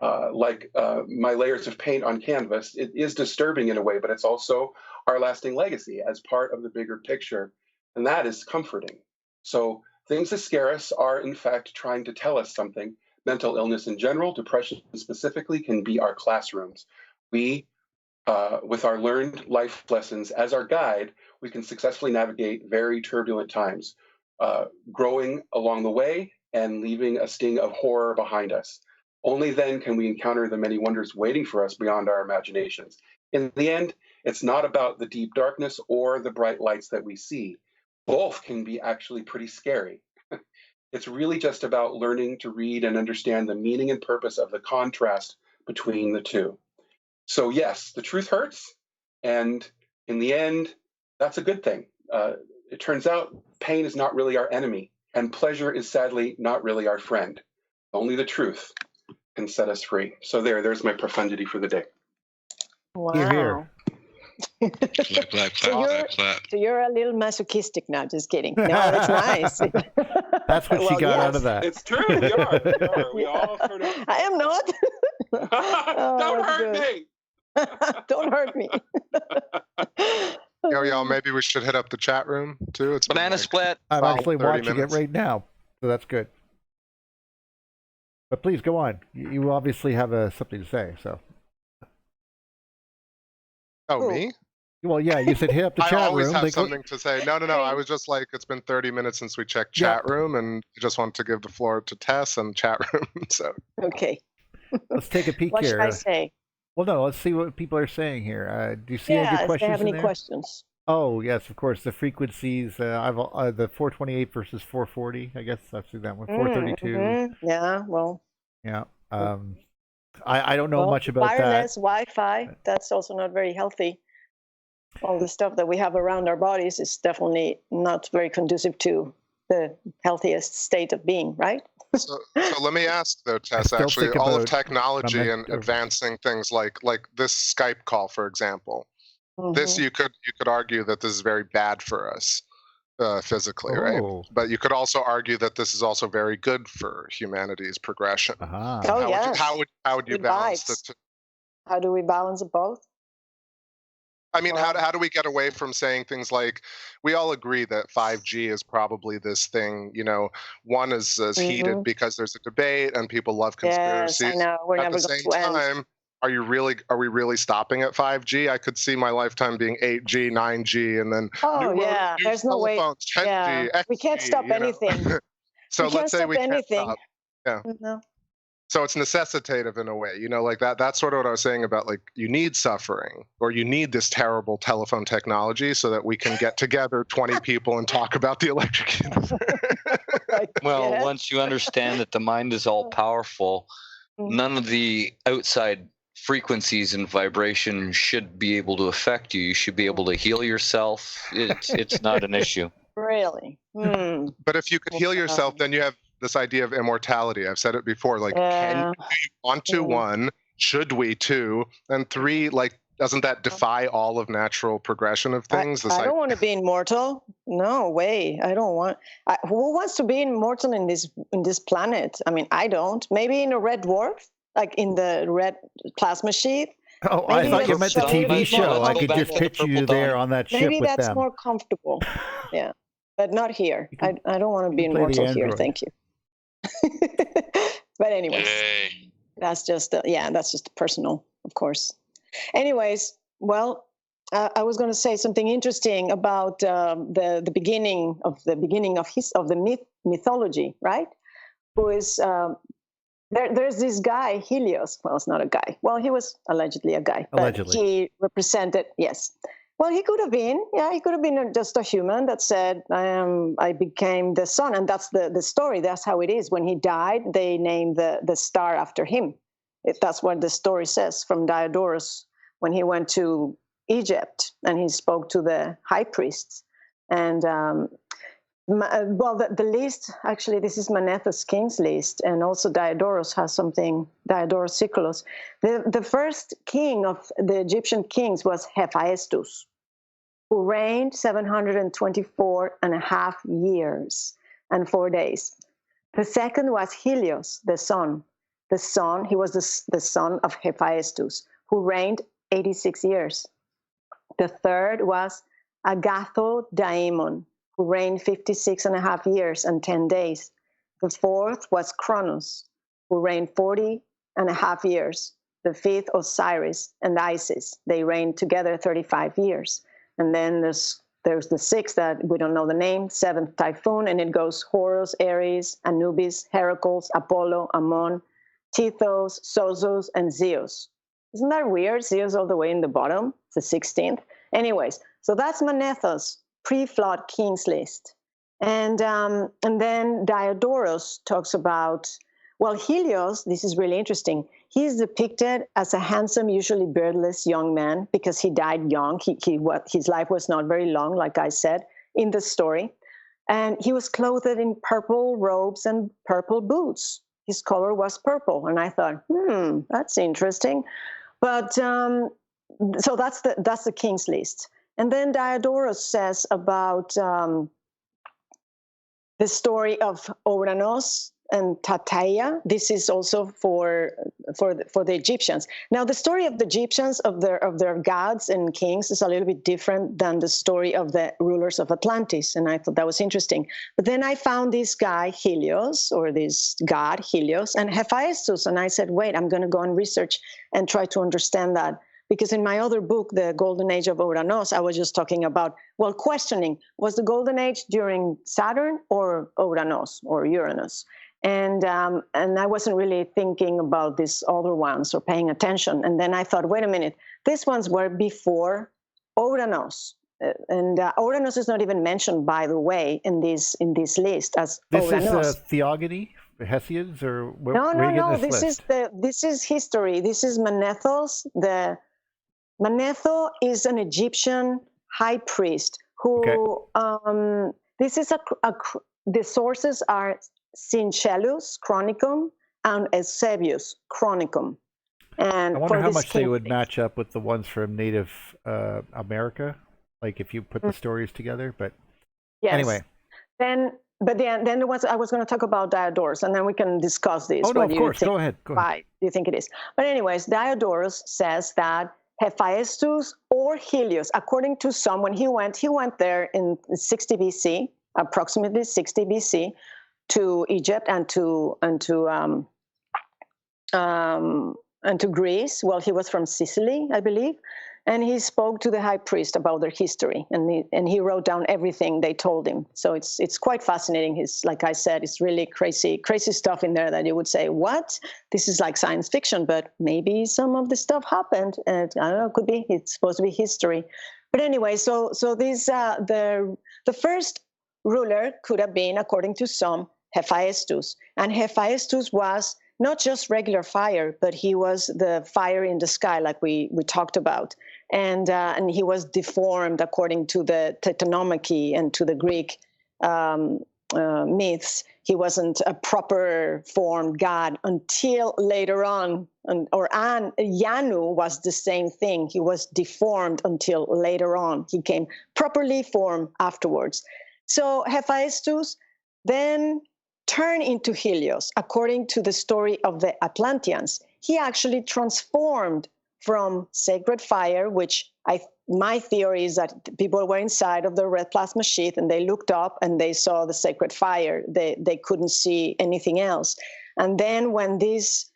Like my layers of paint on canvas, it is disturbing in a way, but it's also our lasting legacy as part of the bigger picture, and that is comforting. So things that scare us are, in fact, trying to tell us something. Mental illness in general, depression specifically, can be our classrooms. We, with our learned life lessons as our guide, we can successfully navigate very turbulent times, growing along the way and leaving a sting of horror behind us. Only then can we encounter the many wonders waiting for us beyond our imaginations. In the end, it's not about the deep darkness or the bright lights that we see. Both can be actually pretty scary. It's really just about learning to read and understand the meaning and purpose of the contrast between the two. So yes, the truth hurts, and in the end, that's a good thing. It turns out pain is not really our enemy, and pleasure is sadly not really our friend. Only the truth can set us free. So there's my profundity for the day. Wow. Hear, hear. So you're a little masochistic now. Just kidding. No, that's nice. That's what she got out of that. It's true. We are. We all sort of. I am not. Don't hurt me. Don't hurt me. Y'all, maybe we should hit up the chat room too. It's Banana split. I'm actually 30 watching minutes. it right now, so that's good. But please go on. You obviously have something to say. So. Oh, me? Well, yeah, you said hit up the I chat always room. have something to say. No. I was just like, it's been 30 minutes since we checked chat room, and I just wanted to give the floor to Tess and chat room. So. Okay. Let's take a peek What here. should I say? Well, no, let's see what people are saying here. Do you see any good If questions they have any in there? questions. Oh yes, of course. The frequencies. I've the 428 versus 440. I guess I've seen that one. 432. Mm-hmm. Yeah. Well. Yeah. I don't know much about wireless, that. Wi-Fi. That's also not very healthy. All the stuff that we have around our bodies is definitely not very conducive to the healthiest state of being, right? So let me ask though, Tess. Actually, all of technology and advancing things like this Skype call, for example. This you could argue that this is very bad for us physically, right? But you could also argue that this is also very good for humanity's progression. How would you balance the two? How do we balance both? I mean, how do we get away from saying things like, we all agree that 5G is probably this thing, one is heated because there's a debate and people love conspiracies. Yes, I know. We're At never the same going to time, end. are we really stopping at 5G? I could see my lifetime being 8G, 9G, and then there's no way. 10G, XG, we can't stop anything. So let's say we can't stop. Yeah. No. So it's necessitative in a way, like that. That's sort of what I was saying about, like, you need suffering, or you need this terrible telephone technology so that we can get together 20 people and talk about the electric universe. Well, once you understand that the mind is all powerful, none of the outside frequencies and vibration should be able to affect you. You should be able to heal yourself. It's not an issue. Really? But if you could heal yourself, then you have this idea of immortality. I've said it before, like, do you want to, 1, should we, 2, and 3, like, doesn't that defy all of natural progression of things? I don't want to be immortal. No way. I don't want. Who wants to be immortal in this planet? I mean, I don't. Maybe in a red dwarf, like in the red plasma sheath. Oh, I thought you meant the TV show. I could just picture you there on that ship with them. Maybe that's more comfortable. Yeah, but not here. I don't want to be immortal here. Thank you. But anyways, that's just personal, of course. Anyways, well, I was going to say something interesting about the beginning of the mythology, right? Who is there's this guy Helios. Well, it's not a guy. Well, he was allegedly a guy. Allegedly, but he represented Well, he could have been. Yeah, he could have been just a human that said, I became the sun. And that's the story. That's how it is. When he died, they named the star after him. That's what the story says from Diodorus when he went to Egypt and he spoke to the high priests. And, the list, actually, this is Manetho's king's list. And also Diodorus has something, Diodorus Siculus. The first king of the Egyptian kings was Hephaestus, who reigned 724 and a half years and 4 days. The second was Helios, the sun. He was the son of Hephaestus, who reigned 86 years. The third was Agathodaimon, who reigned 56 and a half years and 10 days. The fourth was Cronos, who reigned 40 and a half years. The fifth, Osiris and Isis. They reigned together 35 years. And then there's the sixth that we don't know the name, seventh Typhoon, and it goes Horus, Ares, Anubis, Heracles, Apollo, Ammon, Tethos, Sosos, and Zeus. Isn't that weird? Zeus all the way in the bottom, it's the 16th. Anyways, so that's Manetho's pre-flood kings list. And then Diodorus talks about, Helios, this is really interesting. He's depicted as a handsome, usually beardless young man because he died young. His life was not very long, like I said in the story. And he was clothed in purple robes and purple boots. His color was purple. And I thought, that's interesting. But so that's the king's list. And then Diodorus says about the story of Ouranos and Tataia. This is also for the Egyptians. Now, the story of the Egyptians, of their gods and kings, is a little bit different than the story of the rulers of Atlantis, and I thought that was interesting. But then I found this guy Helios, or this god Helios, and Hephaestus, and I said, wait, I'm going to go and research and try to understand that. Because in my other book, The Golden Age of Ouranos, I was just talking about, questioning, was the Golden Age during Saturn or Ouranos or Uranus? And I wasn't really thinking about these other ones or paying attention. And then I thought, wait a minute, these ones were before Ouranos. Uranus is not even mentioned, by the way, in this list as this Uranus. Is theogony, Hesiod's, or where, No, where no, you get no. this list? This is history. This is Manetho's. Manetho is an Egyptian high priest who. Okay. This is the sources are Syncellus Chronicum and Eusebius Chronicum. And I wonder how much they would match up with the ones from Native America, like if you put the stories together. But yes. Anyway, then there was I was going to talk about Diodorus, and then we can discuss this. Oh no, of course. Go ahead. Why do you think it is? But anyways, Diodorus says that Hephaestus or Helios, according to some, when he went there in 60 BC, approximately 60 BC, to Egypt and to Greece. Well, he was from Sicily, I believe, and he spoke to the high priest about their history, and he wrote down everything they told him. So it's quite fascinating. Like I said, it's really crazy stuff in there that you would say, what? This is like science fiction, but maybe some of the stuff happened. And I don't know, it could be. It's supposed to be history. But anyway, so these the first ruler could have been, according to some, Hephaestus, and Hephaestus was not just regular fire, but he was the fire in the sky, like we talked about, and he was deformed according to the Titanomachy and to the Greek myths. He wasn't a proper formed god until later on, Yanu was the same thing. He was deformed until later on. He came properly formed afterwards. So Hephaestus then turned into Helios. According to the story of the Atlanteans, he actually transformed from sacred fire, which my theory is that people were inside of the red plasma sheath and they looked up and they saw the sacred fire. They couldn't see anything else. And then when this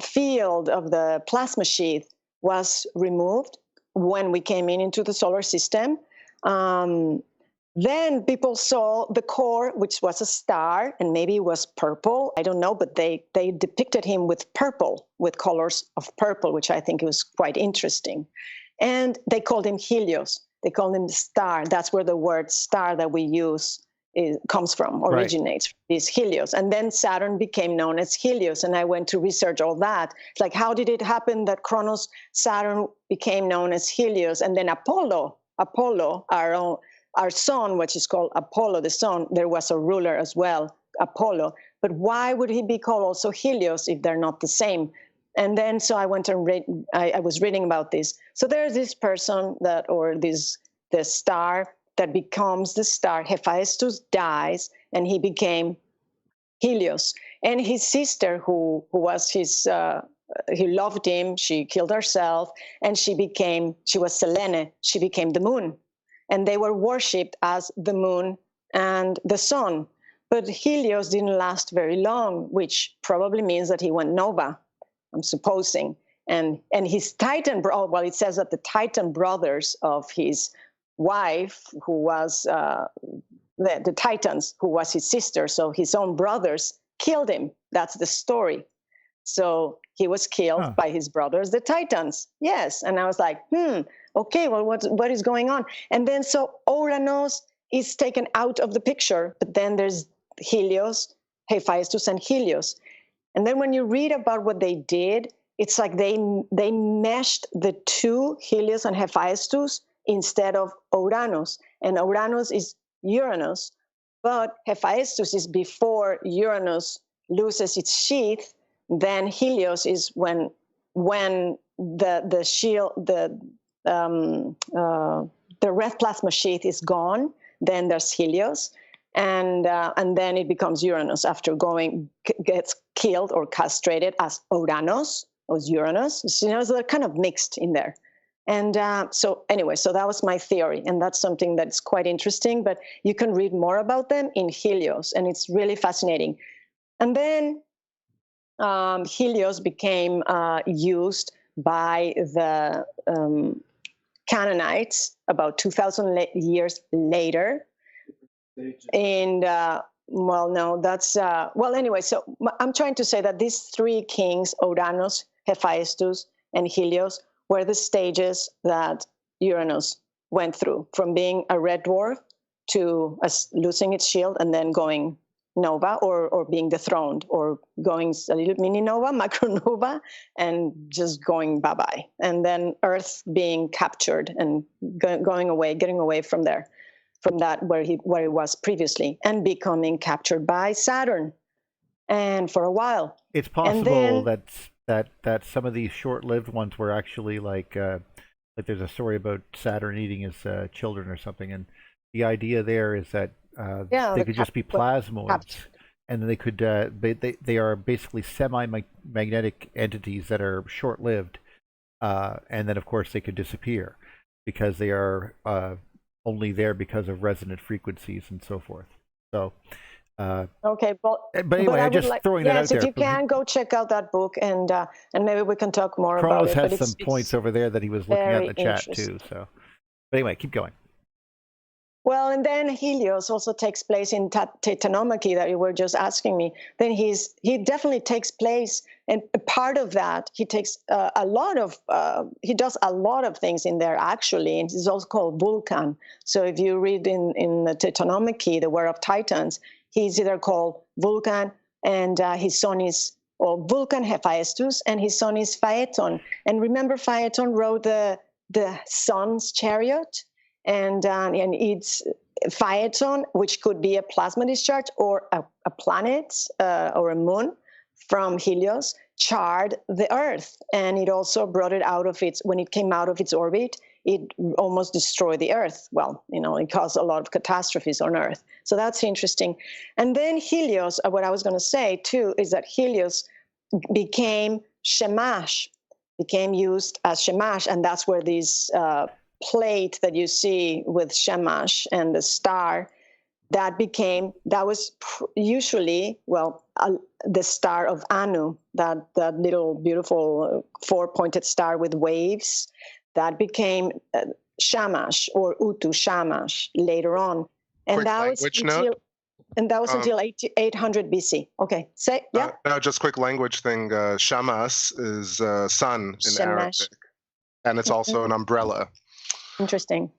field of the plasma sheath was removed, when we came into the solar system, then people saw the core, which was a star, and maybe it was purple. I don't know, but they depicted him with purple, with colors of purple, which I think was quite interesting. And they called him Helios. They called him the star. That's where the word star that we use comes from, originates, is Helios. And then Saturn became known as Helios. And I went to research all that. It's like, how did it happen that Kronos, Saturn became known as Helios? And then Apollo, our sun, which is called Apollo, the sun, there was a ruler as well, Apollo. But why would he be called also Helios if they're not the same? And then so I went and I was reading about this. So there's this person the star that becomes the star. Hephaestus dies, and he became Helios. And his sister, who was his, he loved him, she killed herself, and she was Selene, she became the moon. And they were worshipped as the moon and the sun. But Helios didn't last very long, which probably means that he went nova, I'm supposing. And his Titan, well, it says that the Titan brothers of his wife, who was the Titans, who was his sister, so his own brothers killed him. That's the story. So he was killed by his brothers, the Titans. Yes. And I was like, okay, well, what is going on? And then so Uranus is taken out of the picture, but then there's Helios, Hephaestus, and Helios. And then when you read about what they did, it's like they meshed the two, Helios and Hephaestus, instead of Uranus. And Uranus is Uranus, but Hephaestus is before Uranus loses its sheath. Then Helios is when the shield, the red plasma sheath is gone. Then there's Helios, and then it becomes Uranus after gets killed or castrated as Uranus or Uranus. So, they're kind of mixed in there. And so anyway, so that was my theory, and that's something that's quite interesting. But you can read more about them in Helios, and it's really fascinating. And then Helios became used by the Canaanites about 2,000 years later. And anyway, so I'm trying to say that these three kings, Uranus, Hephaestus, and Helios, were the stages that Uranus went through, from being a red dwarf to losing its shield and then going nova, or being dethroned, or going a little mini nova, macronova, and just going bye-bye. And then Earth being captured and going away, getting away from there, from that where it was previously, and becoming captured by Saturn. And for a while, it's possible that some of these short-lived ones were actually like there's a story about Saturn eating his children or something, and the idea there is that they could just be plasmoids, and then they could they are basically semi-magnetic entities that are short-lived, and then of course they could disappear because they are only there because of resonant frequencies and so forth. So. Okay, but anyway, I'm just throwing that out there. Yes, if you can, go check out that book, and maybe we can talk more Kronos about it. has some points over there that he was looking at in the chat too. So, but anyway, keep going. Well, and then Helios also takes place in Titanomachy that you were just asking me. Then he definitely takes place, and part of that he takes he does a lot of things in there actually, and he's also called Vulcan. So if you read in the Titanomachy, the War of Titans, he's either called Vulcan, and his son is Vulcan Hephaestus, and his son is Phaeton. And remember, Phaeton rode the sun's chariot. And it's Phaeton, which could be a plasma discharge or a planet or a moon from Helios, charred the Earth. And it also brought it out of when it came out of its orbit, it almost destroyed the Earth. Well, it caused a lot of catastrophes on Earth. So that's interesting. And then Helios, what I was going to say too, is that Helios became Shamash, became used as Shamash. And that's where these plate that you see with Shamash and the star, that was usually, the star of Anu, that little beautiful four-pointed star with waves, that became Shamash or Utu Shamash later on. And that was until 800 BC. Okay, yeah. Now, just quick language thing. Shamas is sun in Arabic, and it's also an umbrella. Interesting.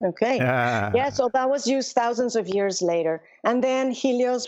Okay. Yeah, so that was used thousands of years later. And then Helios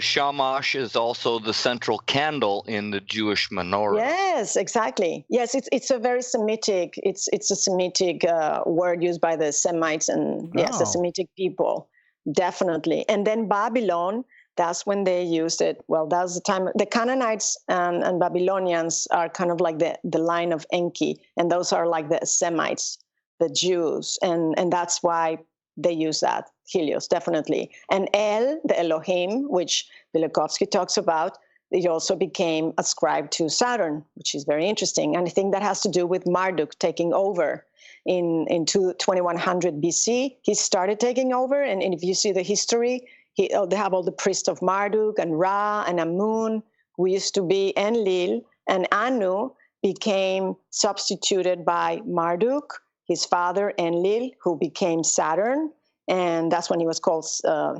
Shamash is also the central candle in the Jewish menorah. Yes, exactly. Yes, it's a very Semitic, it's a Semitic word used by the Semites and the Semitic people, definitely. And then Babylon, that's when they used it. Well, that was the time. The Canaanites and Babylonians are kind of like the line of Enki, and those are like the Semites, the Jews, and that's why they use that, Helios, definitely. And El, the Elohim, which Velikovsky talks about, it also became ascribed to Saturn, which is very interesting. And I think that has to do with Marduk taking over in 2100 BC. He started taking over, and if you see the history, they have all the priests of Marduk and Ra and Amun, who used to be Enlil, and Anu became substituted by Marduk, his father Enlil, who became Saturn, and that's when he was called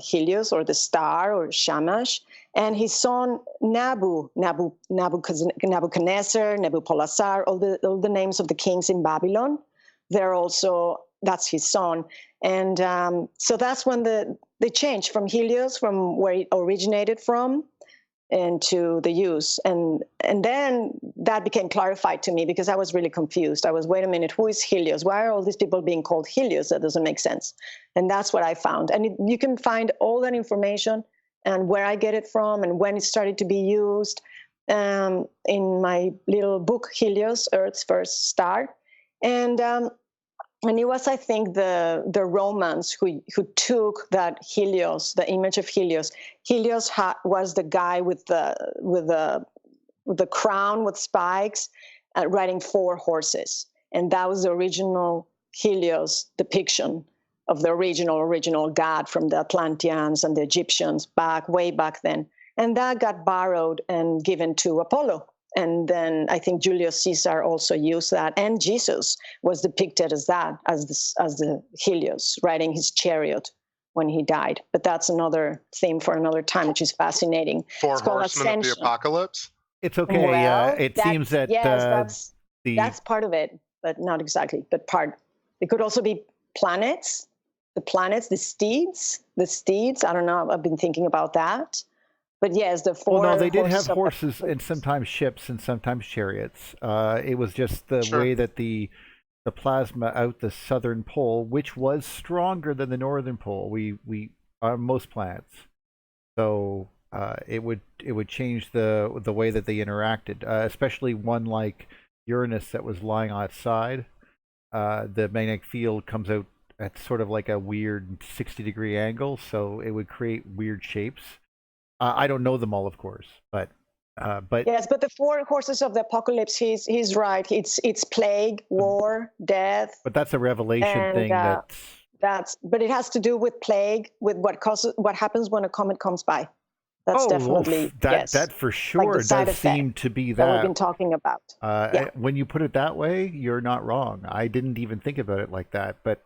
Helios, or the star, or Shamash. And his son Nebuchadnezzar, Nabopolassar, all the names of the kings in Babylon, that's his son. And so that's when they changed from Helios, from where it originated from, into the use. And then that became clarified to me, because I was really confused. I was, wait a minute, who is Helios? Why are all these people being called Helios? That doesn't make sense. And that's what I found. And you can find all that information and where I get it from and when it started to be used in my little book, Helios, Earth's First Star. And it was, I think, the Romans who took that Helios, the image of Helios. Helios was the guy with the crown with spikes, riding 4 horses, and that was the original Helios depiction of the original god from the Atlanteans and the Egyptians way back then. And that got borrowed and given to Apollo. And then I think Julius Caesar also used that, and Jesus was depicted as that, as the Helios riding his chariot when he died. But that's another theme for another time, which is fascinating. 4 horsemen of the apocalypse. It's okay. Well, it seems that that's part of it, but not exactly, but part. It could also be planets, the steeds. I don't know. I've been thinking about that. But yes, the four. Well, no, they did have horses and sometimes ships and sometimes chariots. It was just the way that the plasma out the southern pole, which was stronger than the northern pole, we on most planets. So it would change the way that they interacted, especially one like Uranus that was lying on its side. The magnetic field comes out at sort of like a weird 60-degree angle, so it would create weird shapes. I don't know them all, of course, but yes, but the four horses of the apocalypse, he's right. It's plague, war, death. But that's a revelation thing. But it has to do with plague, with what happens when a comet comes by. That's definitely that for sure does seem to be that we've been talking about. When you put it that way, you're not wrong. I didn't even think about it like that, but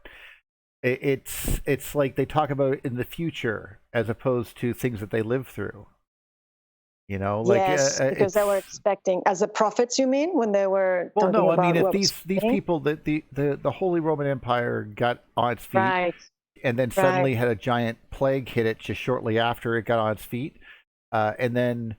it's like they talk about it in the future as opposed to things that they live through. You know, like yes, because they were expecting, as the prophets, you mean, when they were. Well, no, I mean, if these people that the Holy Roman Empire got on its feet, and then suddenly had a giant plague hit it just shortly after it got on its feet, and then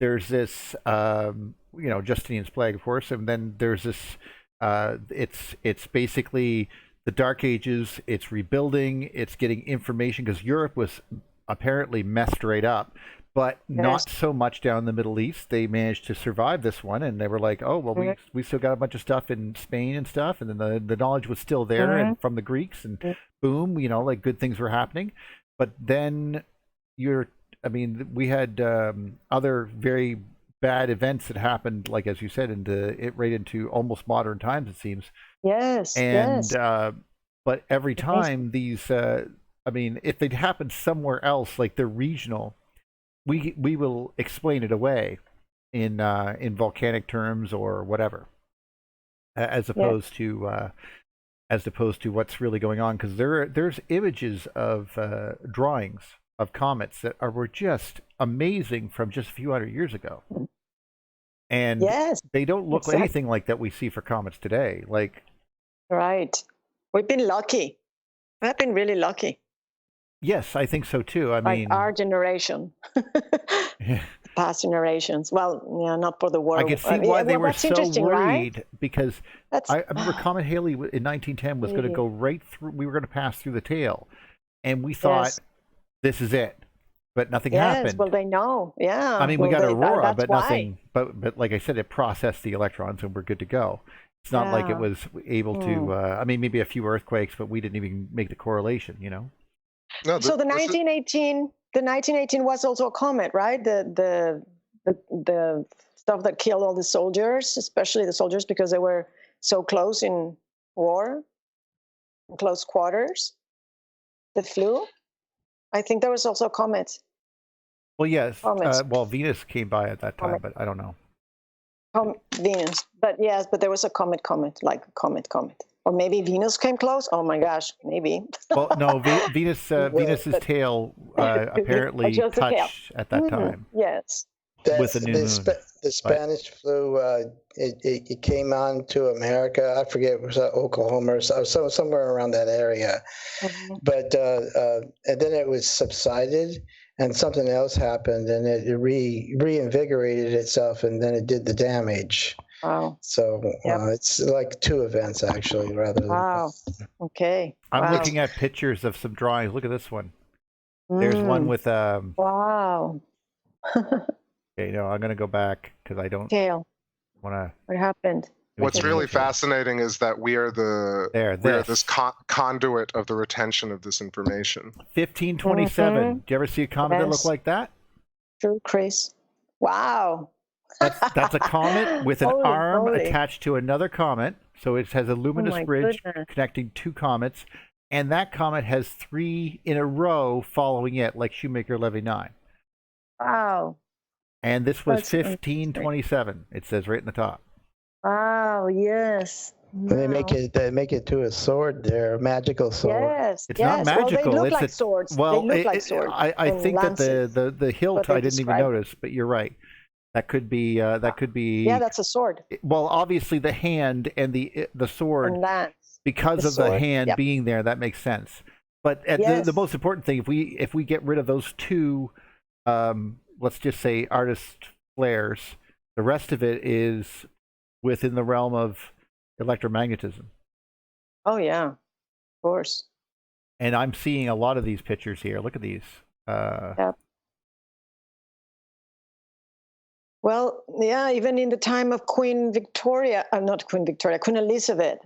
there's this, Justinian's plague, of course, and then there's this. It's basically the Dark Ages. It's rebuilding. It's getting information because Europe was apparently messed right up. But not so much down the Middle East. They managed to survive this one, and they were like, "Oh, well, we still got a bunch of stuff in Spain and stuff," and then the knowledge was still there, and from the Greeks, and boom, like good things were happening. But then we had other very bad events that happened, like as you said, right into almost modern times, it seems. Yes. But every time these, if they'd happened somewhere else, like they're regional. We will explain it away in volcanic terms or whatever, as opposed to what's really going on, because there's images of drawings of comets that were just amazing from just a few hundred years ago, and they don't look anything like that we see for comets today. We've been lucky. We've been really lucky. Yes, I think so too. I mean, our generation, past generations. Well, not for the world. I can see why they were so worried, because I remember Comet Halley in 1910 was going to go right through. We were going to pass through the tail, and we thought this is it, but nothing happened. Well, they know. Yeah. I mean, we got Aurora, but nothing. But like I said, it processed the electrons, and we're good to go. It's not like it was able to. Maybe a few earthquakes, but we didn't even make the correlation. No, so the 1918 was also a comet, right? The stuff that killed all the soldiers, especially the soldiers, because they were so close in war, in close quarters. The flu. I think there was also a comet. Well, yes. Venus came by at that time, but I don't know. Venus, but there was a comet, like a comet. Or maybe Venus came close. Oh my gosh, maybe. Well, no, Venus's tail apparently touched at that time. Yes. With the new moon. The Spanish flu. It came on to America. I forget, it was Oklahoma or somewhere around that area. But and then it was subsided, and something else happened, and it reinvigorated itself, and then it did the damage. Wow. So it's like two events, actually, rather than. Wow. Okay. I'm looking at pictures of some drawings. Look at this one. There's one with Wow. Okay, I'm going to go back because I don't want to. What happened? What's really fascinating is that we are this conduit of the retention of this information. 1527. Do you ever see a comet that looked like that? True, Chris. Wow. That's a comet with an arm attached to another comet. So it has a luminous bridge connecting two comets. And that comet has 3 in a row following it, like Shoemaker-Levy 9. Wow. And this was 1527. It says right in the top. Wow, yes. Wow. They make it to a sword there, a magical sword. Yes, it's not magical. Well, they look like swords. Well, they look like swords. I think lances, that the hilt I didn't even notice, but you're right. That could be. Yeah, that's a sword. Well, obviously the hand and the sword and lance. because of the hand being there, that makes sense. But the most important thing, if we get rid of those two, let's just say artist flares, the rest of it is within the realm of electromagnetism. Oh yeah, of course. And I'm seeing a lot of these pictures here. Look at these. Yep. Well, yeah, even in the time of Queen Victoria, not Queen Victoria, Queen Elizabeth,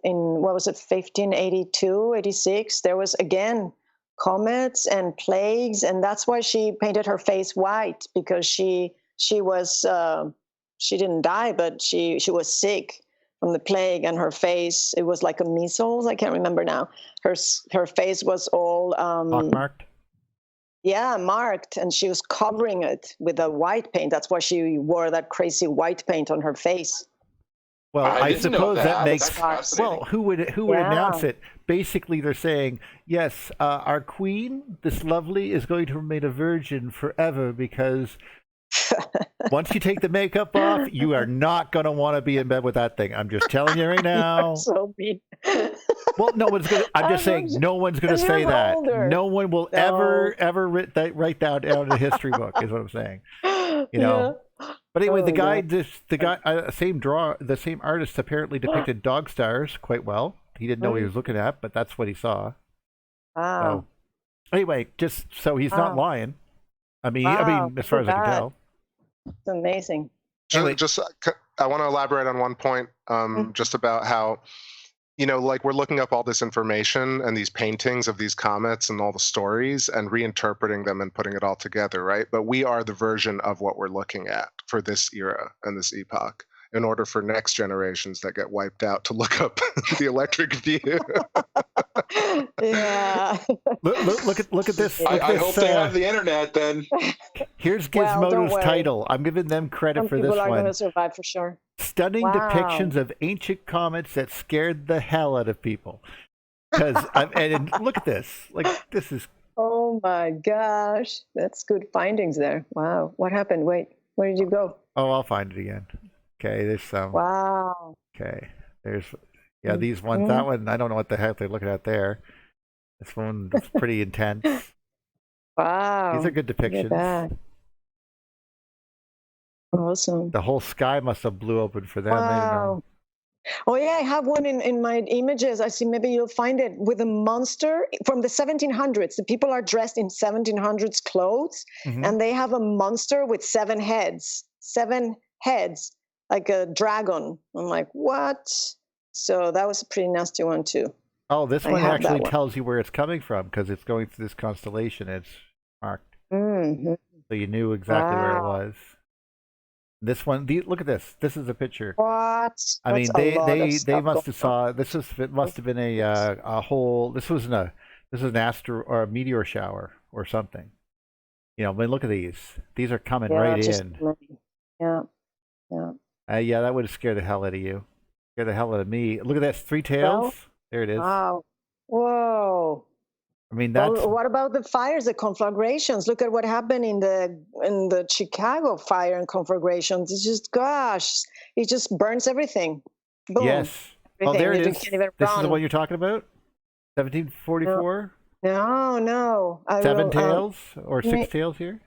in, what was it, 1582, 86, there was, again, comets and plagues, and that's why she painted her face white, because she was, she didn't die, but she was sick from the plague, and her face, it was like a measles, I can't remember now. Her face was all... pockmarked? Yeah, marked, and she was covering it with a white paint. That's why she wore that crazy white paint on her face. Well, I suppose that makes... Well, who would announce it? Basically, they're saying, yes, our queen, this lovely, is going to remain a virgin forever because once you take the makeup off, you are not going to want to be in bed with that thing. I'm just telling you right now. So mean. Well, no one's going to... I'm just saying no one's going to say that. Older. No one will ever write that down in a history book, is what I'm saying. You know? Yeah. But anyway, the same artist apparently depicted dog stars quite well. He didn't know what he was looking at, but that's what he saw. Wow. So, anyway, just so he's not lying. I mean, as far as I can tell. It's amazing. Anyway, I want to elaborate on one point, just about how, you know, like we're looking up all this information and these paintings of these comets and all the stories and reinterpreting them and putting it all together, right? But we are the version of what we're looking at for this era and this epoch, in order for next generations that get wiped out to look up the electric view. Yeah. Look at this. I hope they have the internet then. Here's Gizmodo's title. I'm giving them credit for this one. People are going to survive for sure. Stunning depictions of ancient comets that scared the hell out of people. And look at this. Like, this is... Oh my gosh. That's good findings there. Wow. What happened? Wait, where did you go? Oh, I'll find it again. Okay, there's some. Wow. Okay, there's... Yeah, these ones, that one, I don't know what the heck they're looking at there. This one is pretty intense. Wow. These are good depictions. Awesome. The whole sky must have blew open for them. Wow. Oh, yeah, I have one in my images. I see, maybe you'll find it, with a monster from the 1700s. The people are dressed in 1700s clothes, and they have a monster with 7 heads. 7 heads, like a dragon. I'm like, what? So that was a pretty nasty one too. Oh, this one actually tells you where it's coming from because it's going through this constellation. It's marked. So you knew exactly where it was. This one, look at this. This is a picture. What? I mean, they must have saw this. It must have been a whole. This was an astro or a meteor shower or something. You know, I mean, look at these. These are coming right in. Yeah. Yeah, that would have scared the hell out of you. Scared the hell out of me. Look at this, 3 tails. Well, there it is. Wow. Whoa. I mean, that's... Well, what about the fires, the conflagrations? Look at what happened in the Chicago fire and conflagrations. It's just, gosh, it just burns everything. Boom. Yes. Everything. Oh, there it is. This is the one you're talking about? 1744? No. 7 tails or 6 tails here?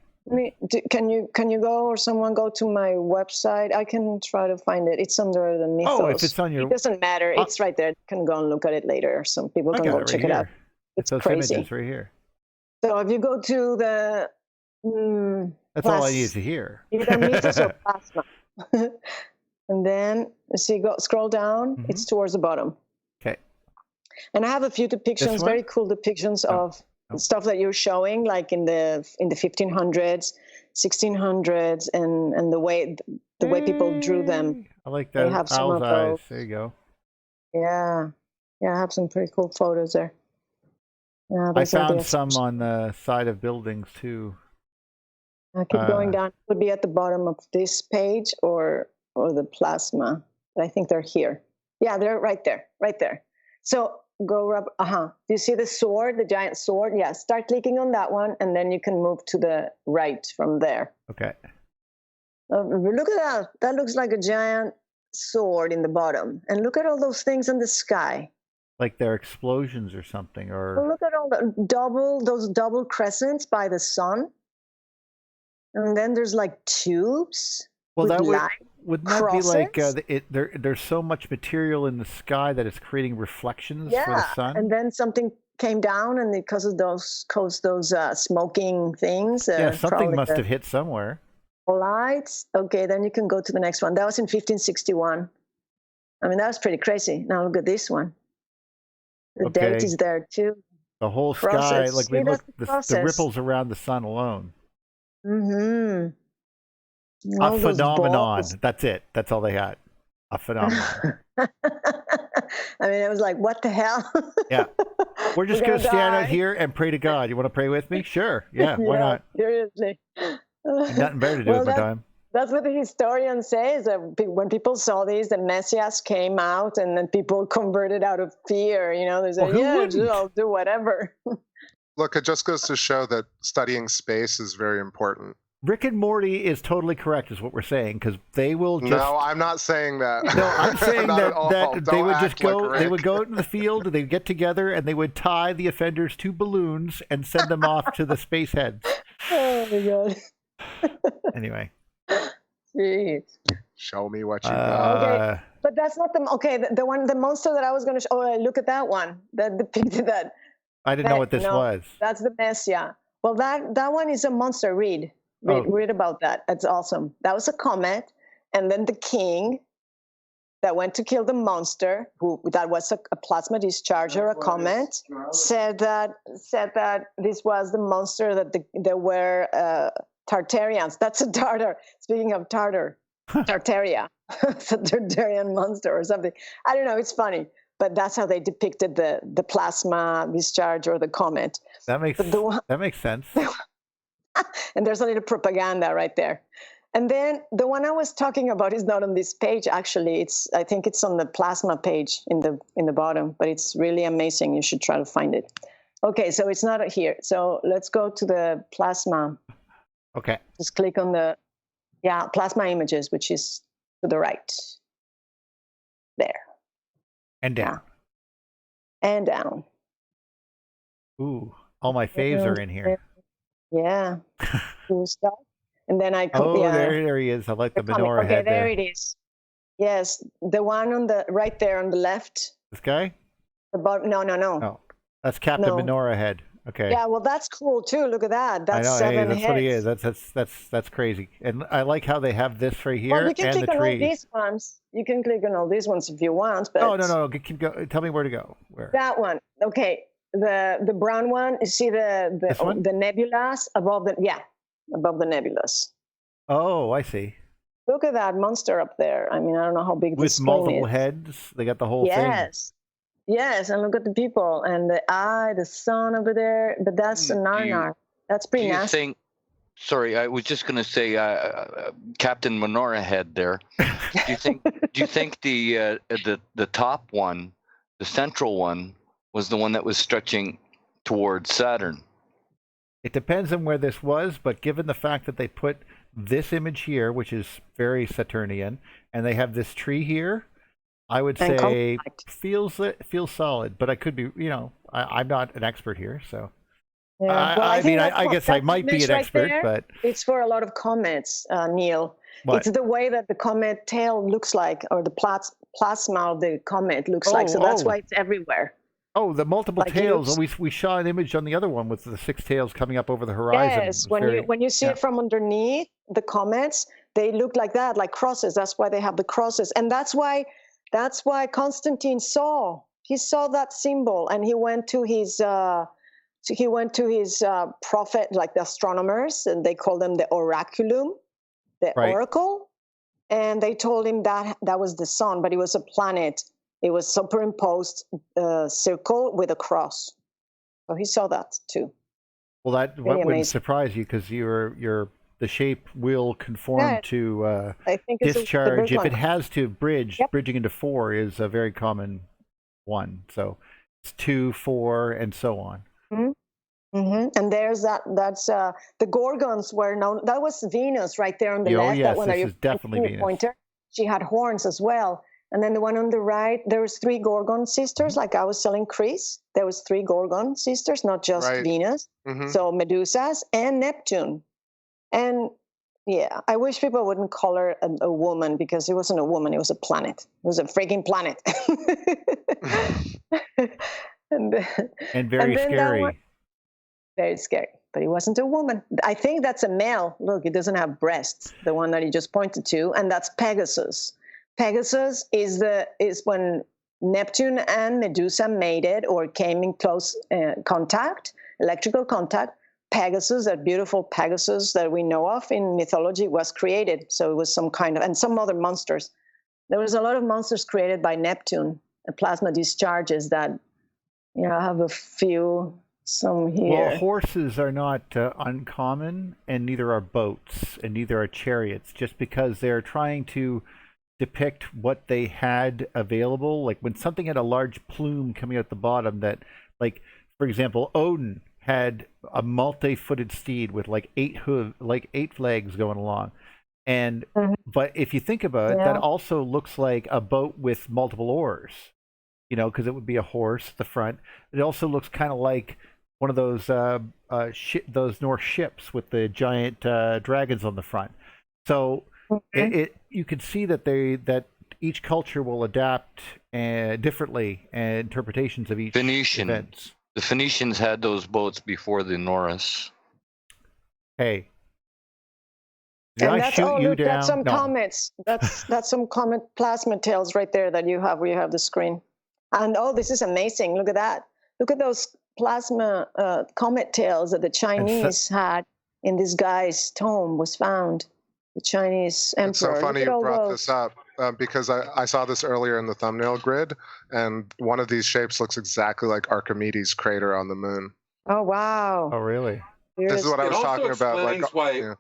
Can you go, or someone go to my website? I can try to find it. It's under the mythos. Oh, if it's on your... It doesn't matter. It's right there. You can go and look at it later. Some people can go check it out. It's those crazy. Images right here. So if you go to the... That's all I need to hear. Either mythos or plasma. And then, scroll down. It's towards the bottom. Okay. And I have a few depictions, very cool depictions of... stuff that you're showing, like in the 1500s, 1600s, and the way people drew them. I like that. They have some owl's of eyes. those. There you go. Yeah, I have some pretty cool photos there. Yeah, I found some on the side of buildings too. I keep going down. It would be at the bottom of this page or the plasma, but I think they're here. Yeah, they're right there. So. Go rub. Do you see the sword, the giant sword? Yeah. Start clicking on that one, and then you can move to the right from there. Okay. Look at that. That looks like a giant sword in the bottom, and look at all those things in the sky. Like they're explosions or something, or Well, look at all those double crescents by the sun, and then there's like tubes. well, with that light wouldn't that be like crosses. there's so much material in the sky that it's creating reflections for the Yeah, sun? and then something came down, and it caused those smoking things. Yeah, something probably must the have hit somewhere. lights. Okay, then you can go to the next one. That was in 1561. I mean, that was pretty crazy. Now look at this one. The date Okay. is there too. The whole sky, Process. like we See, look, that's the the process. ripples around the sun alone. Mm-hmm. A All those phenomenon. balls. That's it. That's all they had. A phenomenon. I mean, it was like, what the hell? Yeah. We're just We're going to stand die. out here and pray to God. You want to pray with me? Sure. Yeah, why not? Seriously. Nothing better to do Well, with my time. That's what the historian says. That when people saw this, the Messiah came out, and then people converted out of fear. You know, they said, Well, who "Yeah, wouldn't? I'll do whatever." Look, it just goes to show that studying space is very important. Rick and Morty is totally correct, is what we're saying, because they will just. No, I'm not saying that. No, I'm saying Not that, at all. that they Don't would just act like go. They Rick. would go into the field. They'd get together and they would tie the offenders to balloons and send them off to the space heads. Oh my god! Anyway. Jeez. Show me what you got. Okay, but that's not the okay. The monster that I was going to show. Oh, look at that one that depicted that. I didn't know what this was. That's the Messiah. Well, that one is a monster. Read about that. That's awesome. That was a comet, and then the king that went to kill the monster, that was a plasma discharger, a comet, said that this was the monster that there were Tartarians. That's a Tartar. Speaking of Tartar, Tartaria. It's a Tartarian monster or something. I don't know. It's funny. But that's how they depicted the plasma discharge or the comet. That makes sense. And there's a little propaganda right there. And then the one I was talking about is not on this page. Actually, I think it's on the plasma page in the bottom. But it's really amazing. You should try to find it. Okay, so it's not here. So let's go to the plasma. Okay. Just click on the plasma images, which is to the right. There. And down. Yeah. And down. Ooh, all my faves are in here. Yeah. Cool stuff. And then I there he is. I like the menorah okay, head there it is. Yes, the one on the right there on the left. This guy? No. Oh, that's Captain Menorah head. Okay. Yeah, well, that's cool too. Look at that. That's I know. 7 that's heads. what he is. That's crazy. And I like how they have this right here Well, you can and click the on trees. all these ones. You can click on all these ones if you want. But No. Keep going. Tell me where to go. Where? That one. Okay. The brown one. You see the nebulas above the nebulas. Oh, I see. Look at that monster up there. I mean, I don't know how big this with multiple heads. They got the whole thing. Yes, and look at the people and the sun over there. But that's a Narnar. That's pretty nasty. Sorry, I was just going to say, Captain Menorah head there. Do you think the top one, the central one, was the one that was stretching towards Saturn? It depends on where this was, but given the fact that they put this image here, which is very Saturnian, and they have this tree here, I would say feels solid. But I could be, I'm not an expert here, so. Yeah, I guess I might be an expert, but it's for a lot of comets, Neil. What? It's the way that the comet tail looks like, or the plasma of the comet looks like. So that's why it's everywhere. Oh, the multiple tails. We saw an image on the other one with the 6 tails coming up over the horizon. Yes, when you see it from underneath the comets, they look like that, like crosses. That's why they have the crosses, and that's why Constantine saw that symbol, and he went to his prophet, like the astronomers, and they call them the oraculum, the oracle, and they told him that was the sun, but it was a planet. It was superimposed circle with a cross. So he saw that too. Well, that wouldn't surprise you because the shape will conform to discharge. If it has to bridging into 4 is a very common one. So it's 2, 4, and so on. Mm-hmm. Mm-hmm. And there's that's the Gorgons were known. That was Venus right there on the left. Yes, that one this is definitely Venus. Pointer. she had horns as well. And then the one on the right, there was 3 Gorgon sisters, like I was telling Chris. There was 3 Gorgon sisters, not just Venus. So Medusas and Neptune. And yeah, I wish people wouldn't call her a woman, because it wasn't a woman, it was a planet. It was a freaking planet. and very scary. Very scary. But he wasn't a woman. I think that's a male. Look, it doesn't have breasts, the one that he just pointed to, and that's Pegasus. Pegasus is when Neptune and Medusa mated or came in close contact, electrical contact. Pegasus, that beautiful Pegasus that we know of in mythology, was created. So it was some kind of, and some other monsters. There was a lot of monsters created by Neptune, plasma discharges that, I have a few. Some here. Well, horses are not uncommon, and neither are boats, and neither are chariots, just because they're trying to depict what they had available. Like when something had a large plume coming out the bottom that, like, for example, Odin had a multi-footed steed with like 8 legs going along. And but if you think about it, that also looks like a boat with multiple oars, because it would be a horse at the front. It also looks kind of like one of those those Norse ships with the giant dragons on the front. So you can see that each culture will adapt differently interpretations of each Venetian event. The Phoenicians had those boats before the Norris. Hey. Did I shoot you down? That's some comments. That's some comment plasma tails right there that you have where you have the screen. And this is amazing. Look at that. Look at those plasma comet tails that the Chinese had in this guy's tomb was found. The Chinese emperor. It's so funny you brought this up because I saw this earlier in the thumbnail grid, and one of these shapes looks exactly like Archimedes' crater on the moon. Oh, wow. Oh, really? This is what I was talking about. It also explains why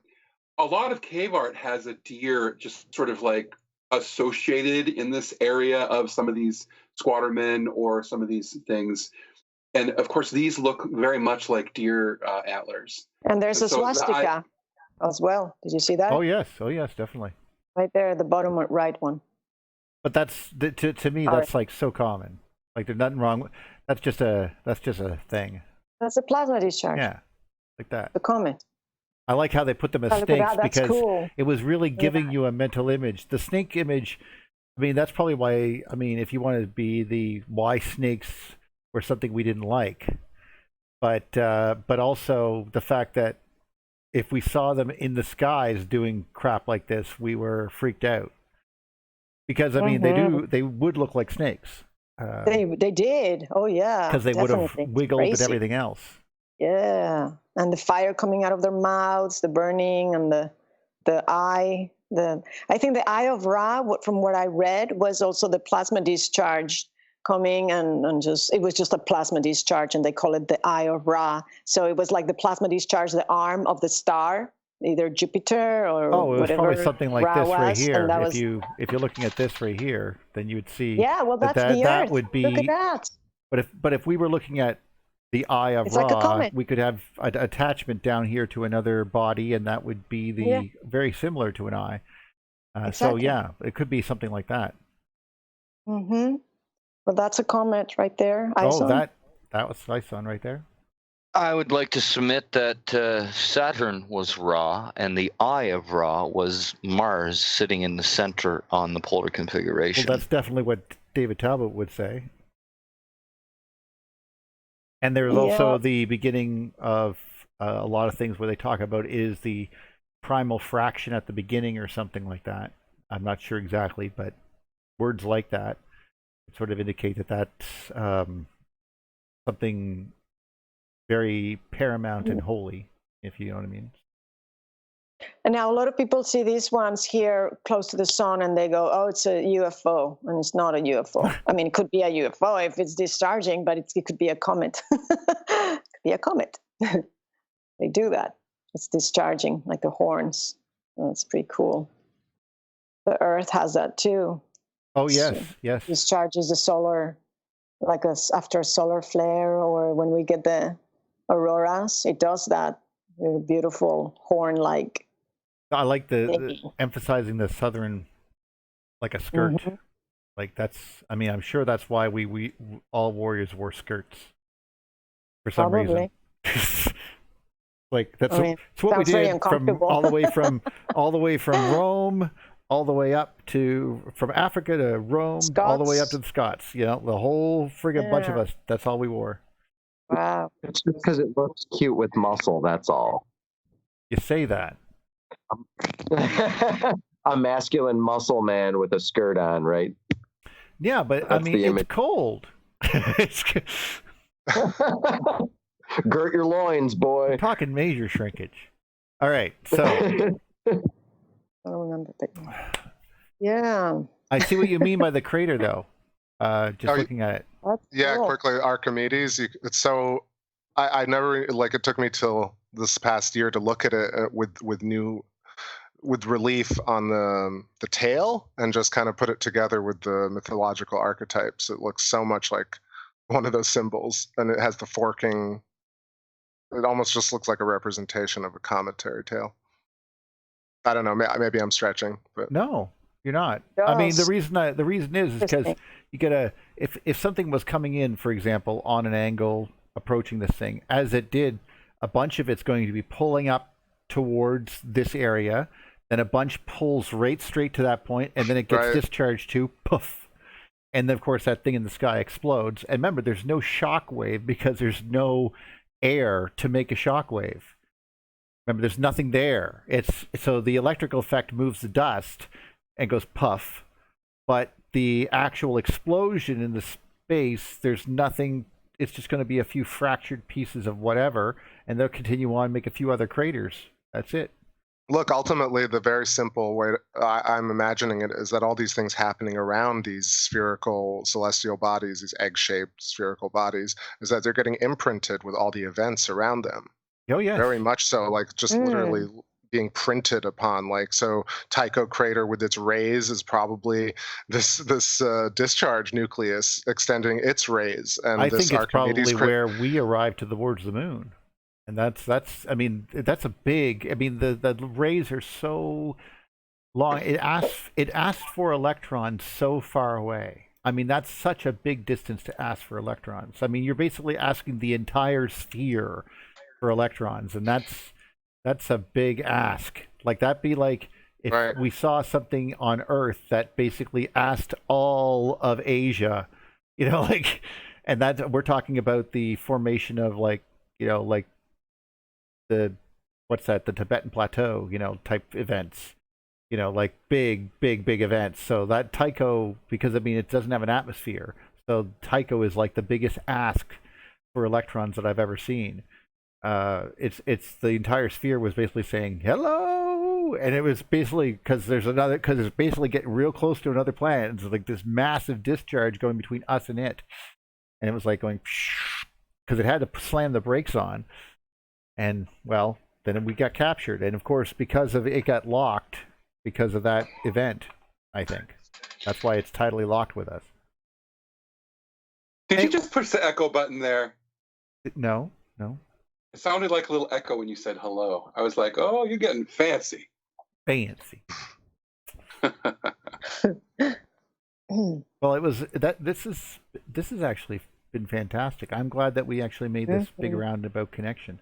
a lot of cave art has a deer just sort of like associated in this area of some of these squattermen or some of these things. And of course, these look very much like deer antlers. And there's a swastika as well. Did you see that? Oh yes, definitely. Right there, the bottom right one. But that's to me, that's like so common. Like there's nothing wrong. That's just a thing. That's a plasma discharge. Yeah, like that. The comet. I like how they put them as snakes because cool. It was really giving you a mental image. The snake image, I mean, that's probably why. I mean, if you want to be the why snakes were something we didn't like, but also the fact that if we saw them in the skies doing crap like this, we were freaked out. Because I mean, they would look like snakes. They did. Oh yeah. Because they would have wiggled and everything else. Yeah, and the fire coming out of their mouths, the burning, and the eye. I think the eye of Ra, from what I read, was also the plasma discharge coming and it was just a plasma discharge, and they call it the eye of Ra. So it was like the plasma discharge, the arm of the star, either Jupiter or it was whatever. Probably something like Ra this right was, here. If you're looking at this right here, then you would see. Yeah, well, that's the Earth. That would be. Look at that. But if we were looking at the eye of Ra, we could have an attachment down here to another body, and that would be very similar to an eye. Exactly. So yeah, it could be something like that. Mm-hmm. Well, that's a comet right there. That was Ison right there. I would like to submit that Saturn was Ra, and the eye of Ra was Mars sitting in the center on the polar configuration. Well, that's definitely what David Talbot would say. And there's also the beginning of a lot of things where they talk about is the primal fraction at the beginning or something like that. I'm not sure exactly, but words like that sort of indicate that that's something very paramount and holy, if you know what I mean. And now a lot of people see these ones here close to the sun and they go, oh, it's a UFO. And it's not a UFO. I mean, it could be a UFO if it's discharging, but it could be a comet. It could be a comet. They do that. It's discharging like the horns. That's pretty cool. The Earth has that too. Oh, yes, yes. Discharges the solar, after a solar flare, or when we get the auroras, it does that. A beautiful horn-like. I like the emphasizing the southern like a skirt. Like that's, I mean, I'm sure that's why we all warriors wore skirts for some reason. Like that's what we did from all the way from Rome, all the way up to from Africa to Rome, all the way up to the Scots. You know, the whole friggin' bunch of us. That's all we wore. Wow. It's just because it looks cute with muscle. That's all. You say that. A masculine muscle man with a skirt on, right? Yeah, but I mean, it's cold. Girt your loins, boy. We're talking major shrinkage. All right, so. I don't remember, but yeah. I see what you mean by the crater, though. Just looking at it. Yeah, quickly, Archimedes. It's so. I never it took me till this past year to look at it with relief on the tail and just kind of put it together with the mythological archetypes. It looks so much like one of those symbols, and it has the forking. It almost just looks like a representation of a cometary tail. I don't know. Maybe I'm stretching, but no, you're not. I mean, the reason is because you gotta if something was coming in, for example, on an angle approaching this thing, as it did, a bunch of it's going to be pulling up towards this area, then a bunch pulls right straight to that point, and then it gets discharged to poof. And then, of course, that thing in the sky explodes. And remember, there's no shock wave because there's no air to make a shock wave. Remember, there's nothing there. So the electrical effect moves the dust and goes puff. But the actual explosion in the space, there's nothing. It's just going to be a few fractured pieces of whatever, and they'll continue on, make a few other craters. That's it. Look, ultimately, the very simple way I'm imagining it is that all these things happening around these spherical celestial bodies, these egg-shaped spherical bodies, is that they're getting imprinted with all the events around them. Oh, yes. Very much so, like just literally being printed upon. Like, so Tycho crater with its rays is probably this discharge nucleus extending its rays. And I this think it's Archimedes probably where we arrive towards the moon. And that's I mean, that's a big, I mean, the rays are so long. It asked for electrons so far away. I mean, that's such a big distance to ask for electrons. I mean, you're basically asking the entire sphere for electrons, and that's a big ask. Like, that'd be like if we saw something on Earth that basically asked all of Asia, you know, like, and that's, we're talking about the formation of, like, you know, like the Tibetan Plateau, you know, type events, you know, like big events. So that Tycho, because I mean, it doesn't have an atmosphere, so Tycho is like the biggest ask for electrons that I've ever seen. It's the entire sphere was basically saying hello, and it was basically because it's basically getting real close to another planet. It's like this massive discharge going between us and it, and it was like going because it had to slam the brakes on, and well, then we got captured, and of course because of it got locked because of that event. I think that's why it's tidally locked with us. Did you just push the echo button there? No. It sounded like a little echo when you said hello. I was like, oh, you're getting fancy. Fancy. Well, it was that. This has actually been fantastic. I'm glad that we actually made this big roundabout connection,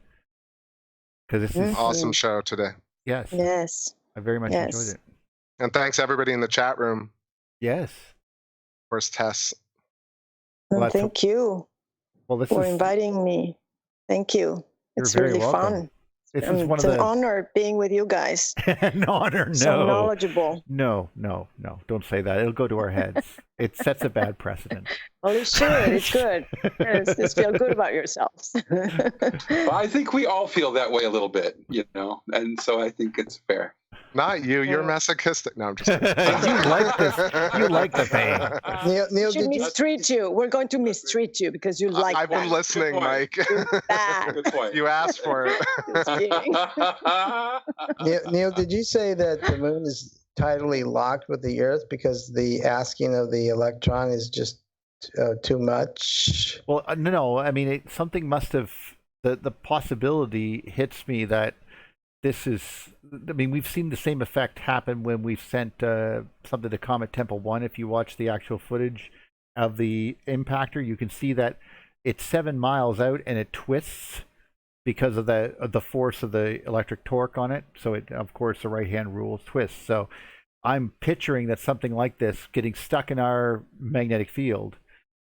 because this is awesome show today. Yes. I very much enjoyed it. And thanks everybody in the chat room. Yes. Of course, Tess. Well, thank you for inviting me. Thank you. It's really fun. It's an honor being with you guys. An honor, no. So knowledgeable. No. Don't say that. It'll go to our heads. It sets a bad precedent. Well, it should. It's good. Just feel good about yourselves. Well, I think we all feel that way a little bit, you know, and so I think it's fair. Not you. You're masochistic. No, I'm just kidding. You like this. You like the pain. Neil, should mistreat you. We're going to mistreat you because you like I've been listening, Mike. Good point. You asked for it. Neil, did you say that the moon is tidally locked with the Earth because the asking of the electron is just too much? Well, no. I mean, something must have. The possibility hits me that this is, I mean, we've seen the same effect happen when we've sent something to Comet Temple 1. If you watch the actual footage of the impactor, you can see that it's 7 miles out and it twists because of the force of the electric torque on it. So it, of course, the right-hand rule twists. So I'm picturing that something like this getting stuck in our magnetic field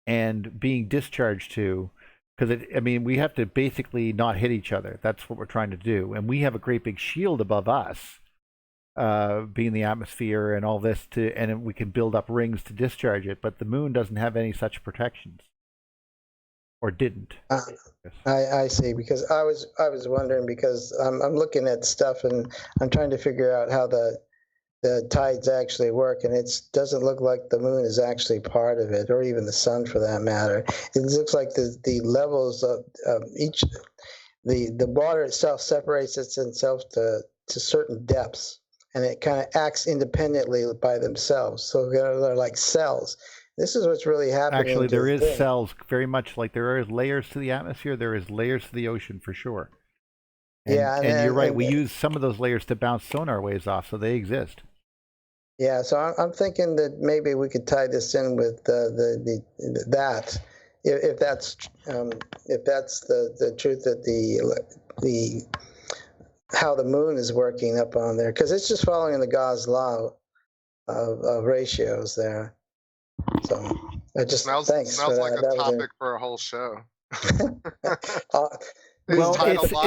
and being discharged to, because I mean, we have to basically not hit each other. That's what we're trying to do. And we have a great big shield above us, being the atmosphere and all this, and we can build up rings to discharge it. But the moon doesn't have any such protections, or didn't. I see, because I was wondering, because I'm looking at stuff and I'm trying to figure out how the tides actually work, and it doesn't look like the moon is actually part of it, or even the sun for that matter. It looks like the levels of each, the water itself separates itself to certain depths, and it kind of acts independently by themselves. So they're like cells. This is what's really happening. Actually, there is cells, very much like there are layers to the atmosphere. There is layers to the ocean for sure. And, yeah, and you're right. We use some of those layers to bounce sonar waves off, so they exist. Yeah, so I'm thinking that maybe we could tie this in with that, if that's the truth, that the how the moon is working up on there, because it's just following the Gauss law of ratios there. So it just smells like a topic for a whole show. Well,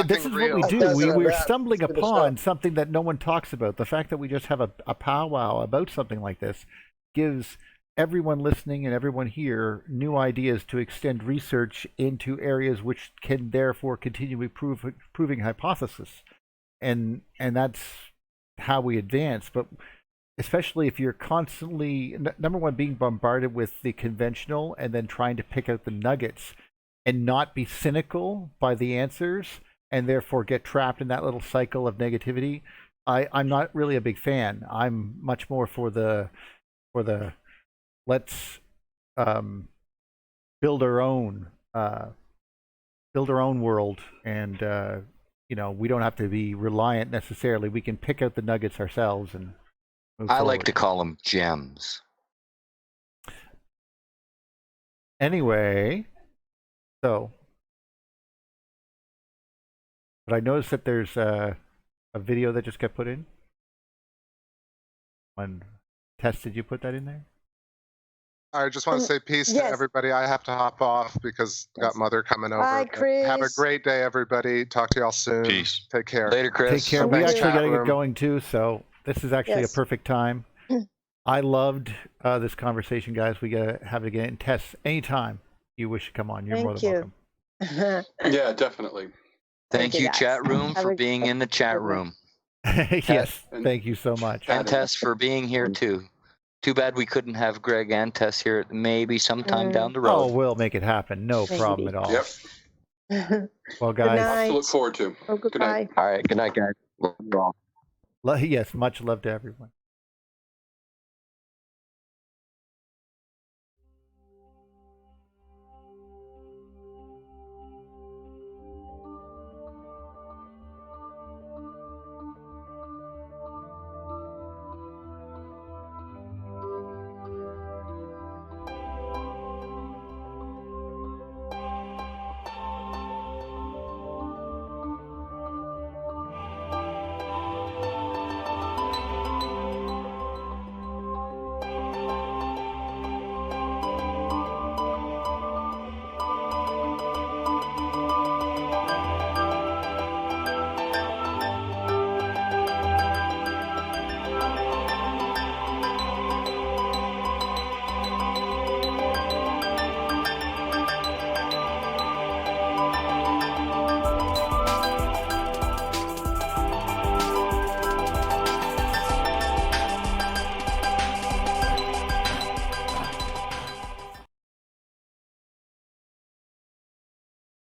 this is what we do. We're stumbling upon something that no one talks about. The fact that we just have a powwow about something like this gives everyone listening and everyone here new ideas to extend research into areas which can therefore continually proving hypothesis. And that's how we advance. But especially if you're constantly, number one, being bombarded with the conventional and then trying to pick out the nuggets and not be cynical by the answers and therefore get trapped in that little cycle of negativity, I'm not really a big fan. I'm much more for the let's build our own world, and we don't have to be reliant necessarily. We can pick out the nuggets ourselves and move forward. like to call them gems. Anyway, so, but I noticed that there's a video that just got put in. Tess, did you put that in there? I just want to say peace to everybody. I have to hop off because I got Mother coming over. Bye, Chris. Have a great day, everybody. Talk to y'all soon. Peace. Take care. Later, Chris. Take care. We actually got to get going too, so this is actually a perfect time. I loved this conversation, guys. We got to have it again. And Tess, anytime you wish to come on, you're more than welcome. Yeah, definitely. Thank you, chat room, for being in the chat room. Yes, thank you so much. And Tess for being here too. Too bad we couldn't have Greg and Tess here maybe sometime down the road. Oh, we'll make it happen. No problem at all. Yep. Well, guys. Lots to look forward to. Oh, goodbye. All right. Good night, guys. Love you all. Yes, much love to everyone.